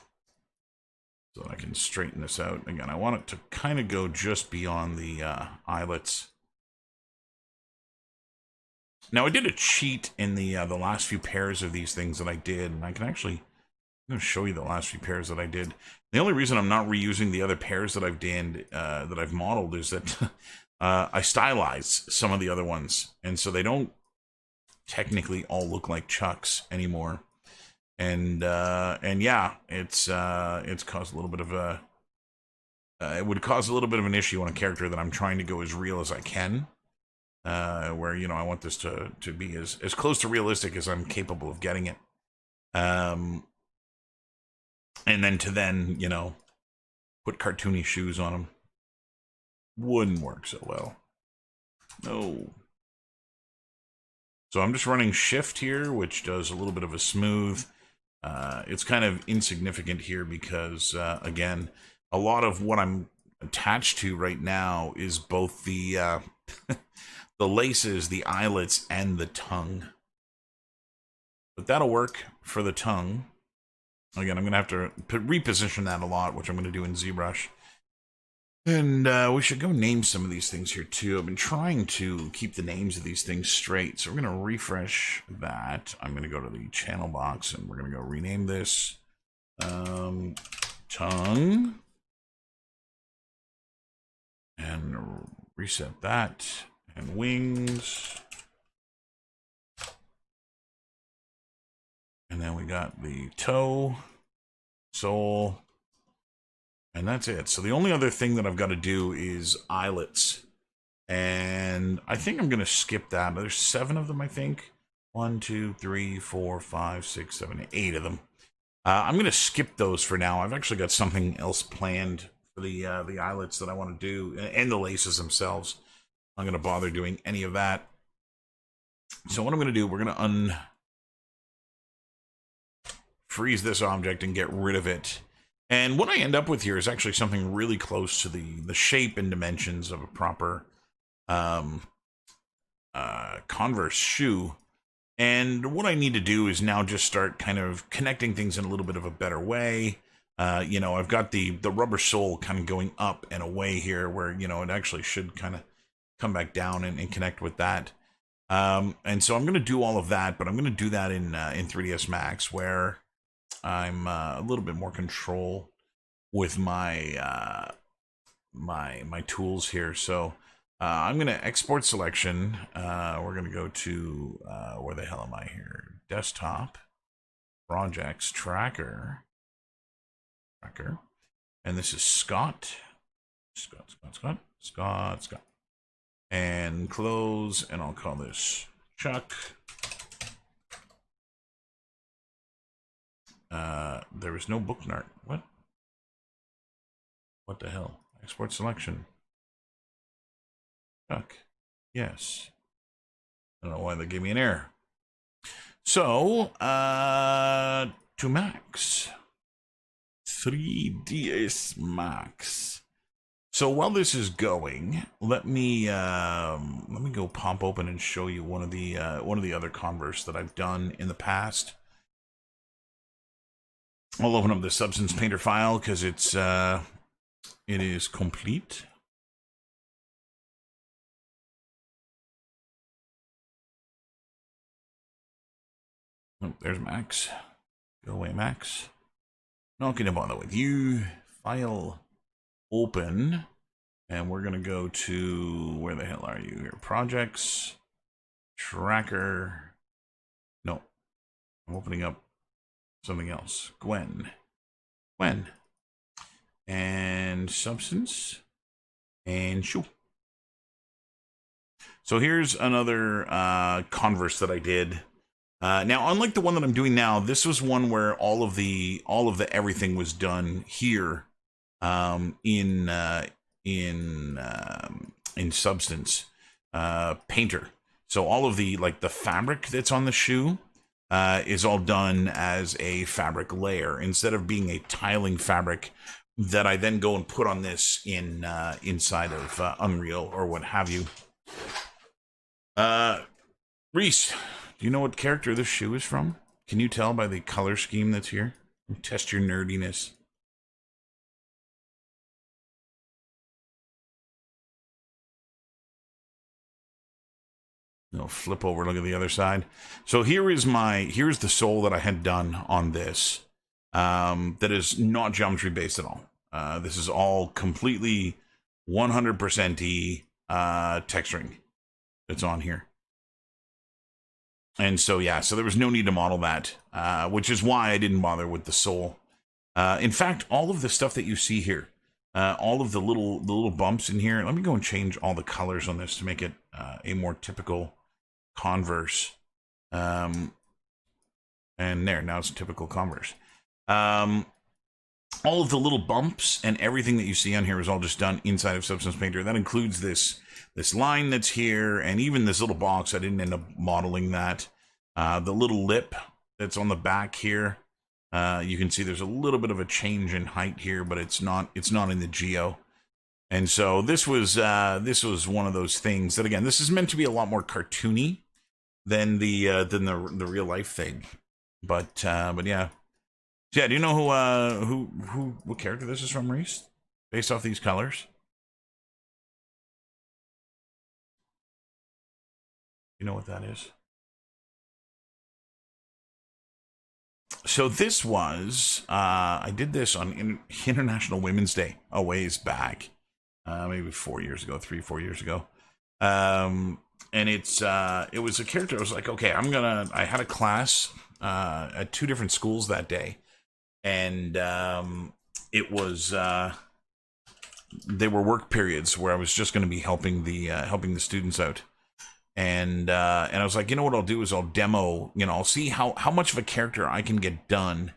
So that I can straighten this out. Again, I want it to kind of go just beyond the eyelets. Now, I did a cheat in the last few pairs of these things that I did, and I can actually, I'm going to show you the last few pairs that I did. The only reason I'm not reusing the other pairs that I've done, that I've modeled, is that I stylized some of the other ones, and so they don't technically all look like Chucks anymore. And yeah, it's caused a little bit of a it would cause a little bit of an issue on a character that I'm trying to go as real as I can, where, you know, I want this to be as close to realistic as I'm capable of getting it, and then you know, put cartoony shoes on them wouldn't work so well. No. So I'm just running shift here, which does a little bit of a smooth. It's kind of insignificant here because, again, a lot of what I'm attached to right now is both the the laces, the eyelets, and the tongue. But that'll work for the tongue. Again, I'm going to have to reposition that a lot, which I'm going to do in ZBrush. And we should go name some of these things here, too. I've been trying to keep the names of these things straight. So we're going to refresh that. I'm going to go to the channel box, and we're going to go rename this tongue. And reset that. And wings. And then we got the toe, sole. And that's it. So the only other thing that I've got to do is eyelets. And I think I'm going to skip that. There's 7 of them, I think. 1, 2, 3, 4, 5, 6, 7, 8 of them. I'm going to skip those for now. I've actually got something else planned for the eyelets that I want to do, and the laces themselves. I'm going to bother doing any of that. So what I'm going to do, we're going to unfreeze this object and get rid of it. And what I end up with here is actually something really close to the shape and dimensions of a proper Converse shoe. And what I need to do is now just start kind of connecting things in a little bit of a better way. You know, I've got the rubber sole kind of going up and away here where, you know, it actually should kind of come back down and connect with that. And so I'm going to do all of that, but I'm going to do that in 3ds Max, where I'm a little bit more control with my my tools here. So I'm going to export selection. We're going to go to, where the hell am I here? Desktop, projects, tracker. And this is Scott. And close, and I'll call this Chuck. There is no bookmark. What? What the hell? Export selection. Chuck. Yes. I don't know why they gave me an error. So, to Max. 3ds Max. So while this is going, let me go pop open and show you one of the other Converse that I've done in the past. I'll open up the Substance Painter file because it is complete. Oh, there's Max. Go away, Max. Not going to bother with you. File open. And we're going to go to, where the hell are you here? Projects. Tracker. No. I'm opening up something else. Gwen. And Substance. And shoe. So here's another Converse that I did. Now, unlike the one that I'm doing now, this was one where all of the everything was done here in Substance Painter. So all of the fabric that's on the shoe is all done as a fabric layer instead of being a tiling fabric that I then go and put on this inside of Unreal or what have you. Reese, do you know what character this shoe is from? Can you tell by the color scheme that's here? Test your nerdiness. No, flip over, look at the other side. So here's the sole that I had done on this. That is not geometry based at all. This is all completely 100% texturing that's on here. And so, yeah, so there was no need to model that, which is why I didn't bother with the sole. In fact, all of the stuff that you see here, all of the little bumps in here, let me go and change all the colors on this to make it a more typical Converse. And there, now it's a typical Converse. All of the little bumps and everything that you see on here is all just done inside of Substance Painter. That includes this line that's here, and even this little box. I didn't end up modeling that. The little lip that's on the back here, you can see there's a little bit of a change in height here, but it's not in the geo. And so this was one of those things that, again, this is meant to be a lot more cartoony than the real life thing. But yeah. So yeah, do you know what character this is from, Reese? Based off these colors? You know what that is? So this was, I did this on International Women's Day a ways back, maybe 4 years ago, 3-4 years ago. And it was a character. I was like, okay, I had a class at 2 different schools that day. And it was, they were work periods where I was just going to be helping the students out. And I was like, you know what I'll do is I'll demo, I'll see how much of a character I can get done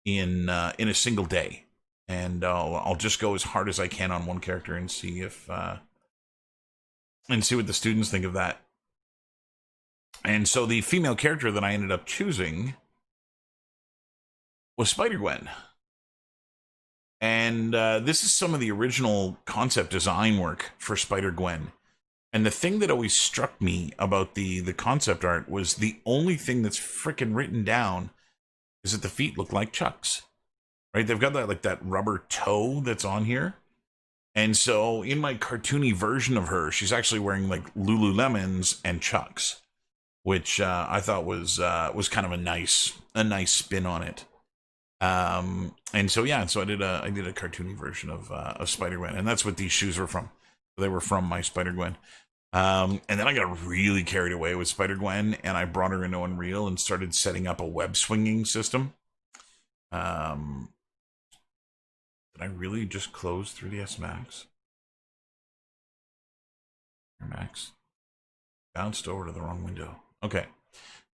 in a single day. And I'll just go as hard as I can on one character and see if and see what the students think of that. And so the female character that I ended up choosing was Spider-Gwen. And this is some of the original concept design work for Spider-Gwen. And the thing that always struck me about the concept art was the only thing that's frickin' written down is that the feet look like Chucks. Right? They've got that rubber toe that's on here. And so in my cartoony version of her, she's actually wearing like Lululemons and Chucks, which I thought was kind of a nice spin on it. And so yeah, so I did a cartoony version of Spider-Gwen, and that's what these shoes were from. They were from my Spider-Gwen. And then I got really carried away with Spider-Gwen, and I brought her into Unreal and started setting up a web swinging system. Did I really just close 3ds Max? Max bounced over to the wrong window. Okay,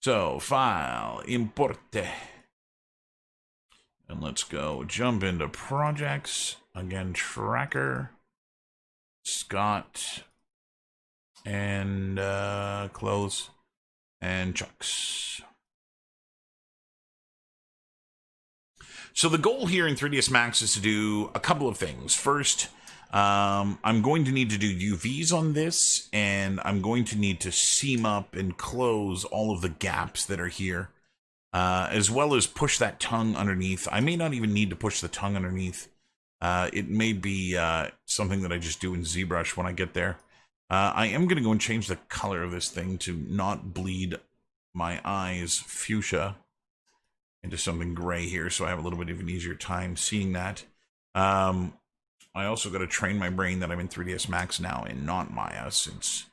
so file, importe. And let's go jump into projects. Again, tracker, Scott, and clothes, and Chucks. So the goal here in 3ds Max is to do a couple of things. First, I'm going to need to do UVs on this, and I'm going to need to seam up and close all of the gaps that are here, as well as push that tongue underneath. I may not even need to push the tongue underneath. It may be something that I just do in ZBrush when I get there. I am going to go and change the color of this thing to not bleed my eyes fuchsia into something gray here, so I have a little bit of an easier time seeing that. I also got to train my brain that I'm in 3ds Max now and not Maya, since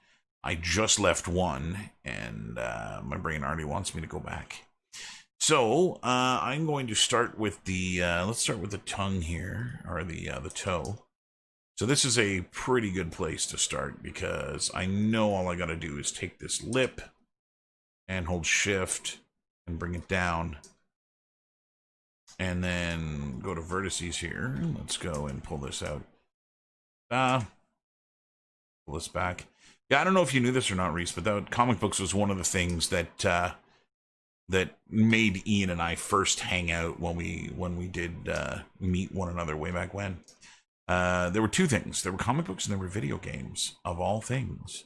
I just left one, and my brain already wants me to go back. So I'm going to start with the let's start with the tongue here, or the toe. So this is a pretty good place to start, because I know all I got to do is take this lip and hold shift and bring it down. And then go to vertices here. Let's go and pull this out. Pull this back. Yeah, I don't know if you knew this or not, Reese, but that comic books was one of the things that that made Ian and I first hang out when we did meet one another way back when. There were two things. There were comic books and there were video games, of all things.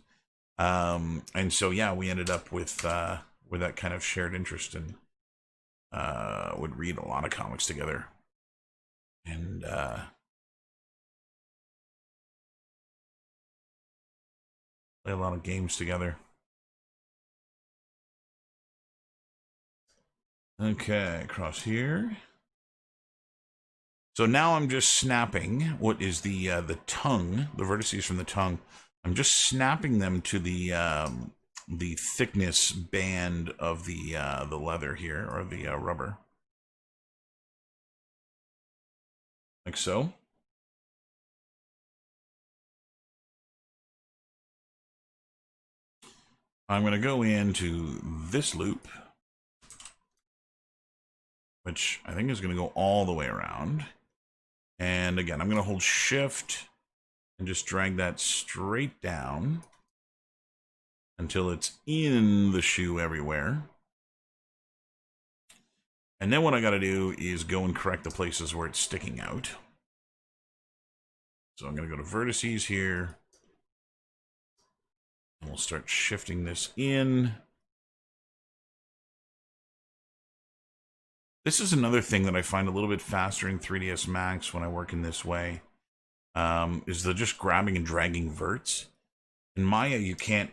And so yeah, we ended up with that kind of shared interest, and would read a lot of comics together, and play a lot of games together. Okay, across here. So now I'm just snapping what is the tongue, the vertices from the tongue. I'm just snapping them to the thickness band of the leather here, or the rubber, like so. I'm going to go into this loop, which I think is going to go all the way around. And again, I'm going to hold shift and just drag that straight down until it's in the shoe everywhere. And then what I got to do is go and correct the places where it's sticking out. So I'm going to go to vertices here, and we'll start shifting this in. This is another thing that I find a little bit faster in 3ds Max when I work in this way, is the just grabbing and dragging verts. In Maya, you can't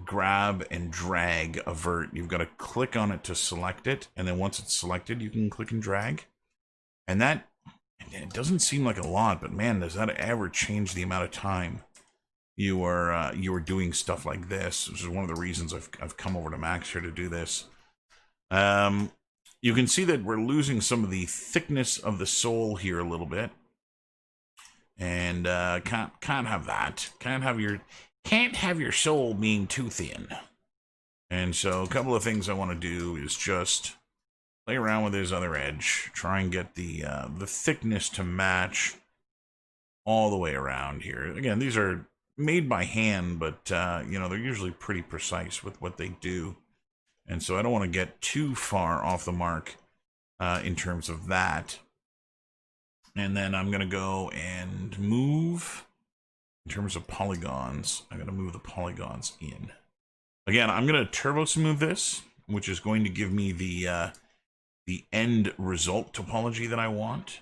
grab and drag a vert. You've got to click on it to select it, and then once it's selected, you can click and drag. And that, it doesn't seem like a lot, but man, does that ever change the amount of time you are doing stuff like this, which is one of the reasons I've come over to Max here to do this. You can see that we're losing some of the thickness of the sole here a little bit. And can't have that. Can't have your soul being too thin. And so a couple of things I want to do is just play around with his other edge, try and get the thickness to match all the way around here. Again, these are made by hand, but you know, they're usually pretty precise with what they do. And so I don't want to get too far off the mark in terms of that. And then I'm going to go and move, in terms of polygons, I'm going to move the polygons in. Again, I'm going to turbo smooth this, which is going to give me the end result topology that I want.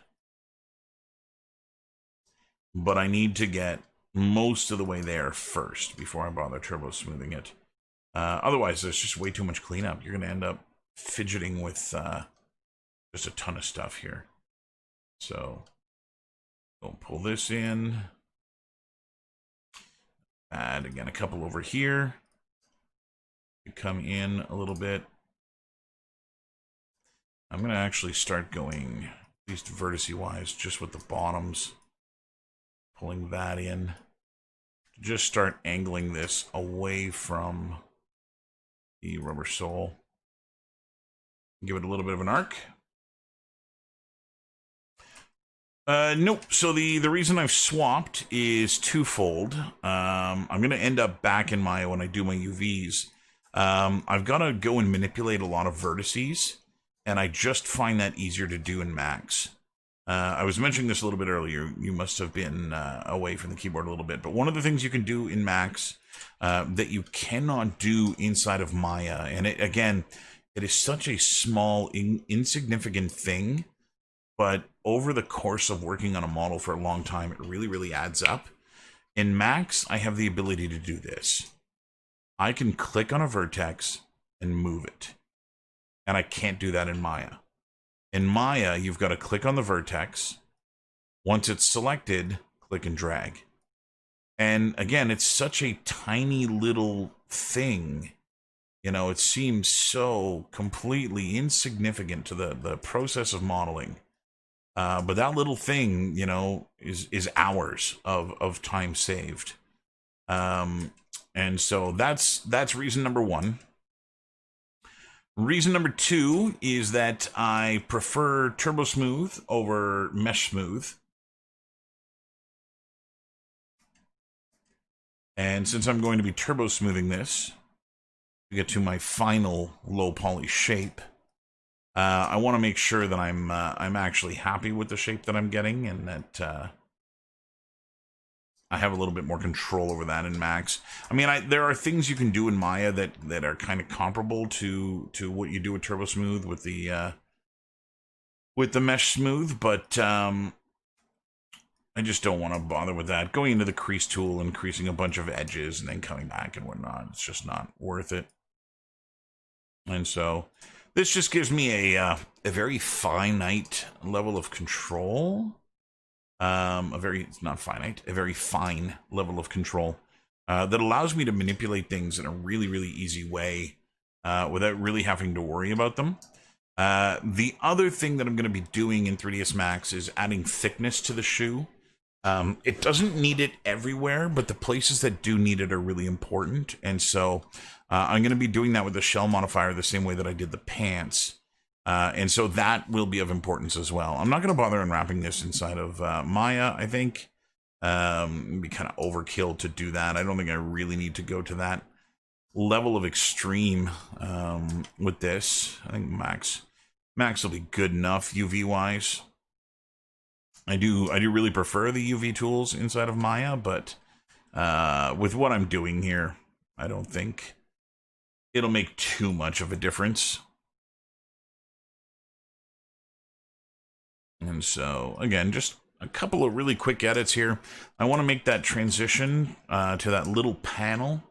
But I need to get most of the way there first before I bother turbo smoothing it. Otherwise, there's just way too much cleanup. You're going to end up fidgeting with just a ton of stuff here. So, we'll pull this in. Add, again, a couple over here. You come in a little bit. I'm going to actually start going, at least vertice-wise, just with the bottoms. Pulling that in. Just start angling this away from the rubber sole. Give it a little bit of an arc. Nope. So the reason I've swapped is twofold. I'm going to end up back in Maya when I do my UVs. I've got to go and manipulate a lot of vertices, and I just find that easier to do in Max. I was mentioning this a little bit earlier. You must have been away from the keyboard a little bit. But one of the things you can do in Max that you cannot do inside of Maya, and again, it is such a small, insignificant thing, but over the course of working on a model for a long time, it really, really adds up. In Max, I have the ability to do this. I can click on a vertex and move it. And I can't do that in Maya. In Maya, you've got to click on the vertex. Once it's selected, click and drag. And again, it's such a tiny little thing. You know, it seems so completely insignificant to the process of modeling. But that little thing, you know, is hours of time saved. And so that's reason number one. Reason number two is that I prefer turbo smooth over mesh smooth. And since I'm going to be turbo smoothing this to get to my final low poly shape, I want to make sure that I'm actually happy with the shape that I'm getting, and that I have a little bit more control over that in Max. I mean, there are things you can do in Maya that are kind of comparable to what you do with Turbo Smooth with the Mesh Smooth, but I just don't want to bother with that. Going into the crease tool and creasing a bunch of edges and then coming back and whatnot, it's just not worth it. And so this just gives me a very finite level of control. It's not finite, a very fine level of control that allows me to manipulate things in a really, really easy way without really having to worry about them. The other thing that I'm going to be doing in 3ds Max is adding thickness to the shoe. It doesn't need it everywhere, but the places that do need it are really important. And so I'm going to be doing that with the shell modifier the same way that I did the pants. And so that will be of importance as well. I'm not going to bother unwrapping this inside of Maya, I think. It'd be kind of overkill to do that. I don't think I really need to go to that level of extreme with this. I think Max will be good enough UV-wise. I do really prefer the UV tools inside of Maya, but with what I'm doing here, I don't think it'll make too much of a difference. And so, again, just a couple of really quick edits here. I want to make that transition to that little panel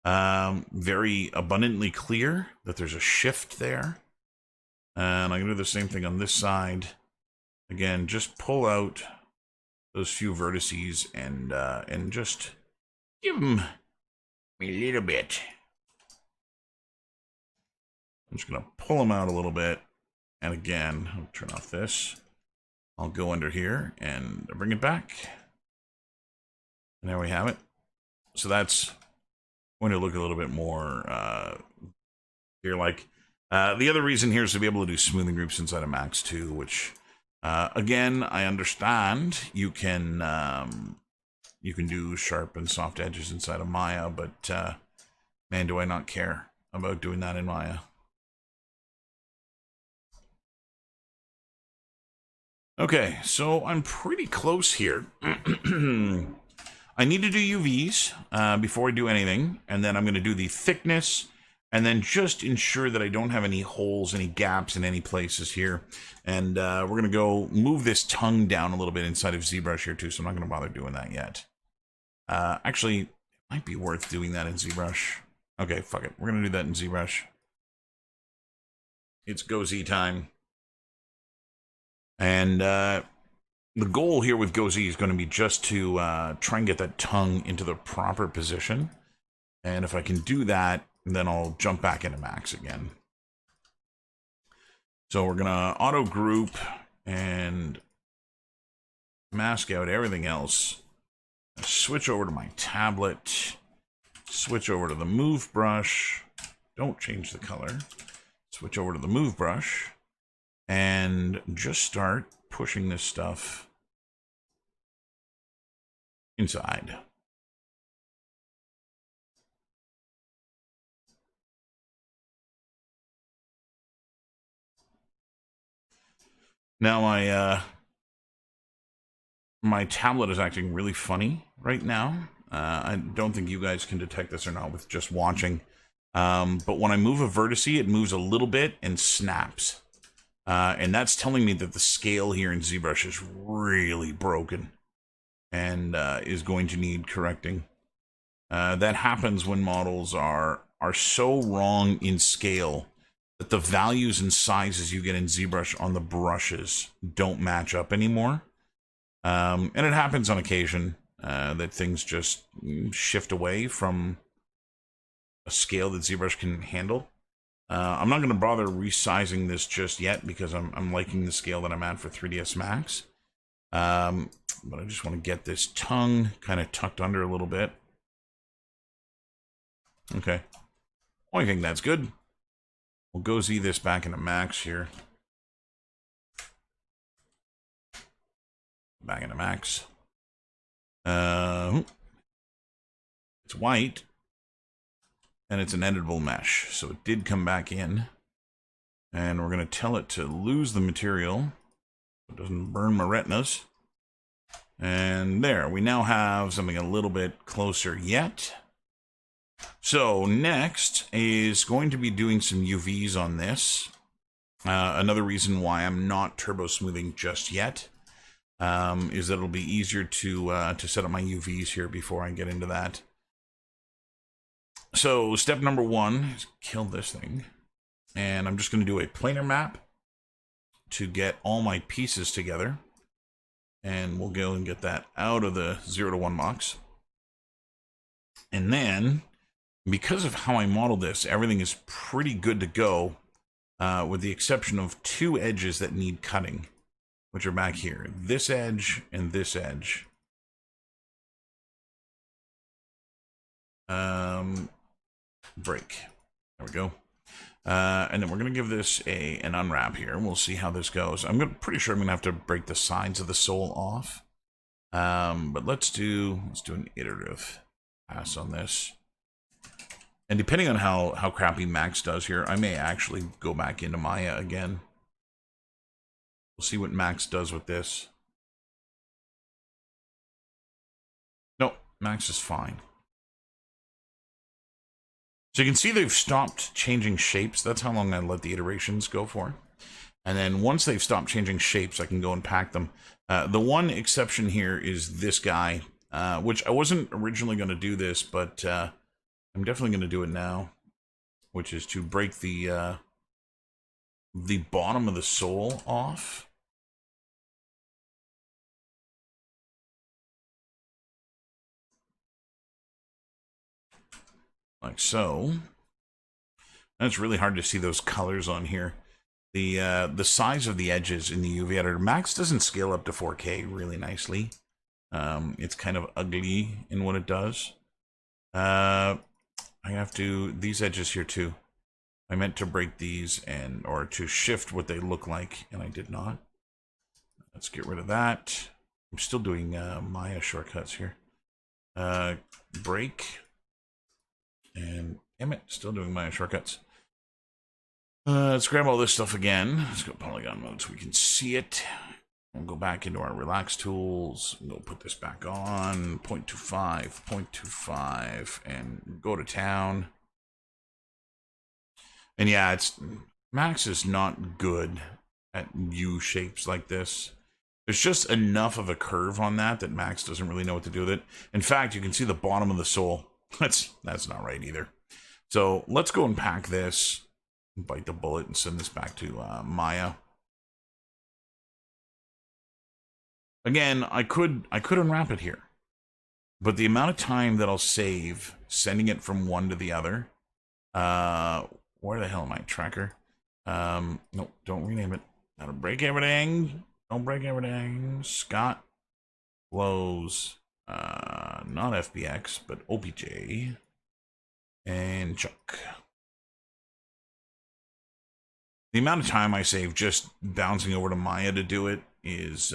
very abundantly clear, that there's a shift there. And I'm going to do the same thing on this side. Again, just pull out those few vertices and just give them a little bit. I'm just going to pull them out a little bit. And again, I'll turn off this. I'll go under here and bring it back. And there we have it. So that's going to look a little bit more here. Like the other reason here is to be able to do smoothing groups inside of Max 2, which again, I understand you can do sharp and soft edges inside of Maya, but man, do I not care about doing that in Maya. Okay, so I'm pretty close here. I need to do UVs before I do anything, and then I'm going to do the thickness, and then just ensure that I don't have any holes, any gaps in any places here. And we're going to go move this tongue down a little bit inside of ZBrush here too, so I'm not going to bother doing that yet. Actually, it might be worth doing that in ZBrush. Okay, fuck it. We're going to do that in ZBrush. It's Go Z time. And the goal here with Go Z is going to be just to try and get that tongue into the proper position. And if I can do that, then I'll jump back into Max again. So we're going to auto group and mask out everything else. Switch over to my tablet. Switch over to the move brush. Don't change the color. Switch over to the move brush. And just start pushing this stuff inside. Now my tablet is acting really funny right now. I don't think you guys can detect this or not with just watching. But when I move a vertex, it moves a little bit and snaps. And that's telling me that the scale here in ZBrush is really broken and is going to need correcting. That happens when models are so wrong in scale that the values and sizes you get in ZBrush on the brushes don't match up anymore. And it happens on occasion that things just shift away from a scale that ZBrush can handle. I'm not going to bother resizing this just yet because I'm liking the scale that I'm at for 3ds Max. But I just want to get this tongue kind of tucked under a little bit. Okay. I think that's good. We'll go Z this back into Max here. Back into Max. It's white. And it's an editable mesh. So it did come back in. And we're going to tell it to lose the material. So it doesn't burn my retinas. And there, we now have something a little bit closer yet. So next is going to be doing some UVs on this. Another reason why I'm not turbo smoothing just yet is that it'll be easier to set up my UVs here before I get into that. So step number 1 is kill this thing. And I'm just going to do a planar map to get all my pieces together. And we'll go and get that out of the 0 to 1 box. And then, because of how I modeled this, everything is pretty good to go, with the exception of 2 edges that need cutting, which are back here. This edge and this edge. Break. There we go. And then we're going to give this an unwrap here. We'll see how this goes. I'm pretty sure I'm going to have to break the sides of the sole off. But let's do an iterative pass on this. And depending on how crappy Max does here, I may actually go back into Maya again. We'll see what Max does with this. No, Max is fine. So you can see they've stopped changing shapes. That's how long I let the iterations go for. And then once they've stopped changing shapes, I can go and pack them. The one exception here is this guy, which I wasn't originally going to do this, but I'm definitely going to do it now, which is to break the bottom of the sole off. Like so. And it's really hard to see those colors on here. The size of the edges in the UV editor. Max doesn't scale up to 4K really nicely. It's kind of ugly in what it does. I have to, these edges here too. I meant to break these or to shift what they look like, and I did not. Let's get rid of that. I'm still doing Maya shortcuts here. Break. And damn it, still doing Maya shortcuts. Let's grab all this stuff again. Let's go polygon mode so we can see it. We'll go back into our relax tools. We'll put this back on. 0.25, 0.25, and go to town. And yeah, Max is not good at U shapes like this. There's just enough of a curve on that Max doesn't really know what to do with it. In fact, you can see the bottom of the sole. That's not right either. So let's go and pack this, bite the bullet, and send this back to Maya. Again, I could unwrap it here, but the amount of time that I'll save sending it from one to the other. Where the hell am I? Tracker? Nope, don't rename it. Gotta break everything. Don't break everything. Scott. Close. Not FBX, but OPJ. And Chuck. The amount of time I save just bouncing over to Maya to do it is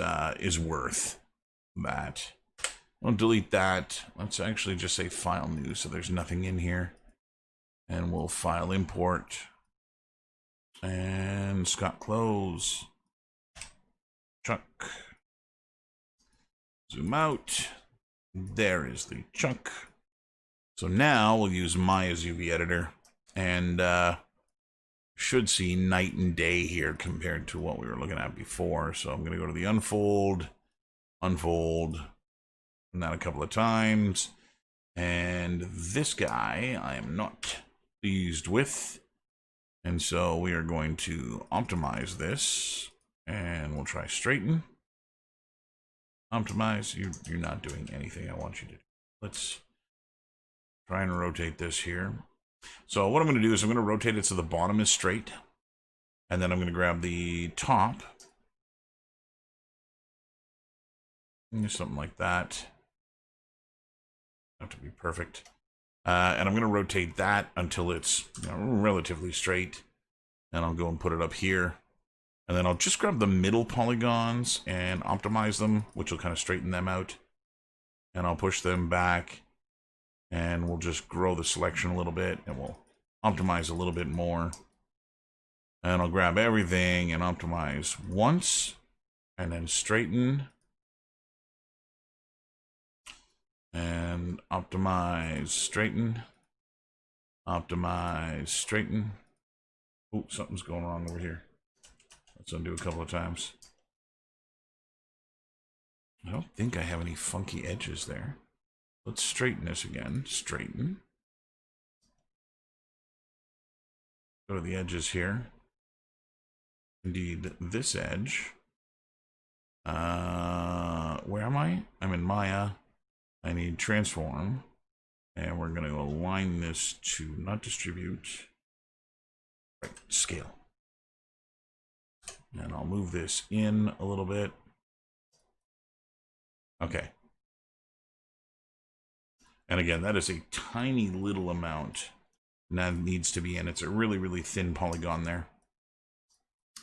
worth that. I'll delete that. Let's actually just say file new so there's nothing in here. And we'll file import. And Scott close. Chuck. Zoom out. There is the chunk. So now we'll use Maya's UV editor. And should see night and day here compared to what we were looking at before. So I'm going to go to the unfold. Unfold. And that a couple of times. And this guy I am not pleased with, and so we are going to optimize this, and we'll try straighten. Optimize. You're not doing anything I want you to do. Let's try and rotate this here. So what I'm going to do is I'm going to rotate it so the bottom is straight, and then I'm going to grab the top, something like that. Have to be perfect. And I'm going to rotate that until it's relatively straight. And I'll go and put it up here. And then I'll just grab the middle polygons and optimize them, which will kind of straighten them out. And I'll push them back. And we'll just grow the selection a little bit. And we'll optimize a little bit more. And I'll grab everything and optimize once. And then straighten. And optimize, straighten, optimize, straighten. Oh, something's going wrong over here. Let's undo a couple of times. I don't think I have any funky edges there. Let's straighten this again. Straighten. Go to the edges here. Indeed, this edge. Where am I? I'm in Maya. I need transform, and we're going to align this to not distribute, right, scale. And I'll move this in a little bit. Okay. And again, that is a tiny little amount that needs to be in. It's a really, really thin polygon there.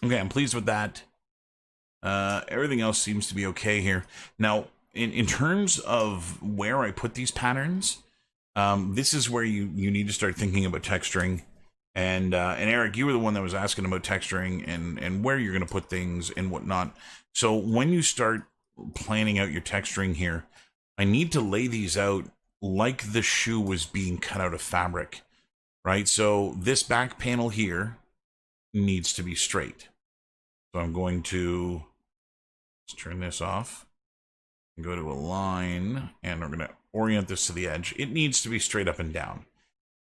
Okay, I'm pleased with that. Everything else seems to be okay here. Now, in terms of where I put these patterns, this is where you need to start thinking about texturing. And Eric, you were the one that was asking about texturing and where you're going to put things and whatnot. So when you start planning out your texturing here, I need to lay these out like the shoe was being cut out of fabric, right? So this back panel here needs to be straight. So I'm going to let's turn this off. Go to align, and we're going to orient this to the edge. It needs to be straight up and down.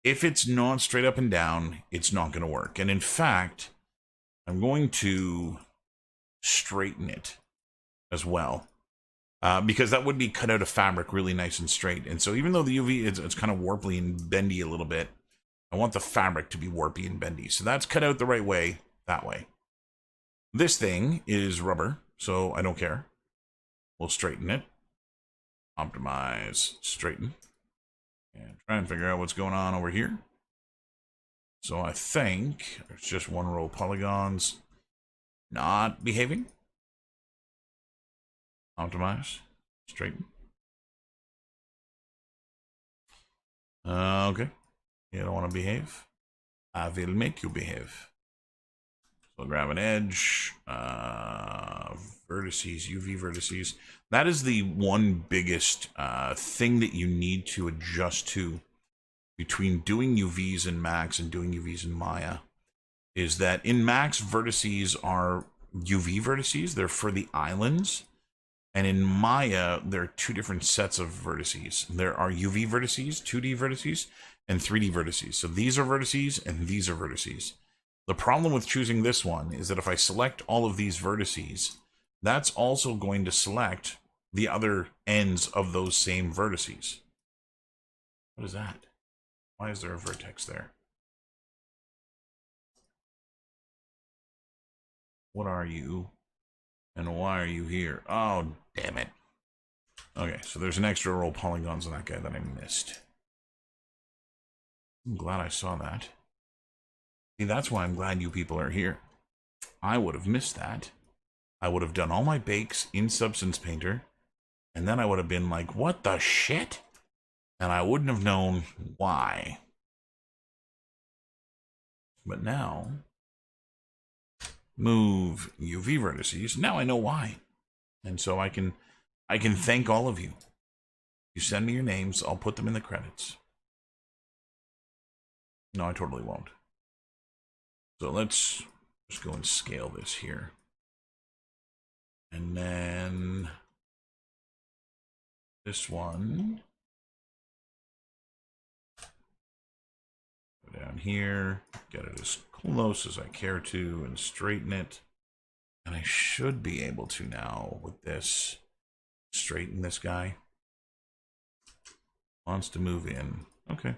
If it's not straight up and down, it's not going to work. And in fact, I'm going to straighten it as well, because that would be cut out of fabric really nice and straight. And so even though the UV it's kind of warpy and bendy a little bit, I want the fabric to be warpy and bendy. So that's cut out the right way, that way. This thing is rubber, so I don't care. We'll straighten it. optimize, straighten, and try and figure out what's going on over here. So I think there's just one row of polygons not behaving. Optimize, straighten. Okay, you don't want to behave. I will make you behave. So grab an edge, vertices, UV vertices. That is the one biggest thing that you need to adjust to between doing UVs in Max and doing UVs in Maya, is that in Max, vertices are UV vertices. They're for the islands. And in Maya, there are two different sets of vertices. There are UV vertices, 2D vertices, and 3D vertices. So these are vertices, and these are vertices. The problem with choosing this one is that if I select all of these vertices, that's also going to select the other ends of those same vertices. What is that? Why is there a vertex there? What are you? And why are you here? Oh, damn it. Okay, so there's an extra row of polygons on that guy that I missed. I'm glad I saw that. See, that's why I'm glad you people are here. I would have missed that. I would have done all my bakes in Substance Painter, and then I would have been like, what the shit? And I wouldn't have known why. But now, move UV vertices. Now I know why. And so I can thank all of you. You send me your names, I'll put them in the credits. No, I totally won't. So let's just go and scale this here. And then this one. Go down here, get it as close as I care to, and straighten it. And I should be able to now, with this, straighten this guy. Wants to move in. Okay.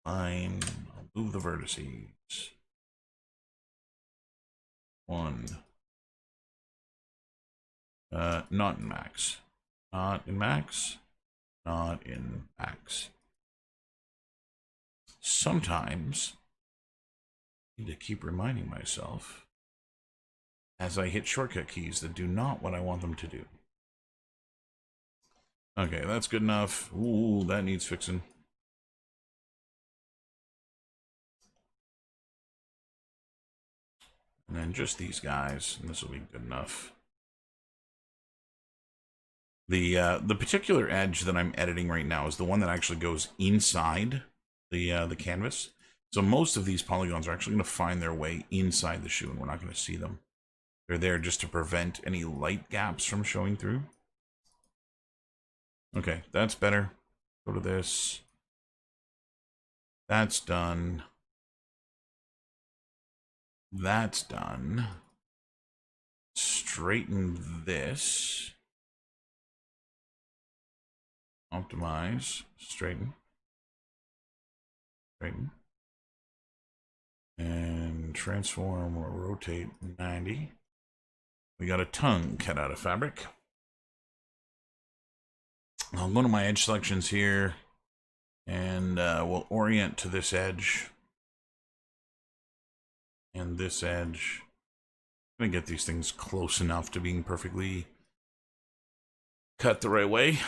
Fine. I'll move the vertices. One. Not in Max. Not in Max. Not in Max. Sometimes I need to keep reminding myself as I hit shortcut keys that do not what I want them to do. Okay, that's good enough. Ooh, that needs fixing. And then just these guys, and this will be good enough. The particular edge that I'm editing right now is the one that actually goes inside the canvas. So most of these polygons are actually going to find their way inside the shoe, and we're not going to see them. They're there just to prevent any light gaps from showing through. Okay, that's better. Go to this. That's done. That's done. Straighten this. Optimize. Straighten. Straighten. And transform or rotate 90. We got a tongue cut out of fabric. I'll go to my edge selections here, and we'll orient to this edge and this edge. I'm gonna get these things close enough to being perfectly cut the right way.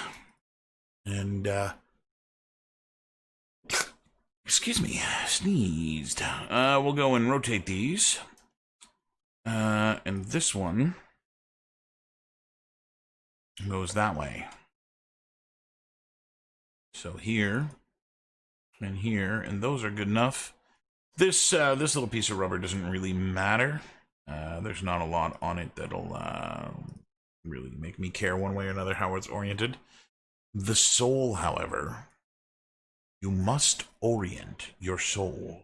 And excuse me, sneezed. We'll go and rotate these. And this one goes that way. So here and here, and those are good enough. This little piece of rubber doesn't really matter. There's not a lot on it that'll really make me care one way or another how it's oriented. The sole, however, you must orient your sole.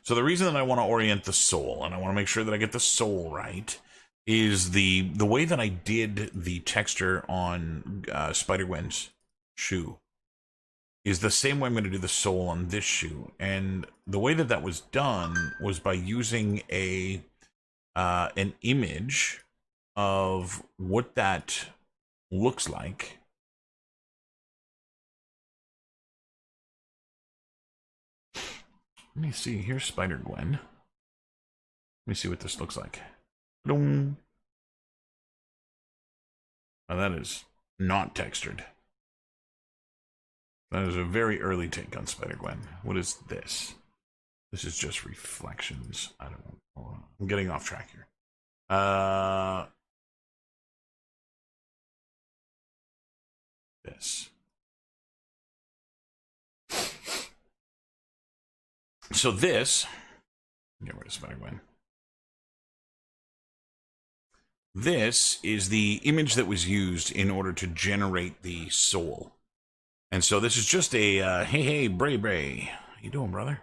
So the reason that I want to orient the sole, and I want to make sure that I get the sole right, is the way that I did the texture on Spider-Gwen's shoe is the same way I'm going to do the sole on this shoe. And the way that that was done was by using an image of what that looks like. Let me see. Here's Spider-Gwen. Let me see what this looks like. Boom. Oh, that is not textured. That is a very early take on Spider-Gwen. What is this? This is just reflections. I don't know. Hold on. I'm getting off track here. This. So this, get rid of Spider-Gwen. This is the image that was used in order to generate the soul. And so this is just a, hey, Bray Bray. How you doing, brother?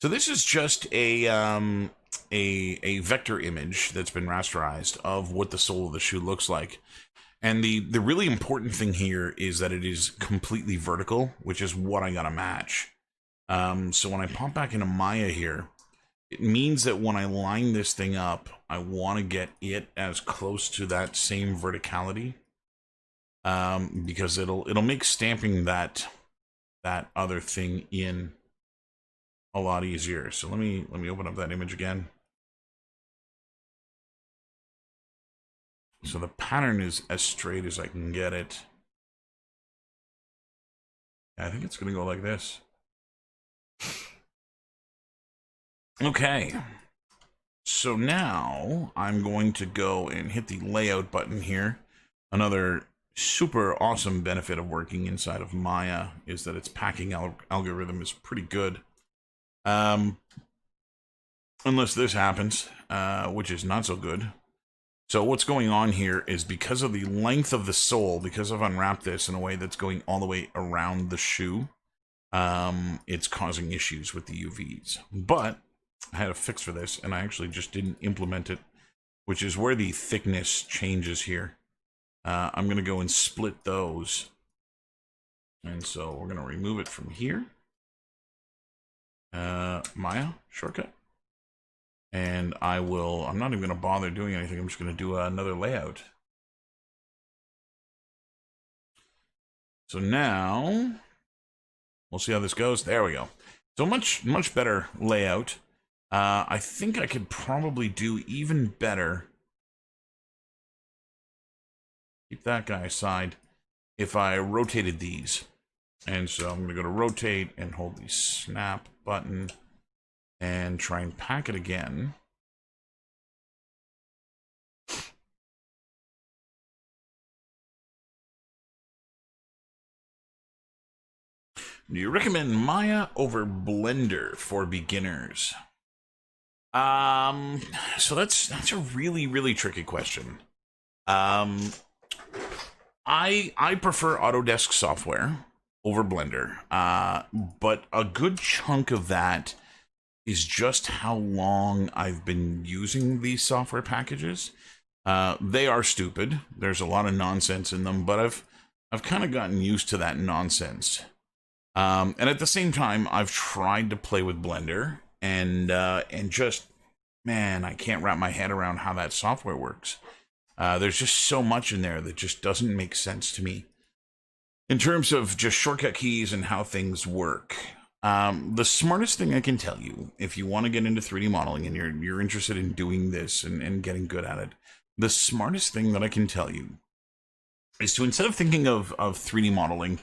So this is just a vector image that's been rasterized of what the sole of the shoe looks like. And the really important thing here is that it is completely vertical, which is what I gotta match. So when I pop back into Maya here, it means that when I line this thing up, I want to get it as close to that same verticality, because it'll make stamping that other thing in a lot easier. So let me open up that image again. So the pattern is as straight as I can get it. I think it's going to go like this. Okay. So now I'm going to go and hit the layout button here. Another super awesome benefit of working inside of Maya is that its packing algorithm is pretty good. Unless this happens, which is not so good. So what's going on here is because of the length of the sole, because I've unwrapped this in a way that's going all the way around the shoe, it's causing issues with the UVs. But I had a fix for this, and I actually just didn't implement it, which is where the thickness changes here. I'm going to go and split those. And so we're going to remove it from here. Maya, shortcut. And I'm not even going to bother doing anything. I'm just going to do another layout. So now, we'll see how this goes. There we go. So much better layout. I think I could probably do even better. Keep that guy aside if I rotated these. And so I'm going to go to rotate and hold the snap button and try and pack it again. Do you recommend Maya over Blender for beginners? So that's a really tricky question. I prefer Autodesk software over Blender, but a good chunk of that is just how long I've been using these software packages. They are stupid. There's a lot of nonsense in them, but I've kind of gotten used to that nonsense. And at the same time, I've tried to play with Blender, and just, man, I can't wrap my head around how that software works. There's just so much in there that just doesn't make sense to me in terms of just shortcut keys and how things work. The smartest thing I can tell you, if you want to get into 3D modeling and you're interested in doing this and getting good at it, the smartest thing that I can tell you is to, instead of thinking of 3D modeling,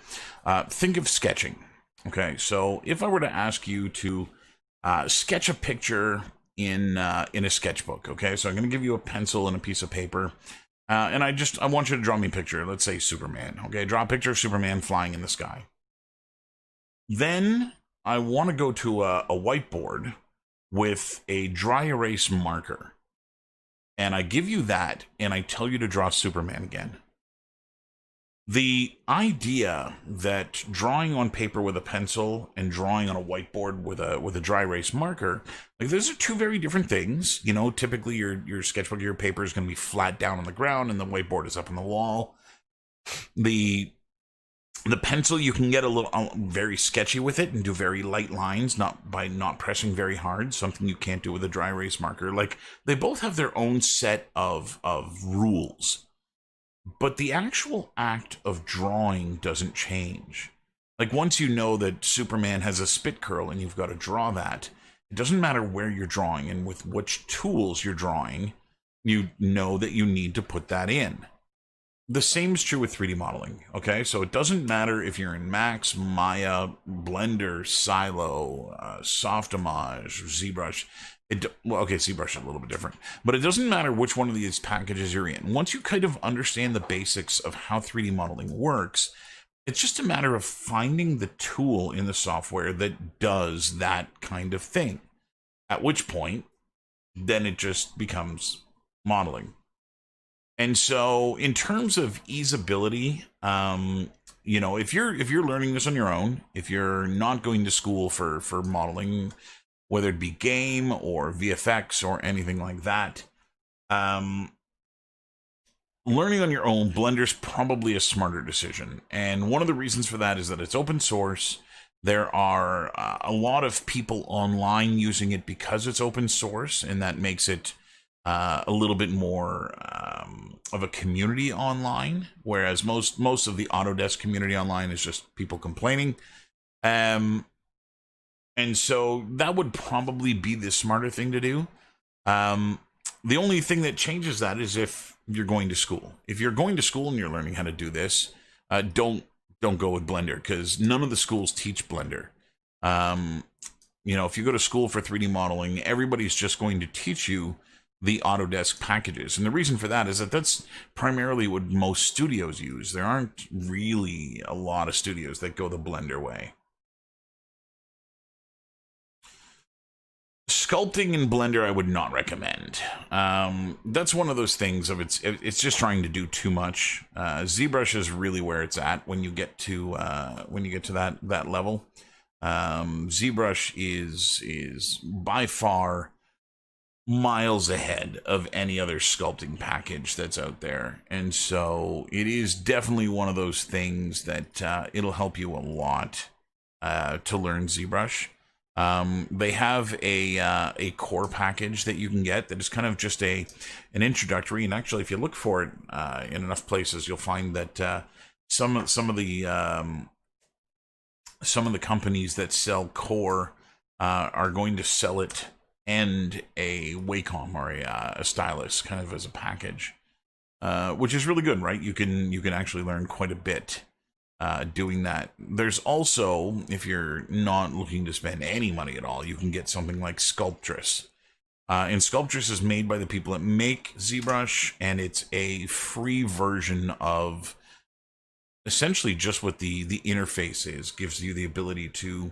think of sketching. Okay, so if I were to ask you to sketch a picture in a sketchbook, okay, so I'm going to give you a pencil and a piece of paper, and I want you to draw me a picture. Let's say Superman. Okay, draw a picture of Superman flying in the sky. Then I want to go to a whiteboard with a dry erase marker, and I give you that, and I tell you to draw Superman again. The idea that drawing on paper with a pencil and drawing on a whiteboard with a dry erase marker, like, those are two very different things. You know, typically your sketchbook, your paper is going to be flat down on the ground and the whiteboard is up on the wall. The pencil, you can get a little very sketchy with it and do very light lines, not pressing very hard, something you can't do with a dry erase marker. Like, they both have their own set of rules. but the actual act of drawing doesn't change. Like, once you know that Superman has a spit curl and you've got to draw that, it doesn't matter where you're drawing and with which tools you're drawing, you know that you need to put that in. The same is true with 3D modeling, okay? So it doesn't matter if you're in Max, Maya, Blender, Silo, Softimage, ZBrush. Okay, ZBrush is a little bit different. But it doesn't matter which one of these packages you're in. Once you kind of understand the basics of how 3D modeling works, it's just a matter of finding the tool in the software that does that kind of thing. At which point, then it just becomes modeling. And so, in terms of easeability, if you're learning this on your own, if you're not going to school for modeling, whether it be game or VFX or anything like that, learning on your own, Blender's probably a smarter decision. And one of the reasons for that is that it's open source. There are a lot of people online using it because it's open source, and that makes it a little bit more of a community online, whereas most of the Autodesk community online is just people complaining. And so that would probably be the smarter thing to do. The only thing that changes that is if you're going to school. If you're going to school and you're learning how to do this, don't go with Blender, because none of the schools teach Blender. If you go to school for 3D modeling, everybody's just going to teach you the Autodesk packages. And the reason for that is that that's primarily what most studios use. There aren't really a lot of studios that go the Blender way. Sculpting in Blender I would not recommend. That's one of those things of it's just trying to do too much. ZBrush is really where it's at when you get to that level. ZBrush is by far miles ahead of any other sculpting package that's out there, and so it is definitely one of those things that it'll help you a lot to learn ZBrush. They have a core package that you can get that is kind of just an introductory, and actually if you look for it in enough places, you'll find that some of the companies that sell core are going to sell it and a Wacom or a stylus kind of as a package, which is really good, right? You can actually learn quite a bit doing that. There's also, if you're not looking to spend any money at all, you can get something like Sculptress. And Sculptress is made by the people that make ZBrush, and it's a free version of essentially just what the interface is. Gives you the ability to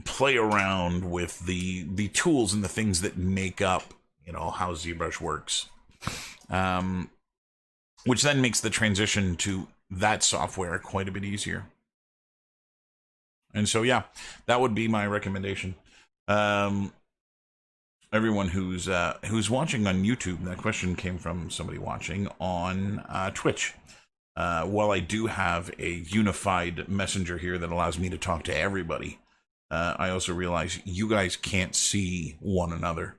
play around with the tools and the things that make up, how ZBrush works. Which then makes the transition to that software quite a bit easier. And so, yeah, that would be my recommendation. Everyone who's watching on YouTube, that question came from somebody watching on Twitch. While I do have a unified messenger here that allows me to talk to everybody, I also realize you guys can't see one another.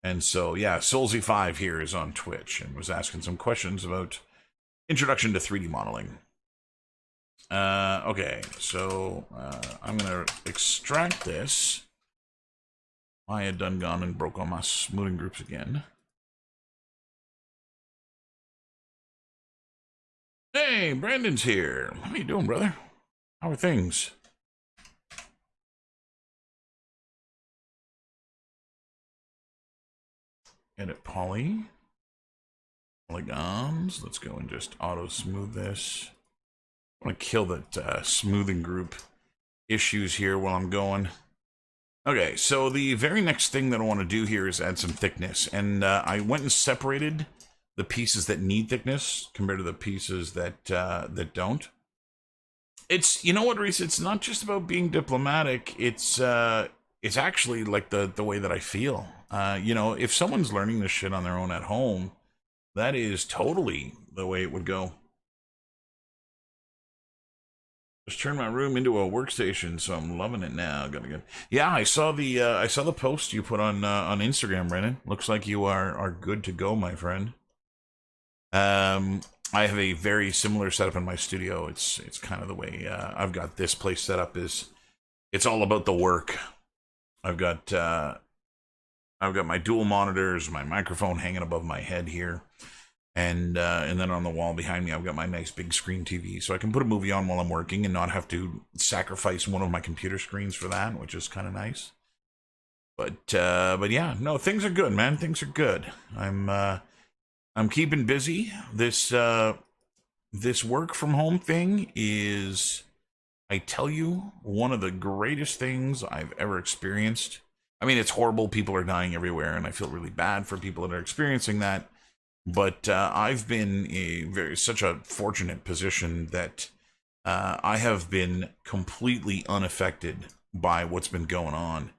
And so, yeah, Soulsy5 here is on Twitch and was asking some questions about introduction to 3D modeling. Okay, so I'm going to extract this. I had done gone and broke all my smoothing groups again. Hey, Brandon's here. How you doing, brother? How are things? Edit polygons. Let's go and just auto smooth this. I want to kill that smoothing group issues here while I'm going. Okay, so the very next thing that I want to do here is add some thickness, and I went and separated the pieces that need thickness compared to the pieces that don't. It's, you know what, Reese? It's not just about being diplomatic. It's actually like the way that I feel. If someone's learning this shit on their own at home, that is totally the way it would go. Just turned my room into a workstation, so I'm loving it now. Yeah, I saw the post you put on Instagram, Brennan. Looks like you are good to go, my friend. I have a very similar setup in my studio. It's kind of the way I've got this place set up. Is it's all about the work. I've got I've got my dual monitors, my microphone hanging above my head here, and then on the wall behind me, I've got my nice big screen TV, so I can put a movie on while I'm working and not have to sacrifice one of my computer screens for that, which is kind of nice. But yeah, no, things are good, man. Things are good. I'm keeping busy. This work from home thing is, I tell you, one of the greatest things I've ever experienced. I mean, it's horrible. People are dying everywhere, and I feel really bad for people that are experiencing that. But I've been such a fortunate position that I have been completely unaffected by what's been going on,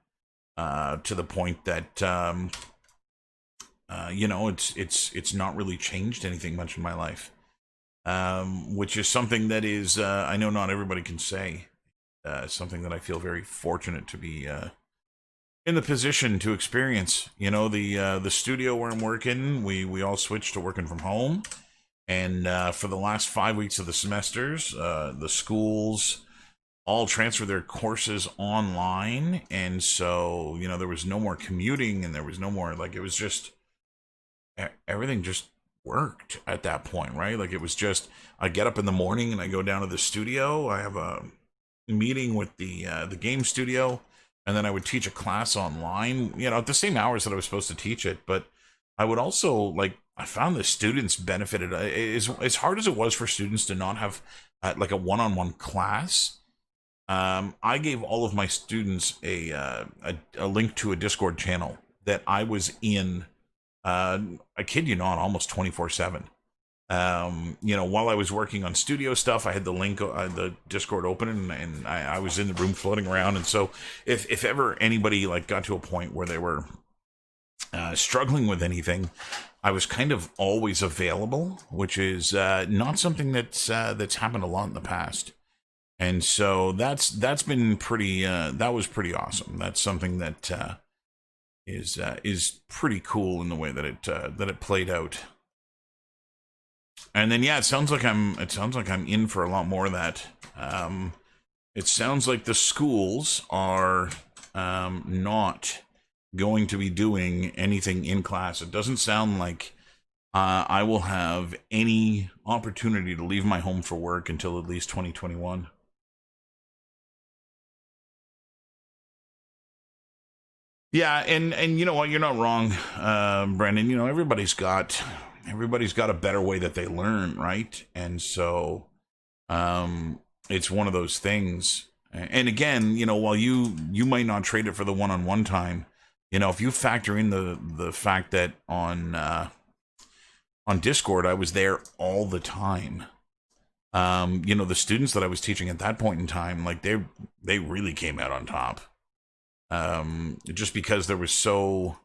to the point that it's not really changed anything much in my life, which is something that is I know not everybody can say. Something that I feel very fortunate to be in the position to experience. The studio where I'm working, we all switched to working from home, and for the last 5 weeks of the semesters, the schools all transfer their courses online, and so there was no more commuting, and there was no more, like, it was just everything just worked at that point, right? Like, it was just, I get up in the morning and I go down to the studio. I have a meeting with the game studio, and then I would teach a class online, at the same hours that I was supposed to teach it. But I would also, like, I found the students benefited. As hard as it was for students to not have like a one-on-one class, I gave all of my students a link to a Discord channel that I was in. I kid you not, almost 24/7. While I was working on studio stuff, I had the link, the Discord open, and I was in the room floating around. And so if ever anybody like got to a point where they were struggling with anything, I was kind of always available, which is not something that's happened a lot in the past. And so that's been pretty. That was pretty awesome. That's something that is pretty cool in the way that it played out. And then it sounds like I'm in for a lot more of that. It sounds like the schools are not going to be doing anything in class. It doesn't sound like I will have any opportunity to leave my home for work until at least 2021. Yeah, and you know what? You're not wrong, Brendan. Everybody's got a better way that they learn, right? And so it's one of those things. And again, while you might not trade it for the one-on-one time, if you factor in the fact that on Discord I was there all the time, the students that I was teaching at that point in time, like, they really came out on top. Just because there was so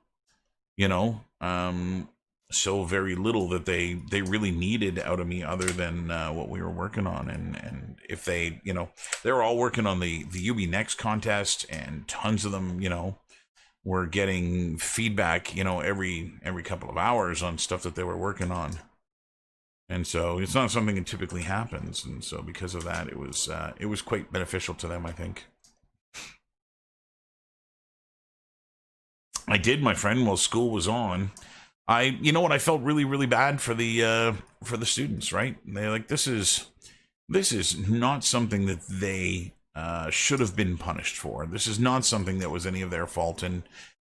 very little that they really needed out of me, other than what we were working on. And if they were all working on the UB Next contest, and tons of them were getting feedback every couple of hours on stuff that they were working on. And so it's not something that typically happens, and so because of that, it was quite beneficial to them, I think. I did, my friend, while school was on. I felt really, really bad for the students, right? They're like, this is not something that they should have been punished for. This is not something that was any of their fault, and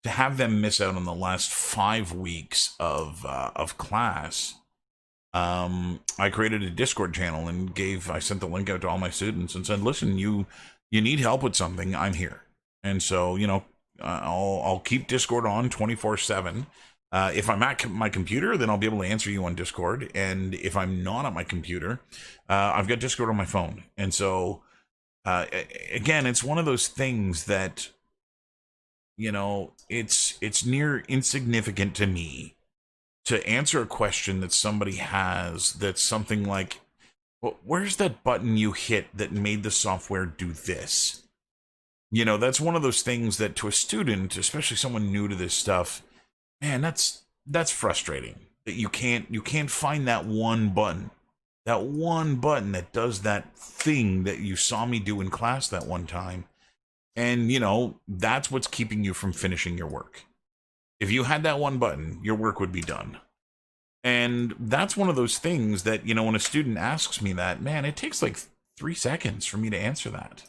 to have them miss out on the last 5 weeks of class, I created a Discord channel and I sent the link out to all my students and said, listen, you need help with something, I'm here. And so I'll keep Discord on 24/7. If I'm at my computer, then I'll be able to answer you on Discord. And if I'm not at my computer, I've got Discord on my phone. And so, again, it's one of those things that, it's near insignificant to me to answer a question that somebody has that's something like, well, where's that button you hit that made the software do this? That's one of those things that, to a student, especially someone new to this stuff, man, that's frustrating. that you can't find that one button. That one button that does that thing that you saw me do in class that one time. And, that's what's keeping you from finishing your work. If you had that one button, your work would be done. And that's one of those things that, when a student asks me that, man, it takes like 3 seconds for me to answer that.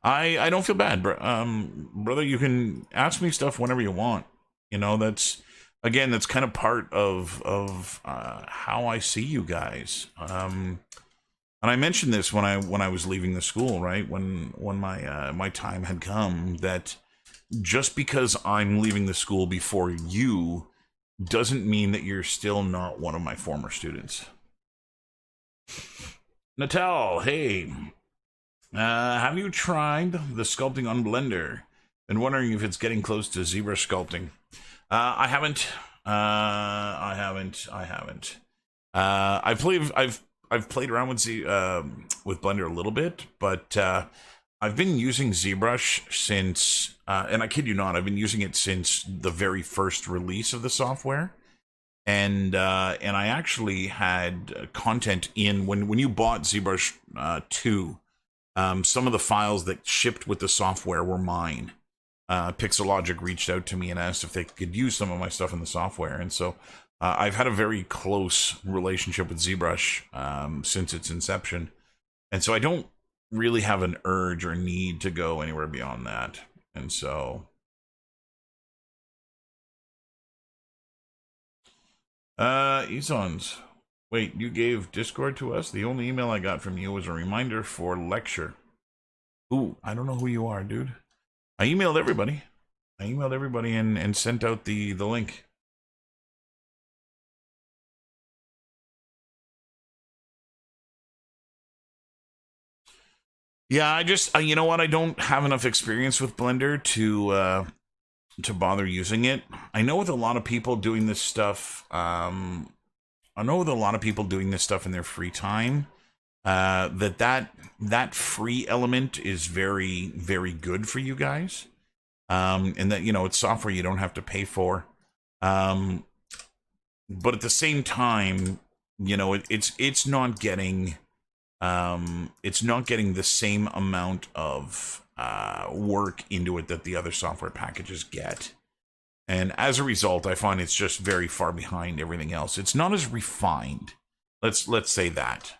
I don't feel bad, brother. You can ask me stuff whenever you want. That's kind of part of how I see you guys. And I mentioned this when I was leaving the school, right? When my time had come, that just because I'm leaving the school before you doesn't mean that you're still not one of my former students. Natal, hey, have you tried the sculpting on Blender? Been wondering if it's getting close to ZBrush sculpting. I haven't. I haven't. I've played around with Blender a little bit, but I've been using ZBrush since, and I kid you not, I've been using it since the very first release of the software. And I actually had content in when you bought ZBrush 2. Some of the files that shipped with the software were mine. Pixelogic reached out to me and asked if they could use some of my stuff in the software, and so I've had a very close relationship with ZBrush since its inception, and so I don't really have an urge or need to go anywhere beyond that. And so Esons, wait, you gave Discord to us? The only email I got from you was a reminder for lecture. Ooh, I don't know who you are, dude. I emailed everybody. And sent out the link. Yeah, I just, you know what? I don't have enough experience with Blender to bother using it. I know with a lot of people doing this stuff, in their free time, that free element is very, very good for you guys. And that, it's software you don't have to pay for. But at the same time, it's not getting the same amount of work into it that the other software packages get. And as a result, I find it's just very far behind everything else. It's not as refined. Let's say that.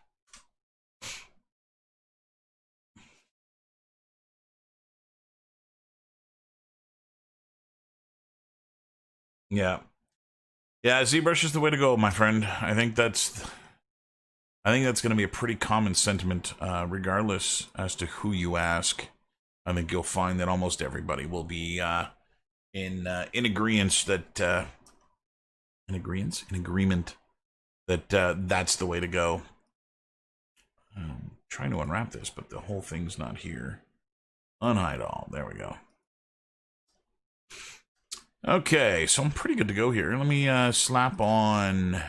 Yeah. Yeah, ZBrush is the way to go, my friend. I think that's going to be a pretty common sentiment, regardless as to who you ask. I think you'll find that almost everybody will be in agreement that that's the way to go. I'm trying to unwrap this, but the whole thing's not here. Unhide all. There we go. Okay, so I'm pretty good to go here. Let me slap on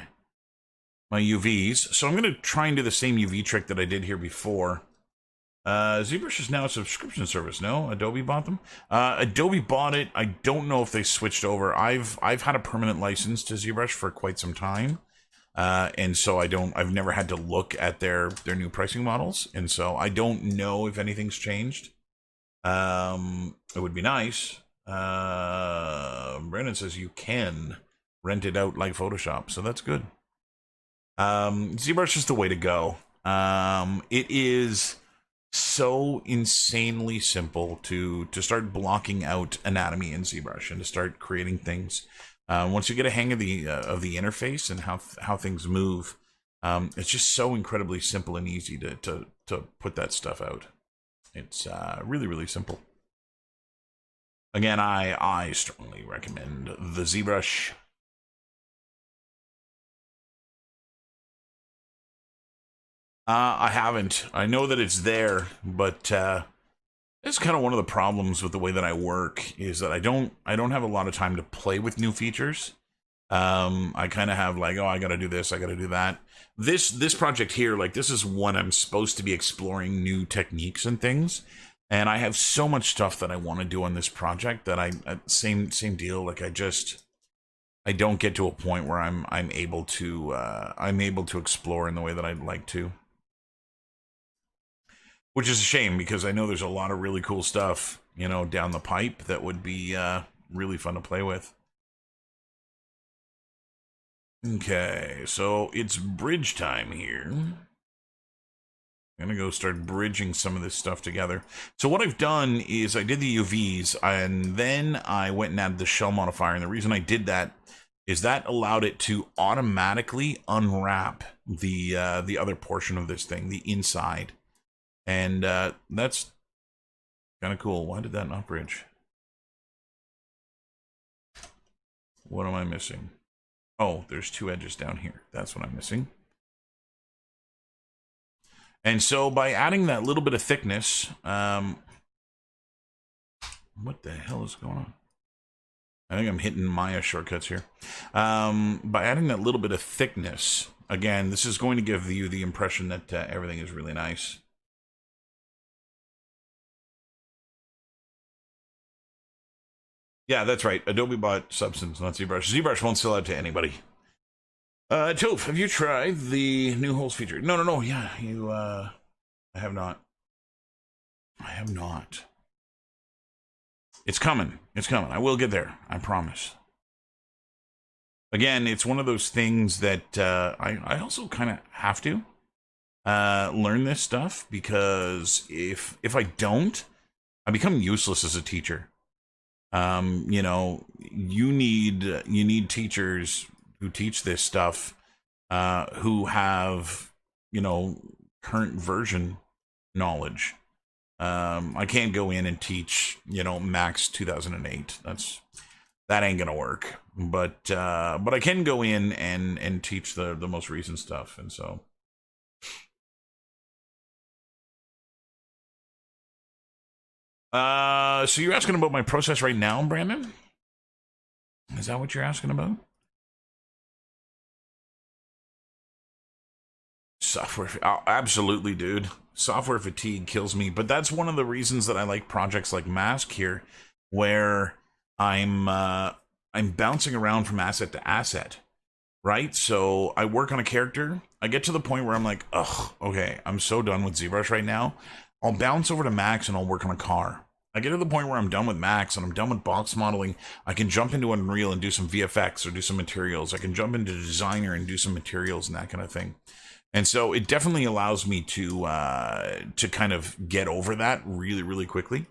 my UVs. So I'm going to try and do the same UV trick that I did here before. ZBrush is now a subscription service, no? Adobe bought them? Adobe bought it. I don't know if they switched over. I've had a permanent license to ZBrush for quite some time. And so I've never had to look at their new pricing models. And so I don't know if anything's changed. It would be nice. Brandon says you can rent it out like Photoshop, so that's good. ZBrush is the way to go. It is so insanely simple to start blocking out anatomy in ZBrush and to start creating things. Once you get a hang of the interface and how things move, it's just so incredibly simple and easy to put that stuff out. It's really, really simple. Again, I strongly recommend the ZBrush. I haven't. I know that it's there, but it's kind of one of the problems with the way that I work is that I don't have a lot of time to play with new features. I kind of have like, oh, I got to do this, I got to do that. This project here, like this is when I'm supposed to be exploring new techniques and things. And I have so much stuff that I want to do on this project that same deal. Like I don't get to a point where I'm able to explore in the way that I'd like to. Which is a shame because I know there's a lot of really cool stuff, you know, down the pipe that would be really fun to play with. Okay, so it's bridge time here. I'm gonna go start bridging some of this stuff together. So what I've done is I did the UVs and then I went and added the shell modifier. And the reason I did that is that allowed it to automatically unwrap the other portion of this thing, the inside. And that's kind of cool. Why did that not bridge? What am I missing? Oh, there's two edges down here. That's what I'm missing. And so by adding that little bit of thickness, what the hell is going on? I think I'm hitting Maya shortcuts here. By adding that little bit of thickness, again, this is going to give you the impression that everything is really nice. Yeah, that's right. Adobe bought Substance, not ZBrush. ZBrush won't sell out to anybody. Toph, have you tried the new holes feature? No. Yeah, you, I have not. I have not. It's coming. It's coming. I will get there. I promise. Again, it's one of those things that I also kind of have to learn this stuff because if I don't, I become useless as a teacher. You know, you need teachers who teach this stuff, who have, you know, current version knowledge. I can't go in and teach, you know, Max 2008. That ain't gonna work. But I can go in and teach the most recent stuff, and so. So you're asking about my process right now, Brandon? Is that what you're asking about? Software, oh, absolutely, dude. Software fatigue kills me, but that's one of the reasons that I like projects like Mask here, where I'm bouncing around from asset to asset, right? So I work on a character, I get to the point where I'm like, ugh, okay, I'm so done with ZBrush right now. I'll bounce over to Max and I'll work on a car. I get to the point where I'm done with Max and I'm done with box modeling. I can jump into Unreal and do some VFX or do some materials. I can jump into Designer and do some materials and that kind of thing. And so it definitely allows me to kind of get over that really, really quickly.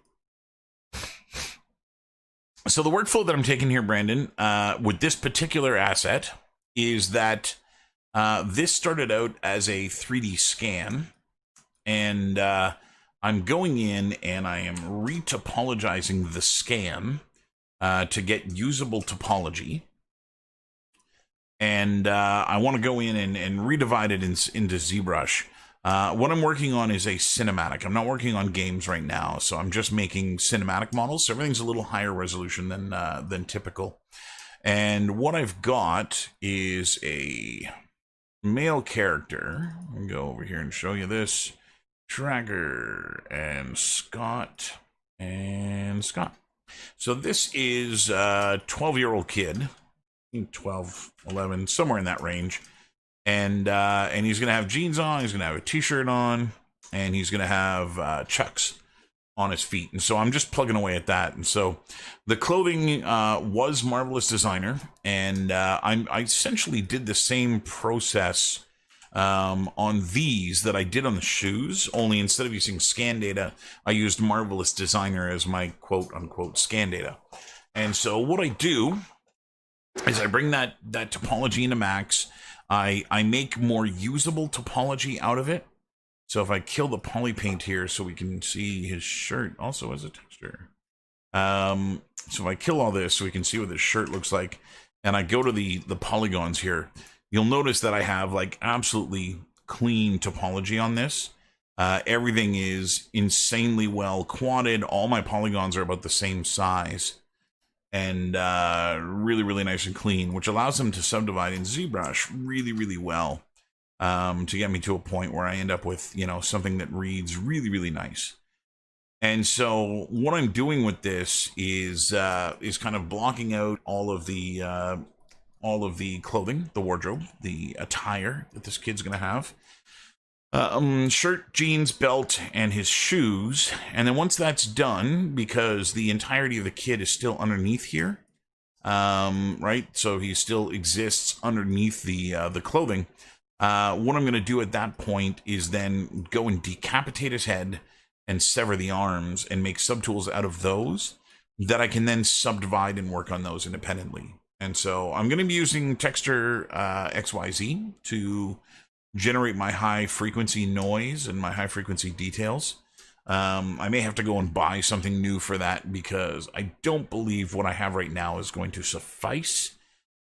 So the workflow that I'm taking here, Brandon, with this particular asset is that this started out as a 3D scan, and I'm going in and I am retopologizing the scan to get usable topology. And I want to go in and redivide it into ZBrush. What I'm working on is a cinematic. I'm not working on games right now, so I'm just making cinematic models. So everything's a little higher resolution than typical. And what I've got is a male character. I'll go over here and show you this. Tracker and Scott and Scott. So this is a 12-year-old kid. 12, 11, somewhere in that range, and he's gonna have jeans on, he's gonna have a t-shirt on, and he's gonna have Chucks on his feet. And so I'm just plugging away at that. And so the clothing was Marvelous Designer, and I essentially did the same process on these that I did on the shoes, only instead of using scan data, I used Marvelous Designer as my quote-unquote scan data. And so what I do is I bring that topology into Max. I make more usable topology out of it. So if I kill the poly paint here so we can see his shirt also as a texture. So if I kill all this so we can see what this shirt looks like, and I go to the polygons here, you'll notice that I have like absolutely clean topology on this. Everything is insanely well quadded. All my polygons are about the same size. And really, really nice and clean, which allows them to subdivide in ZBrush really, really well, to get me to a point where I end up with, you know, something that reads really, really nice. And so what I'm doing with this is kind of blocking out all of the clothing, the wardrobe, the attire that this kid's gonna have. Shirt, jeans, belt, and his shoes. And then once that's done, because the entirety of the kid is still underneath here, right? So he still exists underneath the clothing. What I'm going to do at that point is then go and decapitate his head and sever the arms and make subtools out of those that I can then subdivide and work on those independently. And so I'm going to be using Texture XYZ to generate my high frequency noise and my high frequency details. I may have to go and buy something new for that because I don't believe what I have right now is going to suffice.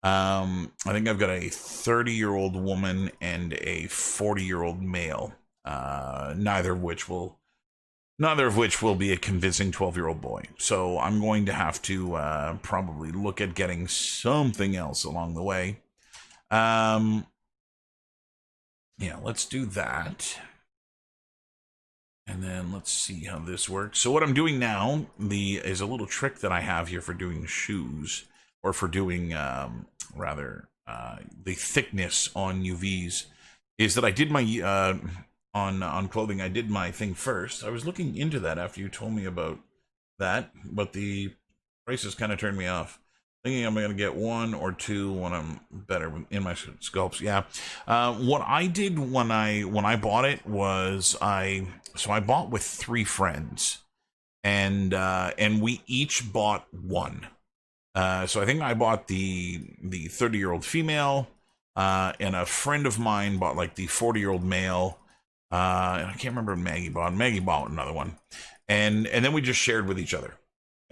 I think I've got a 30-year-old woman and a 40-year-old male, neither of which will be a convincing 12-year-old boy. So I'm going to have to probably look at getting something else along the way. Yeah, let's do that. And then let's see how this works. So what I'm doing now is a little trick that I have here for doing shoes, or for doing the thickness on UVs, is that I did my on clothing. I did my thing first. I was looking into that after you told me about that, but the prices kind of turned me off. Thinking I'm going to get one or two when I'm better in my sculpts. Yeah. What I did when I bought it was I bought with 3 friends, and we each bought one. So I think I bought the 30-year-old female, and a friend of mine bought like the 40-year-old male. And I can't remember what Maggie bought. Maggie bought another one, and then we just shared with each other.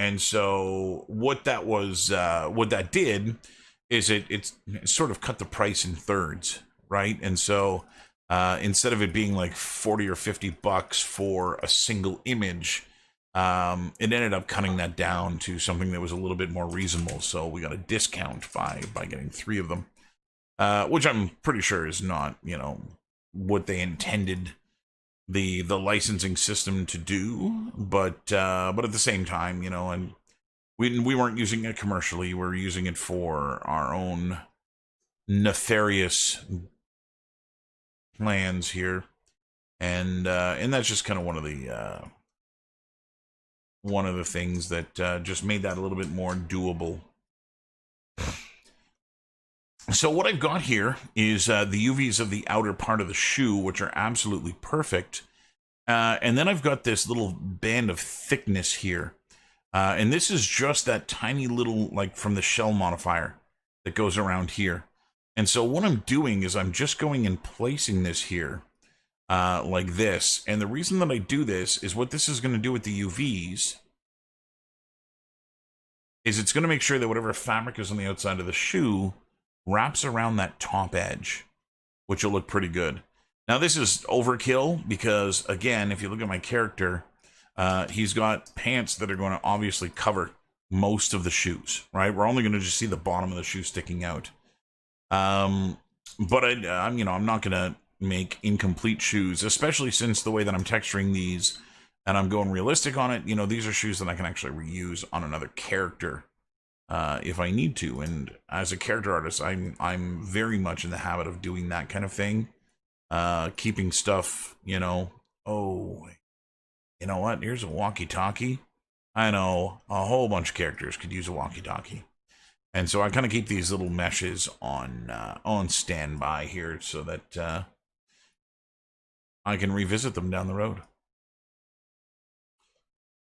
And so what that did is it sort of cut the price in thirds, right? And so instead of it being like 40 or 50 bucks for a single image, it ended up cutting that down to something that was a little bit more reasonable. So we got a discount by getting 3 of them, which I'm pretty sure is not, what they intended the licensing system to do, but at the same time, and we weren't using it commercially. We were using it for our own nefarious plans here, and that's just kind of one of the things that just made that a little bit more doable. So what I've got here is the UVs of the outer part of the shoe, which are absolutely perfect. And then I've got this little band of thickness here. And this is just that tiny little, like from the shell modifier that goes around here. And so what I'm doing is I'm just going and placing this here like this. And the reason that I do this is what this is going to do with the UVs is it's going to make sure that whatever fabric is on the outside of the shoe wraps around that top edge, which will look pretty good. Now this is overkill because, again, if you look at my character, he's got pants that are going to obviously cover most of the shoes, right? We're only going to just see the bottom of the shoe sticking out. But I'm not going to make incomplete shoes, especially since the way that I'm texturing these and I'm going realistic on it. These are shoes that I can actually reuse on another character if I need to. And as a character artist, I'm very much in the habit of doing that kind of thing. Keeping stuff, oh, you know what? Here's a walkie-talkie. I know a whole bunch of characters could use a walkie-talkie. And so I kind of keep these little meshes on standby here so that I can revisit them down the road.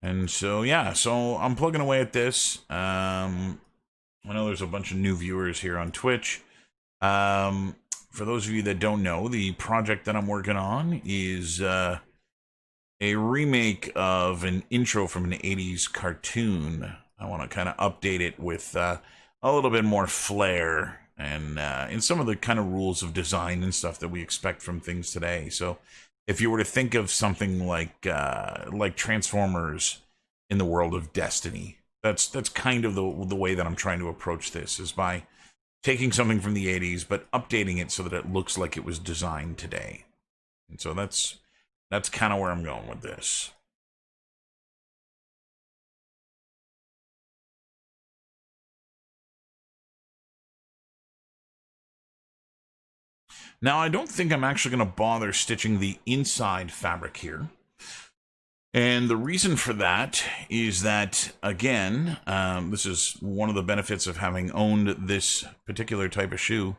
And so, yeah, so I'm plugging away at this. I know there's a bunch of new viewers here on Twitch. For those of you that don't know, the project that I'm working on is a remake of an intro from an 80s cartoon. I want to kind of update it with a little bit more flair and some of the kind of rules of design and stuff that we expect from things today. So if you were to think of something like Transformers in the world of Destiny, that's kind of the way that I'm trying to approach this, is by taking something from the 80s but updating it so that it looks like it was designed today. And so that's kind of where I'm going with this. Now, I don't think I'm actually going to bother stitching the inside fabric here. And the reason for that is that, again, this is one of the benefits of having owned this particular type of shoe.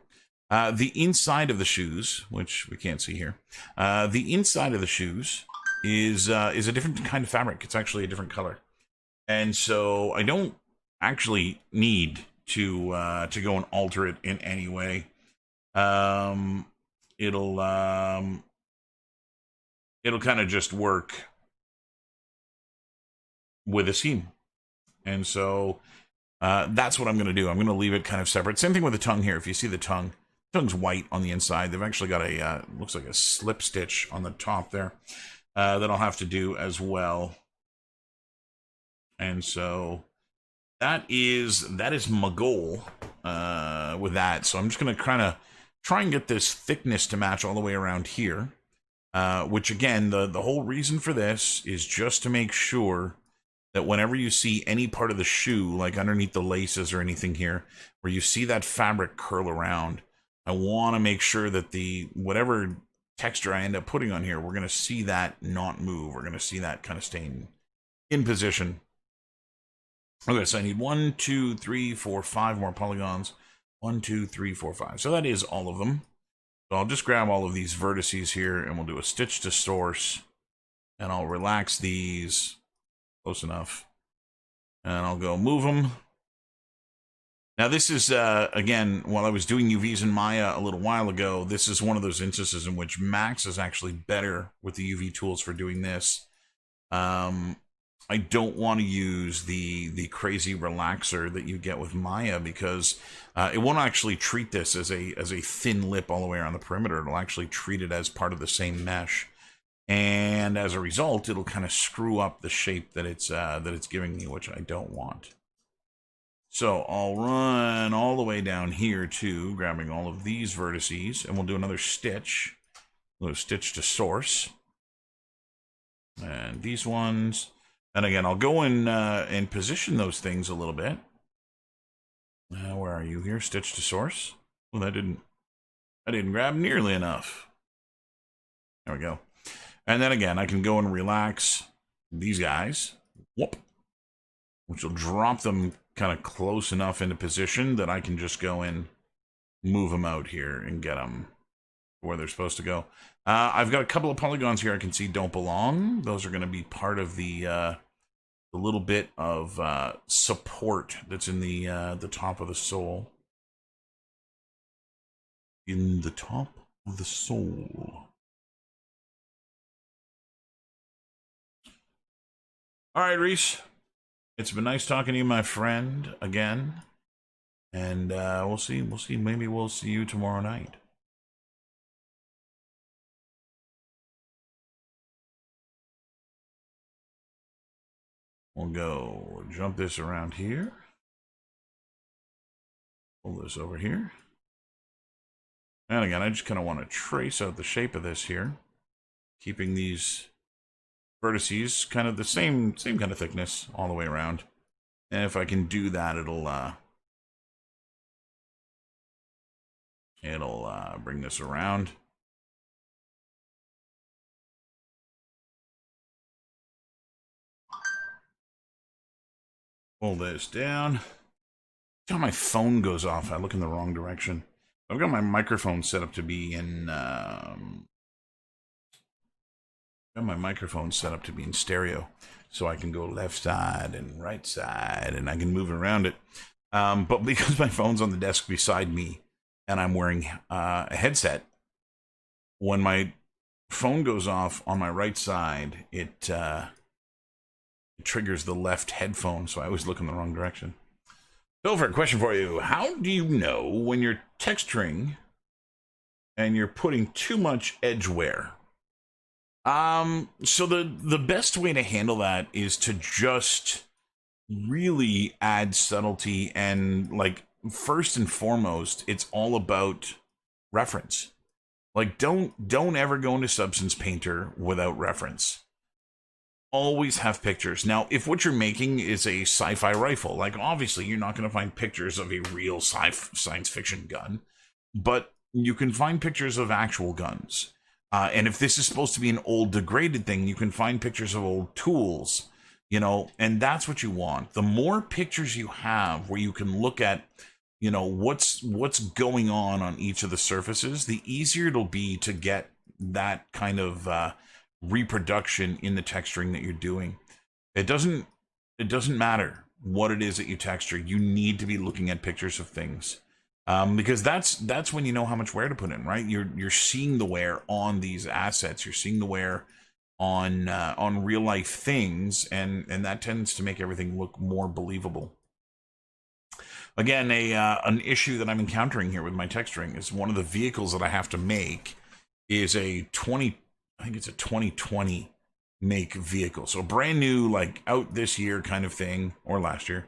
The inside of the shoes, which we can't see here, the inside of the shoes is a different kind of fabric. It's actually a different color. And so I don't actually need to go and alter it in any way. It'll kind of just work with a seam. And so that's what I'm going to do. I'm going to leave it kind of separate. Same thing with the tongue here. If you see the tongue's white on the inside. They've actually got a, looks like a slip stitch on the top there that I'll have to do as well. And so that is my goal with that. So I'm just going to kind of try and get this thickness to match all the way around here. Which again, the whole reason for this is just to make sure that whenever you see any part of the shoe, like underneath the laces or anything here, where you see that fabric curl around, I want to make sure that whatever texture I end up putting on here, we're going to see that not move. We're going to see that kind of staying in position. Okay, so I need 1, 2, 3, 4, 5 more polygons. 1, 2, 3, 4, 5. So that is all of them. So I'll just grab all of these vertices here and we'll do a stitch to source. And I'll relax these close enough. And I'll go move them. Now this is, again, while I was doing UVs in Maya a little while ago, this is one of those instances in which Max is actually better with the UV tools for doing this. I don't want to use the crazy relaxer that you get with Maya because it won't actually treat this as a thin lip all the way around the perimeter. It'll actually treat it as part of the same mesh. And as a result, it'll kind of screw up the shape that it's giving me, which I don't want. So I'll run all the way down here too, grabbing all of these vertices, and we'll do another stitch. We'll stitch to source. And these ones. And again, I'll go in and position those things a little bit. Where are you here? Stitch to source. Well, I didn't grab nearly enough. There we go. And then again, I can go and relax these guys. Whoop. Which will drop them kind of close enough into position that I can just go and move them out here and get them where they're supposed to go. I've got a couple of polygons here I can see don't belong. Those are going to be part of the little bit of support that's in the top of the sole. In the top of the sole. All right, Reese. It's been nice talking to you, my friend, again. And we'll see. Maybe we'll see you tomorrow night. We'll go jump this around here. Pull this over here. And again, I just kind of want to trace out the shape of this here. Keeping these vertices kind of the same kind of thickness all the way around. And if I can do that, it'll bring this around. Pull this down. Every time my phone goes off, I look in the wrong direction. I've got my microphone set up to be in stereo, so I can go left side and right side, and I can move around it. But because my phone's on the desk beside me, and I'm wearing a headset, when my phone goes off on my right side, it triggers the left headphone, so I always look in the wrong direction. Phil, a question for you. How do you know when you're texturing and you're putting too much edge wear? So the best way to handle that is to just really add subtlety, and like first and foremost, it's all about reference. Like don't ever go into Substance Painter without reference. Always have pictures. Now, if what you're making is a sci-fi rifle, like obviously you're not going to find pictures of a real science fiction gun, but you can find pictures of actual guns. And if this is supposed to be an old degraded thing, you can find pictures of old tools, and that's what you want. The more pictures you have where you can look at, what's going on each of the surfaces, the easier it'll be to get that kind of reproduction in the texturing that you're doing. It doesn't matter what it is that you texture. You need to be looking at pictures of things. Because that's when you know how much wear to put in, right? You're seeing the wear on these assets. You're seeing the wear on real life things, and that tends to make everything look more believable. Again, an issue that I'm encountering here with my texturing is one of the vehicles that I have to make is I think it's a 2020 make vehicle, so brand new, like out this year kind of thing, or last year.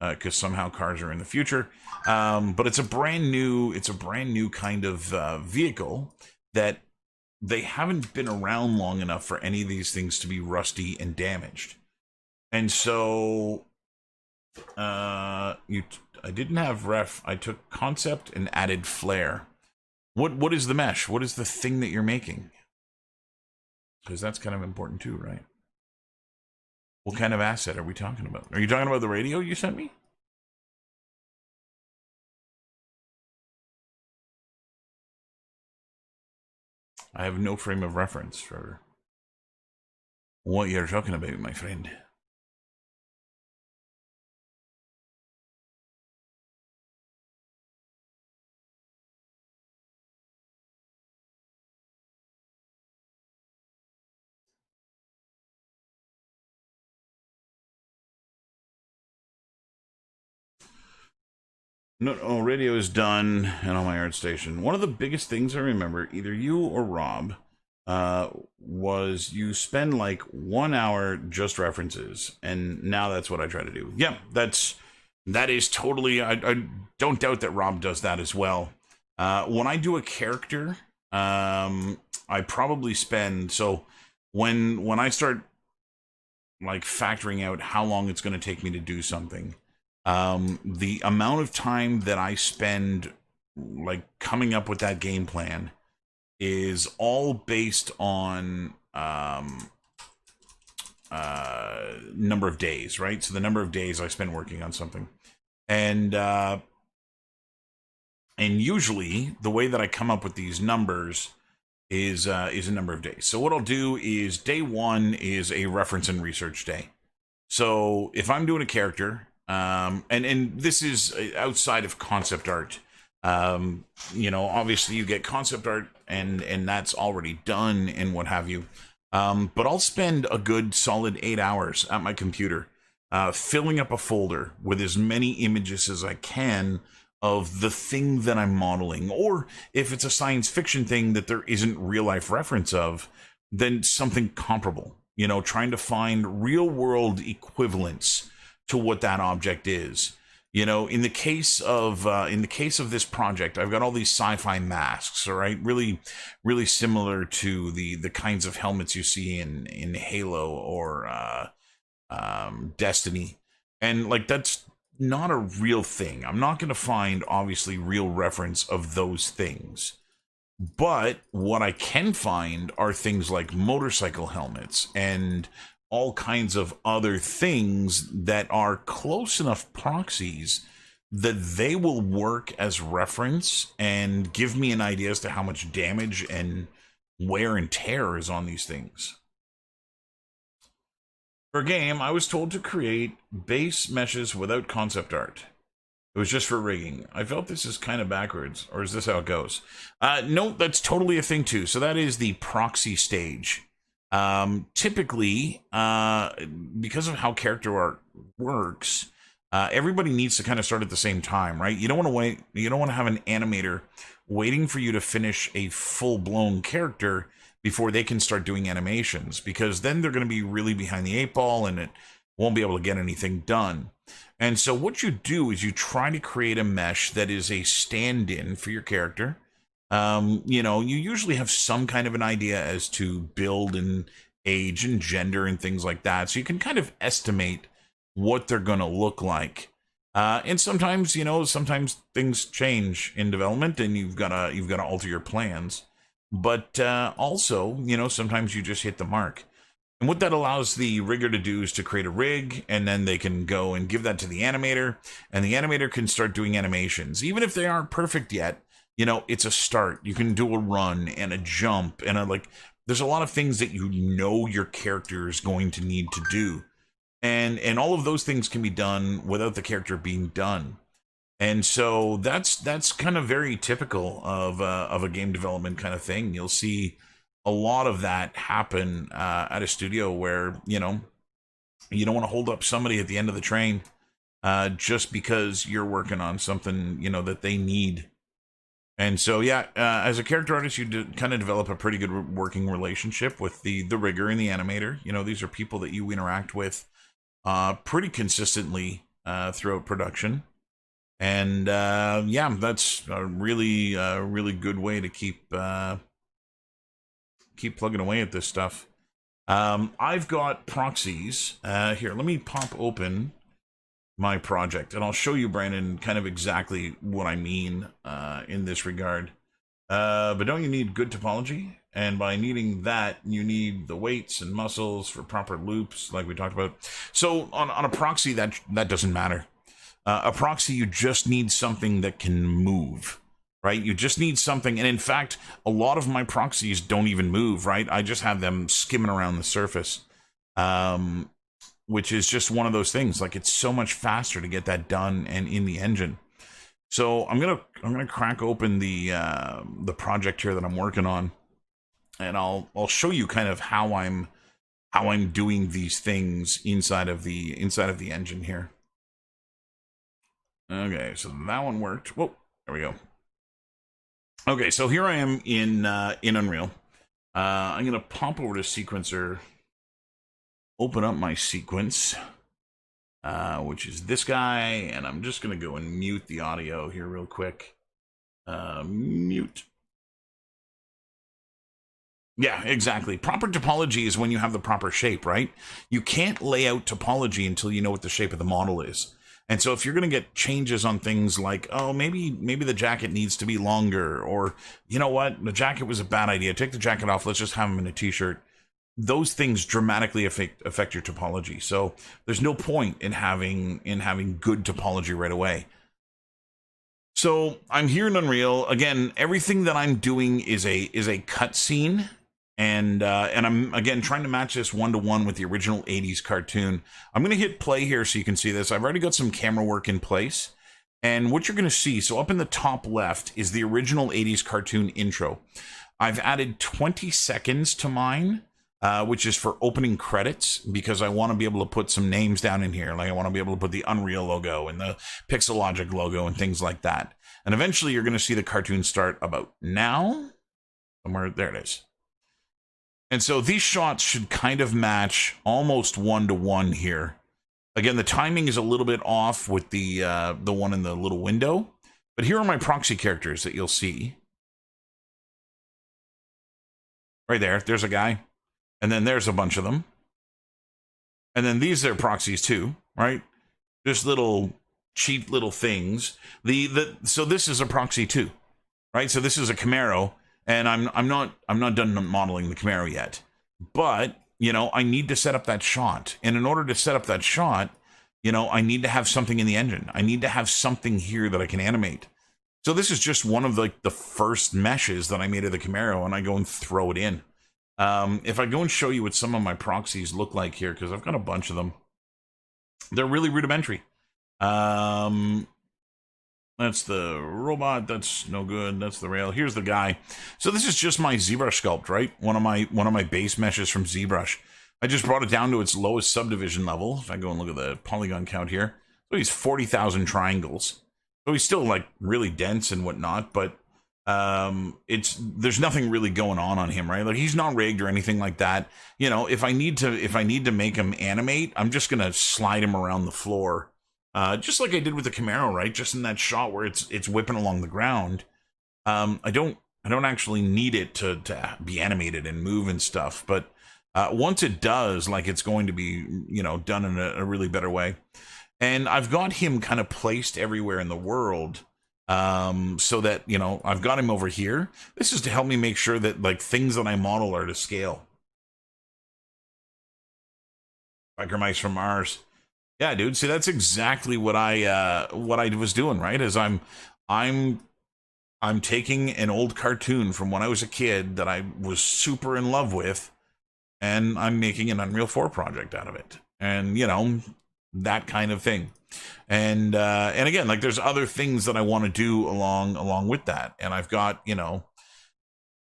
Because somehow cars are in the future, but it's a brand new kind of vehicle that they haven't been around long enough for any of these things to be rusty and damaged. And so, I didn't have ref. I took concept and added flare. What is the mesh? What is the thing that you're making? Because that's kind of important too, right? What kind of asset are we talking about? Are you talking about the radio you sent me? I have no frame of reference for what you're talking about, my friend. No, radio is done and on my art station. One of the biggest things I remember, either you or Rob, was you spend like 1 hour just references, and now that's what I try to do. Yeah, that is totally. I don't doubt that Rob does that as well. When I do a character, I probably spend, so when I start like factoring out how long it's going to take me to do something. The amount of time that I spend like coming up with that game plan is all based on number of days, right? So the number of days I spend working on something, and usually the way that I come up with these numbers is a number of days. So what I'll do is day one is a reference and research day. So if I'm doing a character, and this is outside of concept art, obviously you get concept art and that's already done and what have you. But I'll spend a good solid 8 hours at my computer, filling up a folder with as many images as I can of the thing that I'm modeling. Or if it's a science fiction thing that there isn't real life reference of, then something comparable, trying to find real world equivalents to what that object is. In the case of this project, I've got all these sci-fi masks, all right, really, really similar to the kinds of helmets you see in Halo or Destiny, and like that's not a real thing. I'm not going to find obviously real reference of those things, but what I can find are things like motorcycle helmets and all kinds of other things that are close enough proxies that they will work as reference and give me an idea as to how much damage and wear and tear is on these things. For a game, I was told to create base meshes without concept art. It was just for rigging. I felt this is kind of backwards, or is this how it goes? No, that's totally a thing too. So that is the proxy stage. Typically, because of how character art works, everybody needs to kind of start at the same time, right? You don't want to wait. You don't want to have an animator waiting for you to finish a full-blown character before they can start doing animations, because then they're going to be really behind the eight ball and it won't be able to get anything done. And so what you do is you try to create a mesh that is a stand-in for your character. You usually have some kind of an idea as to build and age and gender and things like that. So you can kind of estimate what they're going to look like. And sometimes, sometimes things change in development, and you've gotta alter your plans. But also, sometimes you just hit the mark. And what that allows the rigger to do is to create a rig, and then they can go and give that to the animator, and the animator can start doing animations. Even if they aren't perfect yet, it's a start. You can do a run and a jump and there's a lot of things that your character is going to need to do. And all of those things can be done without the character being done. And so that's kind of very typical of a game development kind of thing. You'll see a lot of that happen at a studio where you don't want to hold up somebody at the end of the train just because you're working on something that they need. And so yeah, as a character artist, you kind of develop a pretty good working relationship with the rigger and the animator. These are people that you interact with pretty consistently throughout production. And yeah, that's a really good way to keep plugging away at this stuff. I've got proxies here. Let me pop open my project, and I'll show you, Brandon, kind of exactly what I mean in this regard. But don't you need good topology? And by needing that, you need the weights and muscles for proper loops, like we talked about. So on a proxy, that doesn't matter. A proxy, you just need something that can move, right? You just need something. And in fact, a lot of my proxies don't even move, right? I just have them skimming around the surface, which is just one of those things. Like, it's so much faster to get that done and in the engine. So I'm gonna crack open the project here that I'm working on, and I'll show you kind of how I'm doing these things inside of the engine here. Okay, so that one worked. Whoa, there we go. Okay, so here I am in Unreal. I'm gonna pop over to Sequencer, open up my sequence, which is this guy, and I'm just gonna go and mute the audio here real quick. Mute. Yeah, exactly. Proper topology is when you have the proper shape, right? You can't lay out topology until you know what the shape of the model is. And so if you're going to get changes on things like, oh, maybe the jacket needs to be longer, or, you know what, the jacket was a bad idea, take the jacket off, let's just have him in a t-shirt. Those things dramatically affect your topology. So there's no point in having good topology right away. So I'm here in Unreal. Again, everything that I'm doing is a cutscene. And I'm, again, trying to match this one-to-one with the original 80s cartoon. I'm going to hit play here so you can see this. I've already got some camera work in place. And what you're going to see, so up in the top left is the original 80s cartoon intro. I've added 20 seconds to mine, which is for opening credits, because I want to be able to put some names down in here. Like, I want to be able to put the Unreal logo and the Pixelogic logo and things like that. And eventually you're going to see the cartoon start about now. Somewhere, there it is. And so these shots should kind of match almost one-to-one here. Again, the timing is a little bit off with the one in the little window. But here are my proxy characters that you'll see. Right there, there's a guy. And then there's a bunch of them. And then these are proxies too, right? Just little cheap little things. So this is a proxy too, right? So this is a Camaro. And I'm not done modeling the Camaro yet, but I need to set up that shot. And in order to set up that shot, I need to have something in the engine. I need to have something here that I can animate. So this is just one of the first meshes that I made of the Camaro, and I go and throw it in. If I go and show you what some of my proxies look like here, because I've got a bunch of them, they're really rudimentary. That's the robot. That's no good. That's the rail. Here's the guy. So this is just my ZBrush sculpt, right? One of my base meshes from ZBrush. I just brought it down to its lowest subdivision level. If I go and look at the polygon count here, so he's 40,000 triangles. So he's still like really dense and whatnot, but there's nothing really going on him, right? Like, he's not rigged or anything like that. If I need to make him animate, I'm just gonna slide him around the floor. Just like I did with the Camaro, right? Just in that shot where it's whipping along the ground. I don't actually need it to be animated and move and stuff, but once it does, like, it's going to be done in a really better way. And I've got him kind of placed everywhere in the world, so that, you know, I've got him over here. This is to help me make sure that, like, things that I model are to scale. Biker mice from Mars. Yeah, dude. See, that's exactly what I was doing, right? Is I'm I'm taking an old cartoon from when I was a kid that I was super in love with, and I'm making an Unreal 4 project out of it. And, you know, that kind of thing. And again, like, there's other things that I want to do along with that. And I've got, you know,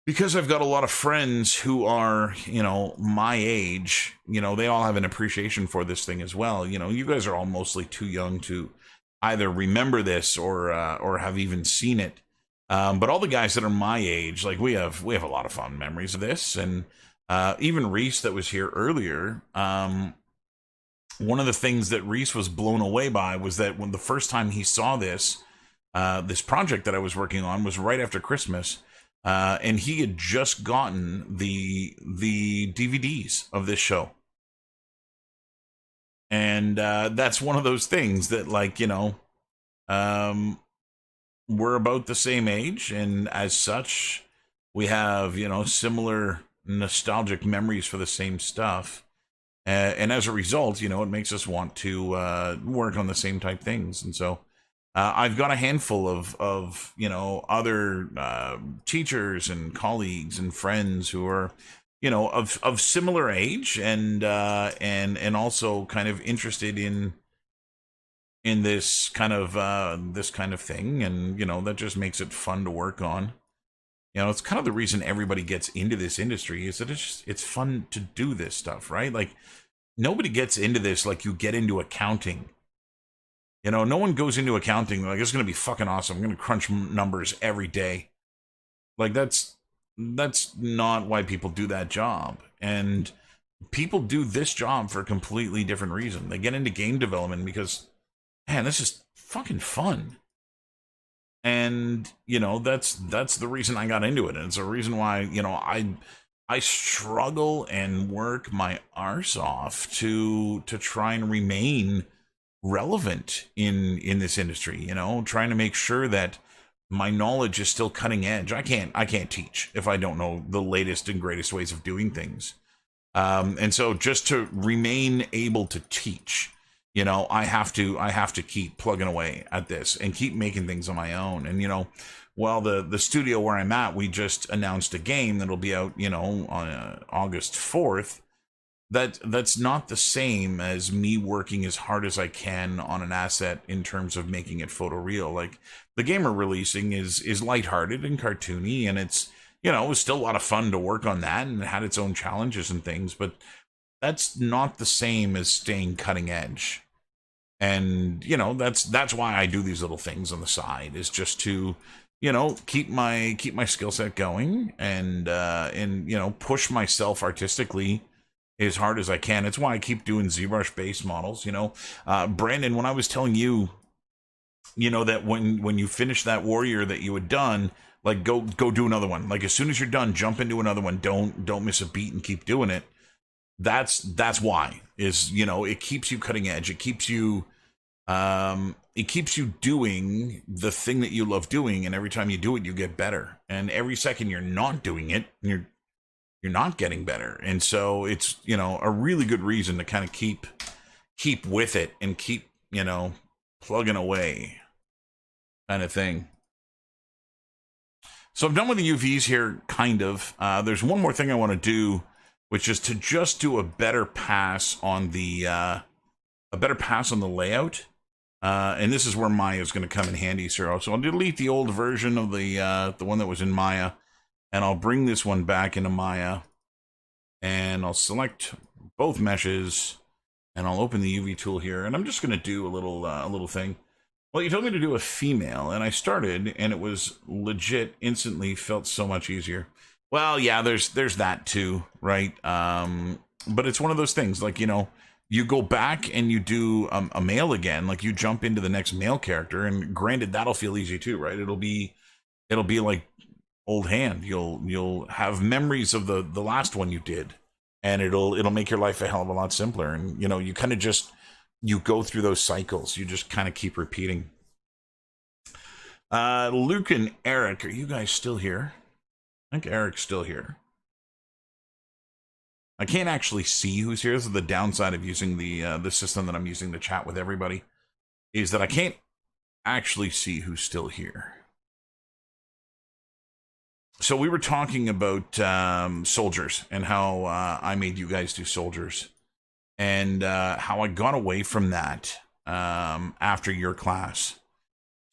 because I've got a lot of friends who are, you know, my age, you know, they all have an appreciation for this thing as well. You know, you guys are all mostly too young to either remember this or have even seen it. But all the guys that are my age, like, we have a lot of fond memories of this. And even Reese, that was here earlier, one of the things that Reese was blown away by was that when the first time he saw this, this project that I was working on was right after Christmas. And he had just gotten the DVDs of this show. And that's one of those things that, like, you know, we're about the same age, and as such, we have, you know, similar nostalgic memories for the same stuff. And as a result, you know, it makes us want to work on the same type things. And so I've got a handful of you know, other teachers and colleagues and friends who are, you know, of similar age, and also kind of interested in this kind of thing. And, you know, that just makes it fun to work on. You know, it's kind of the reason everybody gets into this industry, is that it's fun to do this stuff, right? Like, nobody gets into this like you get into accounting. You know, no one goes into accounting like, it's going to be fucking awesome, I'm going to crunch numbers every day. Like, that's not why people do that job. And people do this job for a completely different reason. They get into game development because, man, this is fucking fun. And, you know, that's the reason I got into it. And it's a reason why, you know, I struggle and work my arse off to try and remain relevant in this industry, you know, trying to make sure that my knowledge is still cutting edge. I can't teach if I don't know the latest and greatest ways of doing things. And so just to remain able to teach, you know, I have to keep plugging away at this and keep making things on my own. And, you know, well, the studio where I'm at, we just announced a game that'll be out, you know, on August 4th. That's not the same as me working as hard as I can on an asset in terms of making it photoreal. Like, the game we're releasing is lighthearted and cartoony, and it's, you know, it was still a lot of fun to work on that, and it had its own challenges and things, but that's not the same as staying cutting edge. And, you know, that's why I do these little things on the side, is just to, you know, keep my skill set going, and you know, push myself artistically as hard as I can. It's why I keep doing ZBrush based models. You know, Brandon, when I was telling you, you know, that when you finish that warrior that you had done, like, go do another one. Like, as soon as you're done, jump into another one. Don't miss a beat and keep doing it. That's why, is, you know, it keeps you cutting edge. It keeps you doing the thing that you love doing, and every time you do it, you get better. And every second you're not doing it, you're not getting better. And so it's, you know, a really good reason to kind of keep with it and keep, you know, plugging away, kind of thing. So I'm done with the UVs here, kind of. There's one more thing I want to do, which is to just do a better pass on the layout. And this is where Maya is going to come in handy, sir. So I'll delete the old version of the one that was in Maya, and I'll bring this one back into Maya, and I'll select both meshes, and I'll open the UV tool here, and I'm just going to do a little thing. Well, you told me to do a female, and I started, and it was legit, instantly felt so much easier. Well, yeah, there's that too, right? But it's one of those things, like, you know, you go back and you do a male again, like, you jump into the next male character, and granted, that'll feel easy too, right? It'll be like old hand. You'll have memories of the last one you did, and it'll make your life a hell of a lot simpler. And, you know, you kind of just you go through those cycles. You just kind of keep repeating. Luke and Eric, are you guys still here? I think Eric's still here. I can't actually see who's here. This is the downside of using the system that I'm using to chat with everybody, is that I can't actually see who's still here. So we were talking about soldiers and how I made you guys do soldiers, and how I got away from that after your class.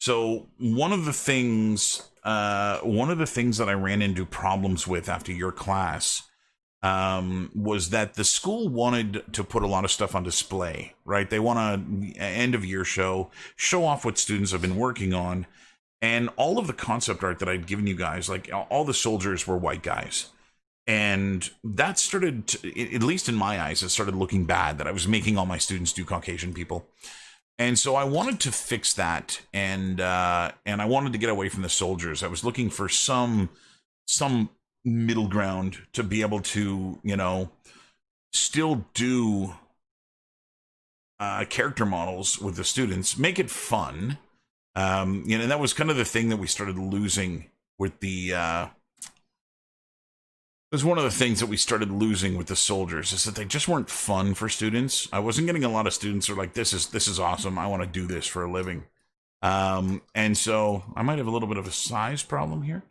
So one of the things that I ran into problems with after your class was that the school wanted to put a lot of stuff on display, right? They want an end of year show off what students have been working on. And all of the concept art that I'd given you guys, like all the soldiers were white guys. And that started, at least in my eyes, it started looking bad that I was making all my students do Caucasian people. And so I wanted to fix that, and I wanted to get away from the soldiers. I was looking for some middle ground to be able to, still do character models with the students, make it fun. That was kind of the thing that we started losing with the. It was one of the things that we started losing with the soldiers, is that they just weren't fun for students. I wasn't getting a lot of students who are like, this is awesome. I want to do this for a living. And so I might have a little bit of a size problem here.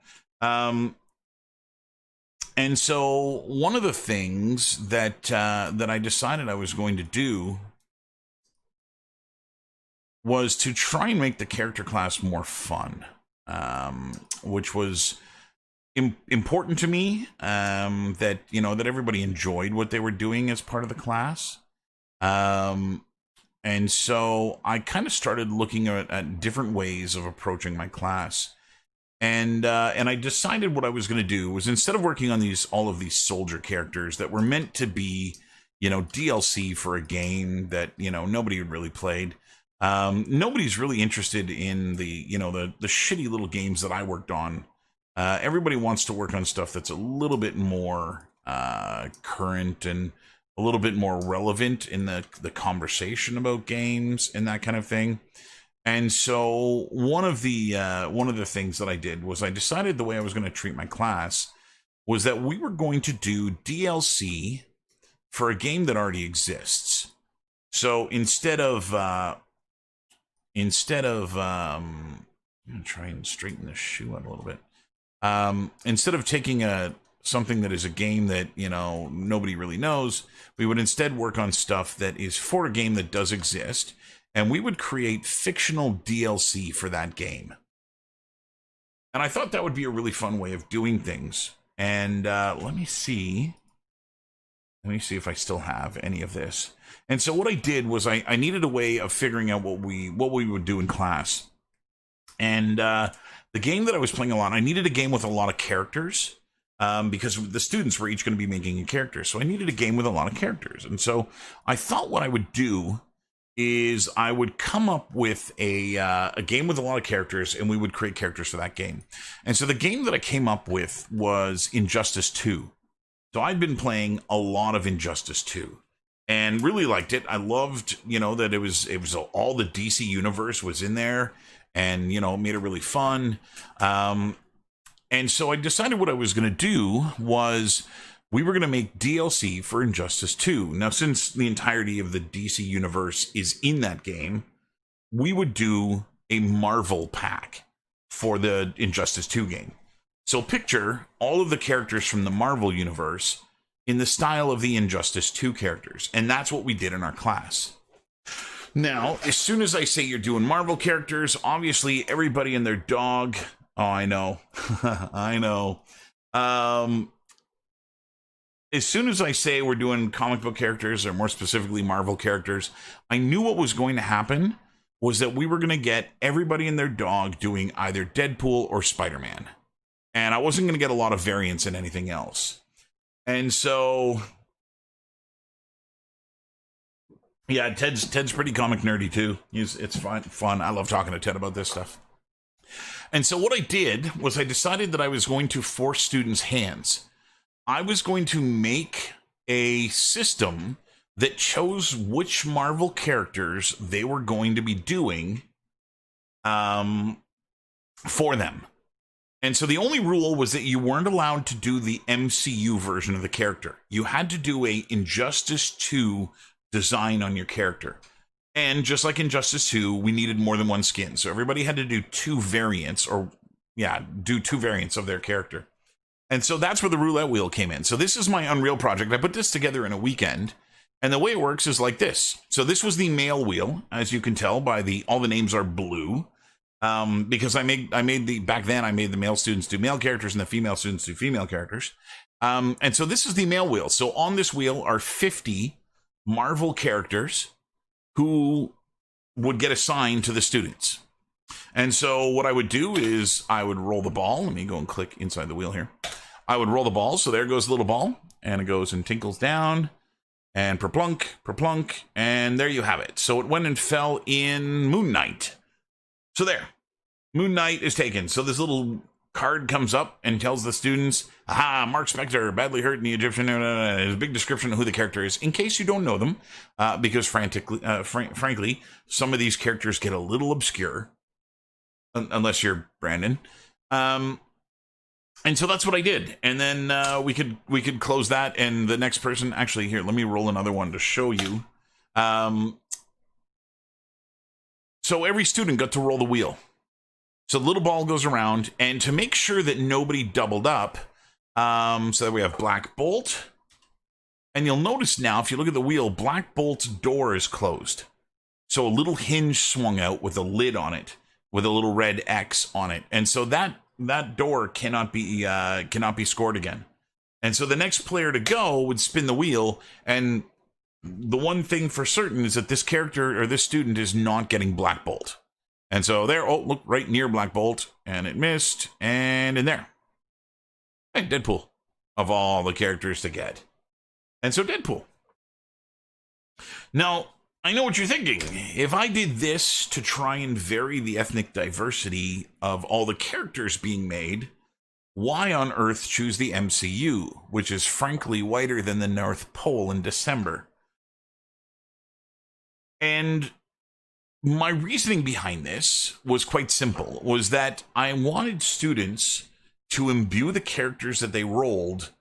And so one of the things that I decided I was going to do was to try and make the character class more fun, which was important to me, that everybody enjoyed what they were doing as part of the class. And so I kind of started looking at different ways of approaching my class. And I decided what I was going to do was, instead of working on all of these soldier characters that were meant to be, DLC for a game that, nobody had really played. Nobody's really interested in the shitty little games that I worked on. Everybody wants to work on stuff that's a little bit more current and a little bit more relevant in the conversation about games and that kind of thing. And so one of the things that I did was, I decided the way I was going to treat my class was that we were going to do DLC for a game that already exists. So instead of I'm going to try and straighten this shoe out a little bit. Instead of taking something that is a game that, nobody really knows, we would instead work on stuff that is for a game that does exist, and we would create fictional DLC for that game. And I thought that would be a really fun way of doing things. And let me see if I still have any of this. And so what I did was, I needed a way of figuring out what we would do in class. And the game that I was playing a lot, I needed a game with a lot of characters, because the students were each going to be making a character. So I needed a game with a lot of characters. And so I thought what I would do is I would come up with a game with a lot of characters, and we would create characters for that game. And so the game that I came up with was Injustice 2. So I'd been playing a lot of Injustice 2 and really liked it. I loved, that it was all the DC universe was in there, and, made it really fun. And so I decided what I was going to do was, we were going to make DLC for Injustice 2. Now, since the entirety of the DC universe is in that game, we would do a Marvel pack for the Injustice 2 game. So picture all of the characters from the Marvel universe in the style of the Injustice 2 characters. And that's what we did in our class. Now, as soon as I say you're doing Marvel characters, obviously everybody and their dog... Oh, I know. I know. As soon as I say we're doing comic book characters, or more specifically Marvel characters, I knew what was going to happen was that we were going to get everybody and their dog doing either Deadpool or Spider-Man. And I wasn't going to get a lot of variance in anything else. And so... yeah, Ted's pretty comic nerdy too. It's fun. I love talking to Ted about this stuff. And so what I did was, I decided that I was going to force students' hands. I was going to make a system that chose which Marvel characters they were going to be doing for them. And so the only rule was that you weren't allowed to do the MCU version of the character. You had to do a Injustice 2 design on your character. And just like Injustice 2, we needed more than one skin. So everybody had to do two variants, do two variants of their character. And so that's where the roulette wheel came in. So this is my Unreal project. I put this together in a weekend. And the way it works is like this. So this was the male wheel, as you can tell by all the names are blue. Because I made back then I made the male students do male characters and the female students do female characters. And so this is the male wheel. So on this wheel are 50 Marvel characters who would get assigned to the students. And so what I would do is I would roll the ball. Let me go and click inside the wheel here. I would roll the ball. So there goes the little ball, and it goes and tinkles down, and perplunk, and there you have it. So it went and fell in Moon Knight. So there, Moon Knight is taken. So this little card comes up and tells the students, aha, Mark Spector, badly hurt in the Egyptian, a big description of who the character is, in case you don't know them, because frankly, some of these characters get a little obscure, unless you're Brandon. And so that's what I did. And then we could close that, and the next person, actually, here, let me roll another one to show you. So every student got to roll the wheel. So the little ball goes around, and to make sure that nobody doubled up, so that we have Black Bolt. And you'll notice now, if you look at the wheel, Black Bolt's door is closed. So a little hinge swung out with a lid on it, with a little red X on it. And so that door cannot be scored again. And so the next player to go would spin the wheel, and the one thing for certain is that this character or this student is not getting Black Bolt. And so there, oh, look, right near Black Bolt, and it missed, and in there. Hey, Deadpool, of all the characters to get. And so Deadpool. Now, I know what you're thinking. If I did this to try and vary the ethnic diversity of all the characters being made, why on earth choose the MCU, which is frankly whiter than the North Pole in December? And my reasoning behind this was quite simple, was that I wanted students to imbue the characters that they rolled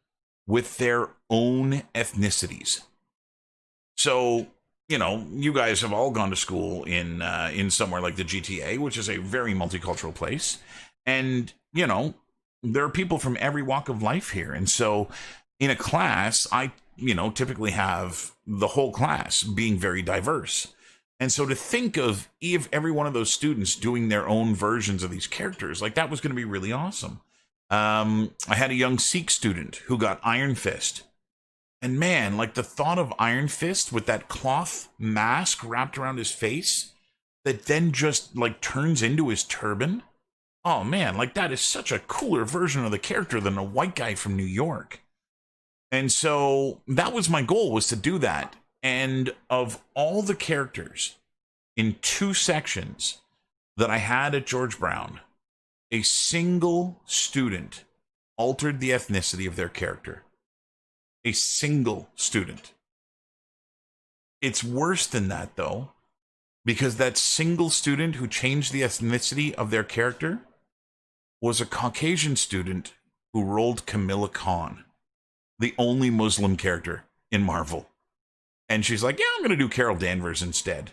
with their own ethnicities. So, you know, you guys have all gone to school in somewhere like the GTA, which is a very multicultural place. And, you know, there are people from every walk of life here. And so in a class, I typically have the whole class being very diverse. And so to think of every one of those students doing their own versions of these characters, like that was going to be really awesome. I had a young Sikh student who got Iron Fist. And man, like the thought of Iron Fist with that cloth mask wrapped around his face that then just like turns into his turban. Oh man, like that is such a cooler version of the character than a white guy from New York. And so that was my goal, was to do that. And of all the characters in 2 sections that I had at George Brown, a single student altered the ethnicity of their character. A single student. It's worse than that, though, because that single student who changed the ethnicity of their character was a Caucasian student who rolled Camilla Khan, the only Muslim character in Marvel. And she's like, yeah, I'm going to do Carol Danvers instead.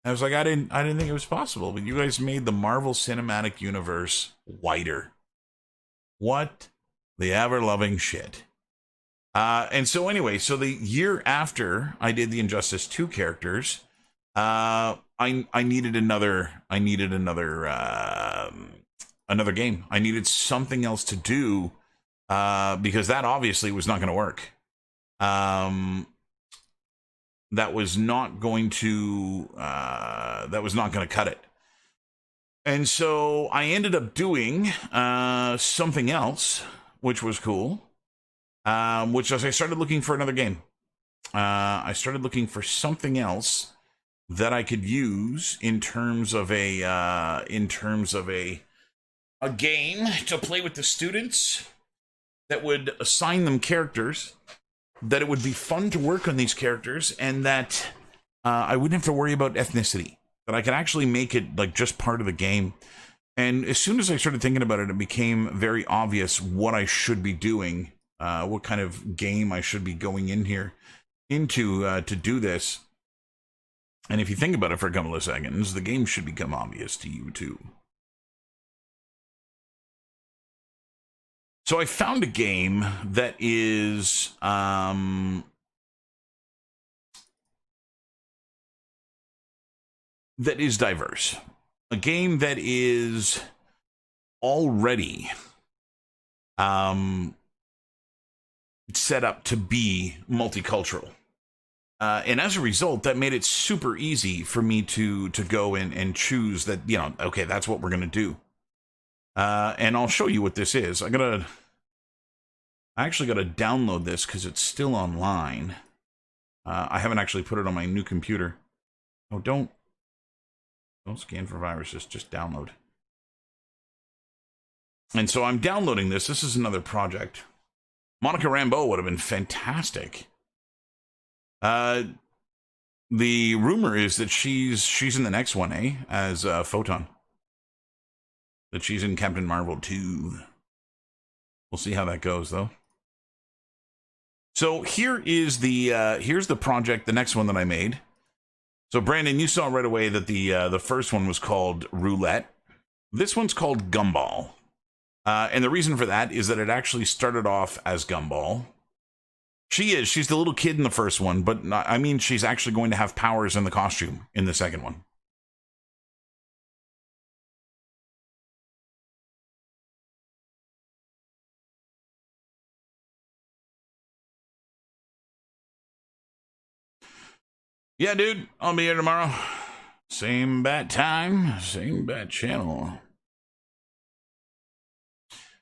I was like, I didn't think it was possible, but you guys made the Marvel Cinematic Universe whiter. What the ever-loving shit. And so anyway, so the year after I did the Injustice 2 characters, I needed another game. I needed something else to do, because that obviously was not going to work. That was not going to cut it. And so I ended up doing something else, which was cool. Which was I started looking for another game. I started looking for something else that I could use in terms of a game to play with the students that would assign them characters that it would be fun to work on these characters, and that I wouldn't have to worry about ethnicity. That I could actually make it like just part of the game. And as soon as I started thinking about it, it became very obvious what I should be doing, what kind of game I should be going in here into to do this. And if you think about it for a couple of seconds, the game should become obvious to you too. So I found a game that is diverse. A game that is already set up to be multicultural. And as a result, that made it super easy for me to go in and choose that, you know, okay, that's what we're going to do. And I'll show you what this is. I actually got to download this because it's still online. I haven't actually put it on my new computer. Oh, don't scan for viruses, just download. And so I'm downloading this. This is another project. Monica Rambeau would have been fantastic. The rumor is that she's in the next one, as Photon. That she's in Captain Marvel 2. We'll see how that goes, though. So here is here's the project, the next one that I made. So Brandon, you saw right away that the first one was called Roulette. This one's called Gumball. And the reason for that is that it actually started off as Gumball. She's the little kid in the first one, but I mean, she's actually going to have powers in the costume in the second one. Yeah, dude, I'll be here tomorrow. Same bat time, same bat channel.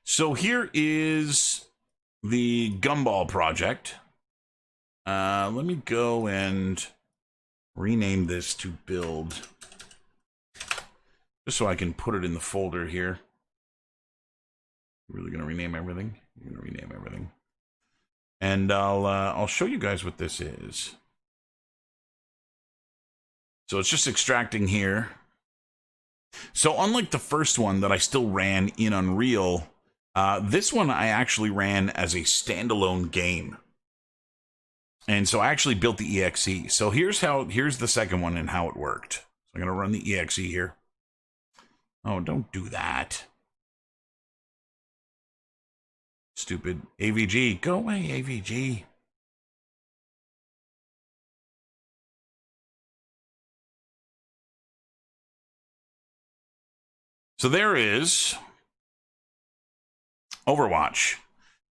So here is the Gumball project. Let me go and rename this to build, just so I can put it in the folder here. Really gonna rename everything? You're gonna rename everything, and I'll show you guys what this is. So it's just extracting here. So unlike the first one that I still ran in Unreal, this one I actually ran as a standalone game. And so I actually built the EXE. So here's the second one and how it worked. So I'm gonna run the EXE here. Oh, don't do that. Stupid AVG. Go away, AVG. So there is Overwatch,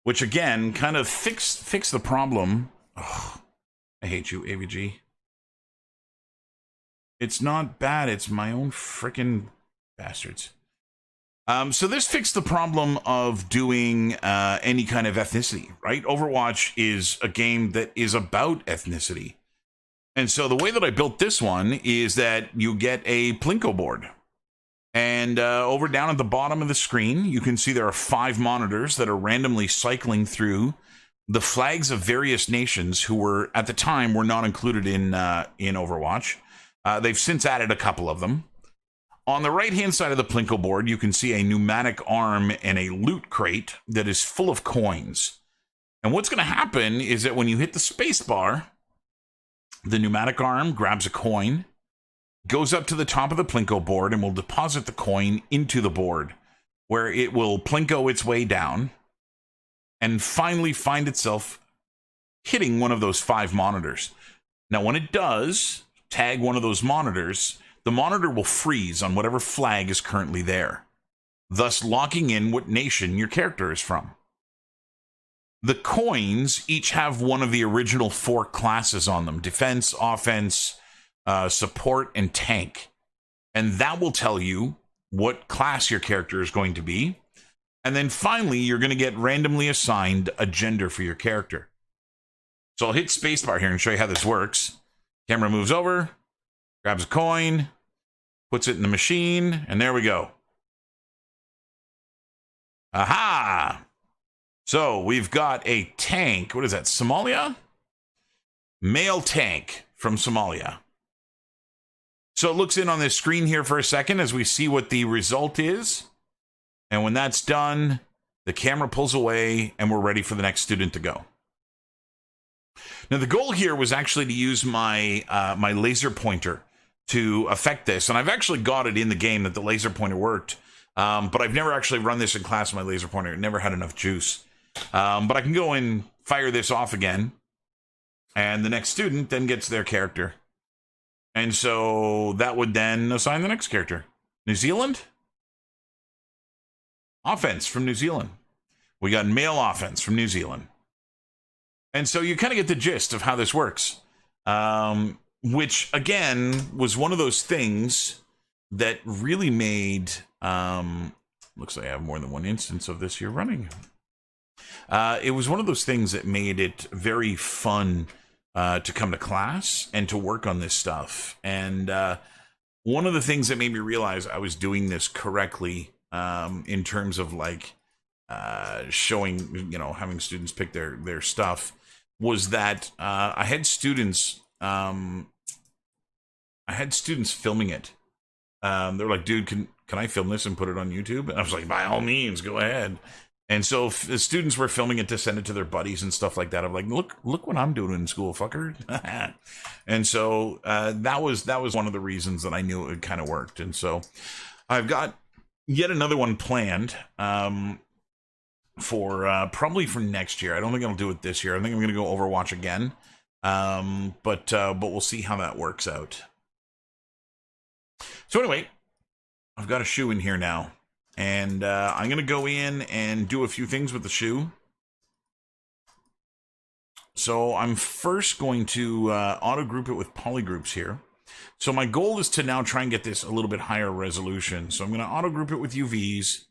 which again kind of fix the problem. Oh, I hate you, AVG. It's not bad. It's my own frickin' bastards. So this fixed the problem of doing any kind of ethnicity, right? Overwatch is a game that is about ethnicity. And so the way that I built this one is that you get a Plinko board. And over down at the bottom of the screen, you can see there are 5 monitors that are randomly cycling through the flags of various nations who were, at the time, were not included in Overwatch. They've since added a couple of them. On the right-hand side of the Plinko board, you can see a pneumatic arm and a loot crate that is full of coins. And what's going to happen is that when you hit the space bar, the pneumatic arm grabs a coin, goes up to the top of the Plinko board, and will deposit the coin into the board, where it will Plinko its way down and finally find itself hitting one of those 5 monitors. Now, when it does tag one of those monitors, the monitor will freeze on whatever flag is currently there, thus locking in what nation your character is from. The coins each have one of the original 4 classes on them: defense, offense, support, and tank. And that will tell you what class your character is going to be. And then finally, you're going to get randomly assigned a gender for your character. So I'll hit spacebar here and show you how this works. Camera moves over, grabs a coin, puts it in the machine, and there we go. Aha! So we've got a tank. What is that? Somalia? Male tank from Somalia. So it looks in on this screen here for a second as we see what the result is. And when that's done, the camera pulls away and we're ready for the next student to go. Now, the goal here was actually to use my my laser pointer to affect this. And I've actually got it in the game that the laser pointer worked. But I've never actually run this in class with my laser pointer. It never had enough juice. But I can go and fire this off again. And the next student then gets their character. And so that would then assign the next character. New Zealand? Offense from New Zealand. We got male offense from New Zealand. And so you kind of get the gist of how this works. Which, again, was one of those things that really made... looks like I have more than one instance of this here running. It was one of those things that made it very fun to come to class and to work on this stuff. And one of the things that made me realize I was doing this correctly in terms of like showing, you know, having students pick their stuff was that I had students filming it. They're like, dude, can I film this and put it on YouTube? And I was like, by all means, go ahead. And so if the students were filming it to send it to their buddies and stuff like that, I'm like, look what I'm doing in school, fucker. And so that was one of the reasons that I knew it kind of worked. And so I've got yet another one planned for probably for next year. I don't think I'll do it this year. I think I'm going to go Overwatch again. But we'll see how that works out. So anyway, I've got a shoe in here now. And I'm going to go in and do a few things with the shoe. So I'm first going to auto-group it with polygroups here. So my goal is to now try and get this a little bit higher resolution. So I'm going to auto-group it with UVs,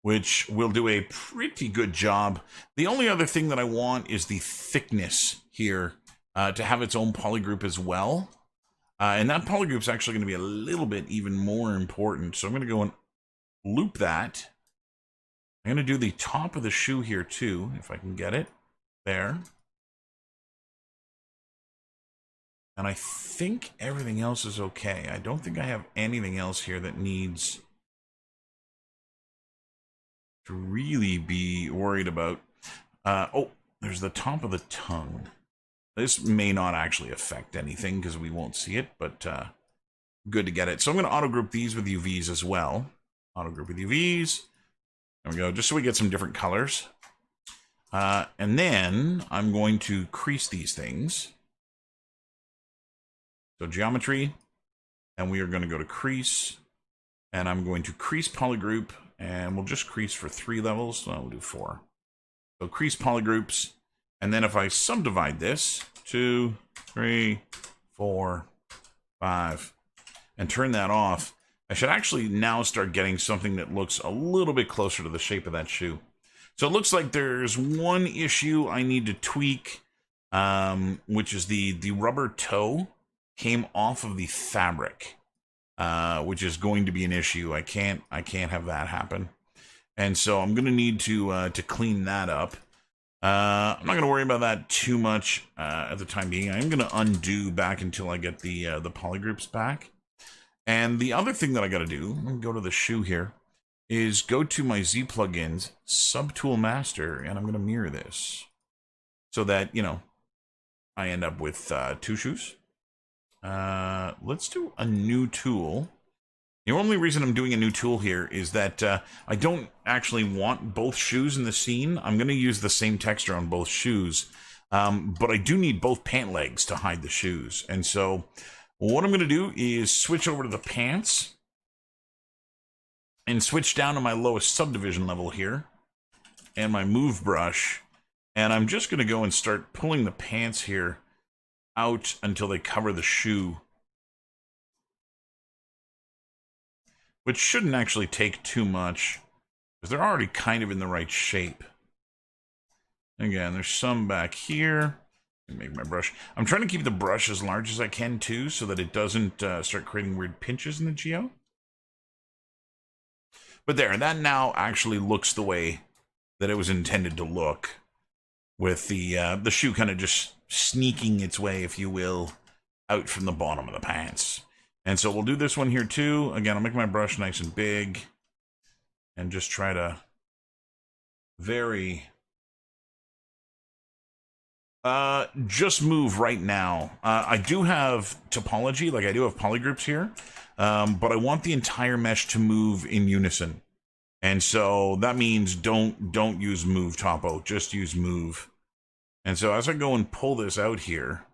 which will do a pretty good job. The only other thing that I want is the thickness here to have its own polygroup as well. And that polygroup is actually going to be a little bit even more important. So I'm going to go and loop that. I'm going to do the top of the shoe here too, if I can get it. There. And I think everything else is okay. I don't think I have anything else here that needs to really be worried about. Oh, there's the top of the tongue. This may not actually affect anything because we won't see it, but good to get it. So I'm going to auto group these with UVs as well. Auto group with UVs. There we go, just so we get some different colors. And then I'm going to crease these things. So geometry, and we are going to go to crease, and I'm going to crease polygroup, and we'll just crease for 3 levels. So we'll do 4. So crease polygroups, and then if I subdivide this, 2, 3, 4, 5, and turn that off, I should actually now start getting something that looks a little bit closer to the shape of that shoe. So it looks like there's one issue I need to tweak, which is the rubber toe came off of the fabric, which is going to be an issue. I can't have that happen, and so I'm going to need to clean that up. I'm not going to worry about that too much at the time being. I'm going to undo back until I get the polygroups back. And the other thing that I got to do, I'm going to go to the shoe here, is go to my Z plugins, Subtool Master, and I'm going to mirror this so that, you know, I end up with 2 shoes. Let's do a new tool. The only reason I'm doing a new tool here is that I don't actually want both shoes in the scene. I'm going to use the same texture on both shoes, but I do need both pant legs to hide the shoes. And so what I'm going to do is switch over to the pants and switch down to my lowest subdivision level here and my move brush. And I'm just going to go and start pulling the pants here out until they cover the shoe, which shouldn't actually take too much because they're already kind of in the right shape. Again, there's some back here. Make my brush. I'm trying to keep the brush as large as I can too, so that it doesn't start creating weird pinches in the geo. But there, that now actually looks the way that it was intended to look, with the shoe kind of just sneaking its way, if you will, out from the bottom of the pants. And so we'll do this one here too. Again, I'll make my brush nice and big and just try to just move right now. I do have topology, like I do have polygroups here, but I want the entire mesh to move in unison. And so that means don't use move topo, just use move. And so as I go and pull this out here,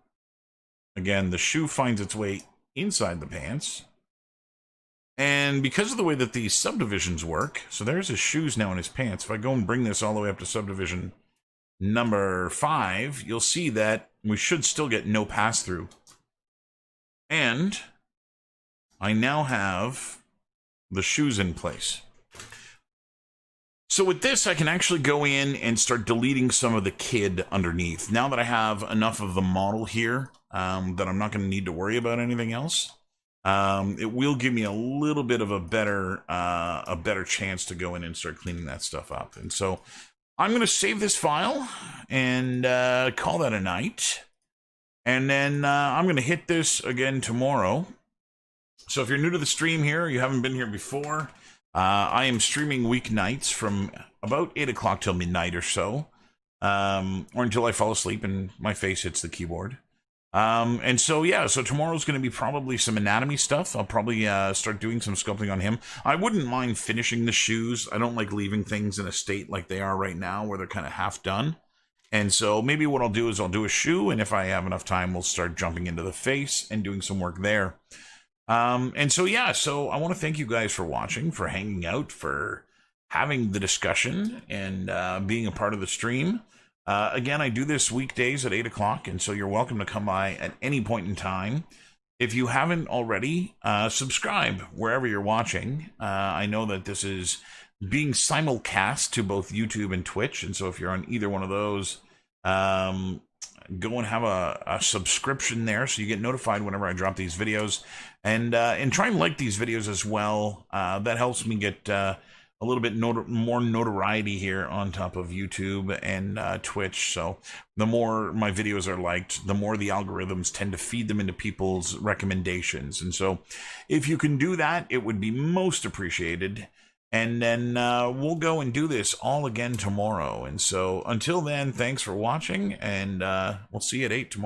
again, the shoe finds its way inside the pants. And because of the way that these subdivisions work, so there's his shoes now in his pants. If I go and bring this all the way up to subdivision number 5, you'll see that we should still get no pass-through. And I now have the shoes in place. So with this, I can actually go in and start deleting some of the kid underneath. Now that I have enough of the model here, that I'm not going to need to worry about anything else, it will give me a little bit of a better chance to go in and start cleaning that stuff up. And so I'm going to save this file and call that a night. And then I'm going to hit this again tomorrow. So if you're new to the stream here, you haven't been here before, I am streaming weeknights from about 8 o'clock till midnight or so, or until I fall asleep and my face hits the keyboard. And so, yeah, so tomorrow's going to be probably some anatomy stuff. I'll probably start doing some sculpting on him. I wouldn't mind finishing the shoes. I don't like leaving things in a state like they are right now, where they're kind of half done. And so maybe what I'll do is I'll do a shoe, and if I have enough time, we'll start jumping into the face and doing some work there. And so, yeah, so I want to thank you guys for watching, for hanging out, for having the discussion, and being a part of the stream. Again, I do this weekdays at 8 o'clock, and so you're welcome to come by at any point in time. If you haven't already, subscribe wherever you're watching. I know that this is being simulcast to both YouTube and Twitch, and so if you're on either one of those, go and have a subscription there so you get notified whenever I drop these videos, and try and like these videos as well. That helps me get a little bit more notoriety here on top of YouTube and Twitch. So the more my videos are liked, the more the algorithms tend to feed them into people's recommendations. And so if you can do that, it would be most appreciated. And then we'll go and do this all again tomorrow. And so until then, thanks for watching, and we'll see you at 8 tomorrow.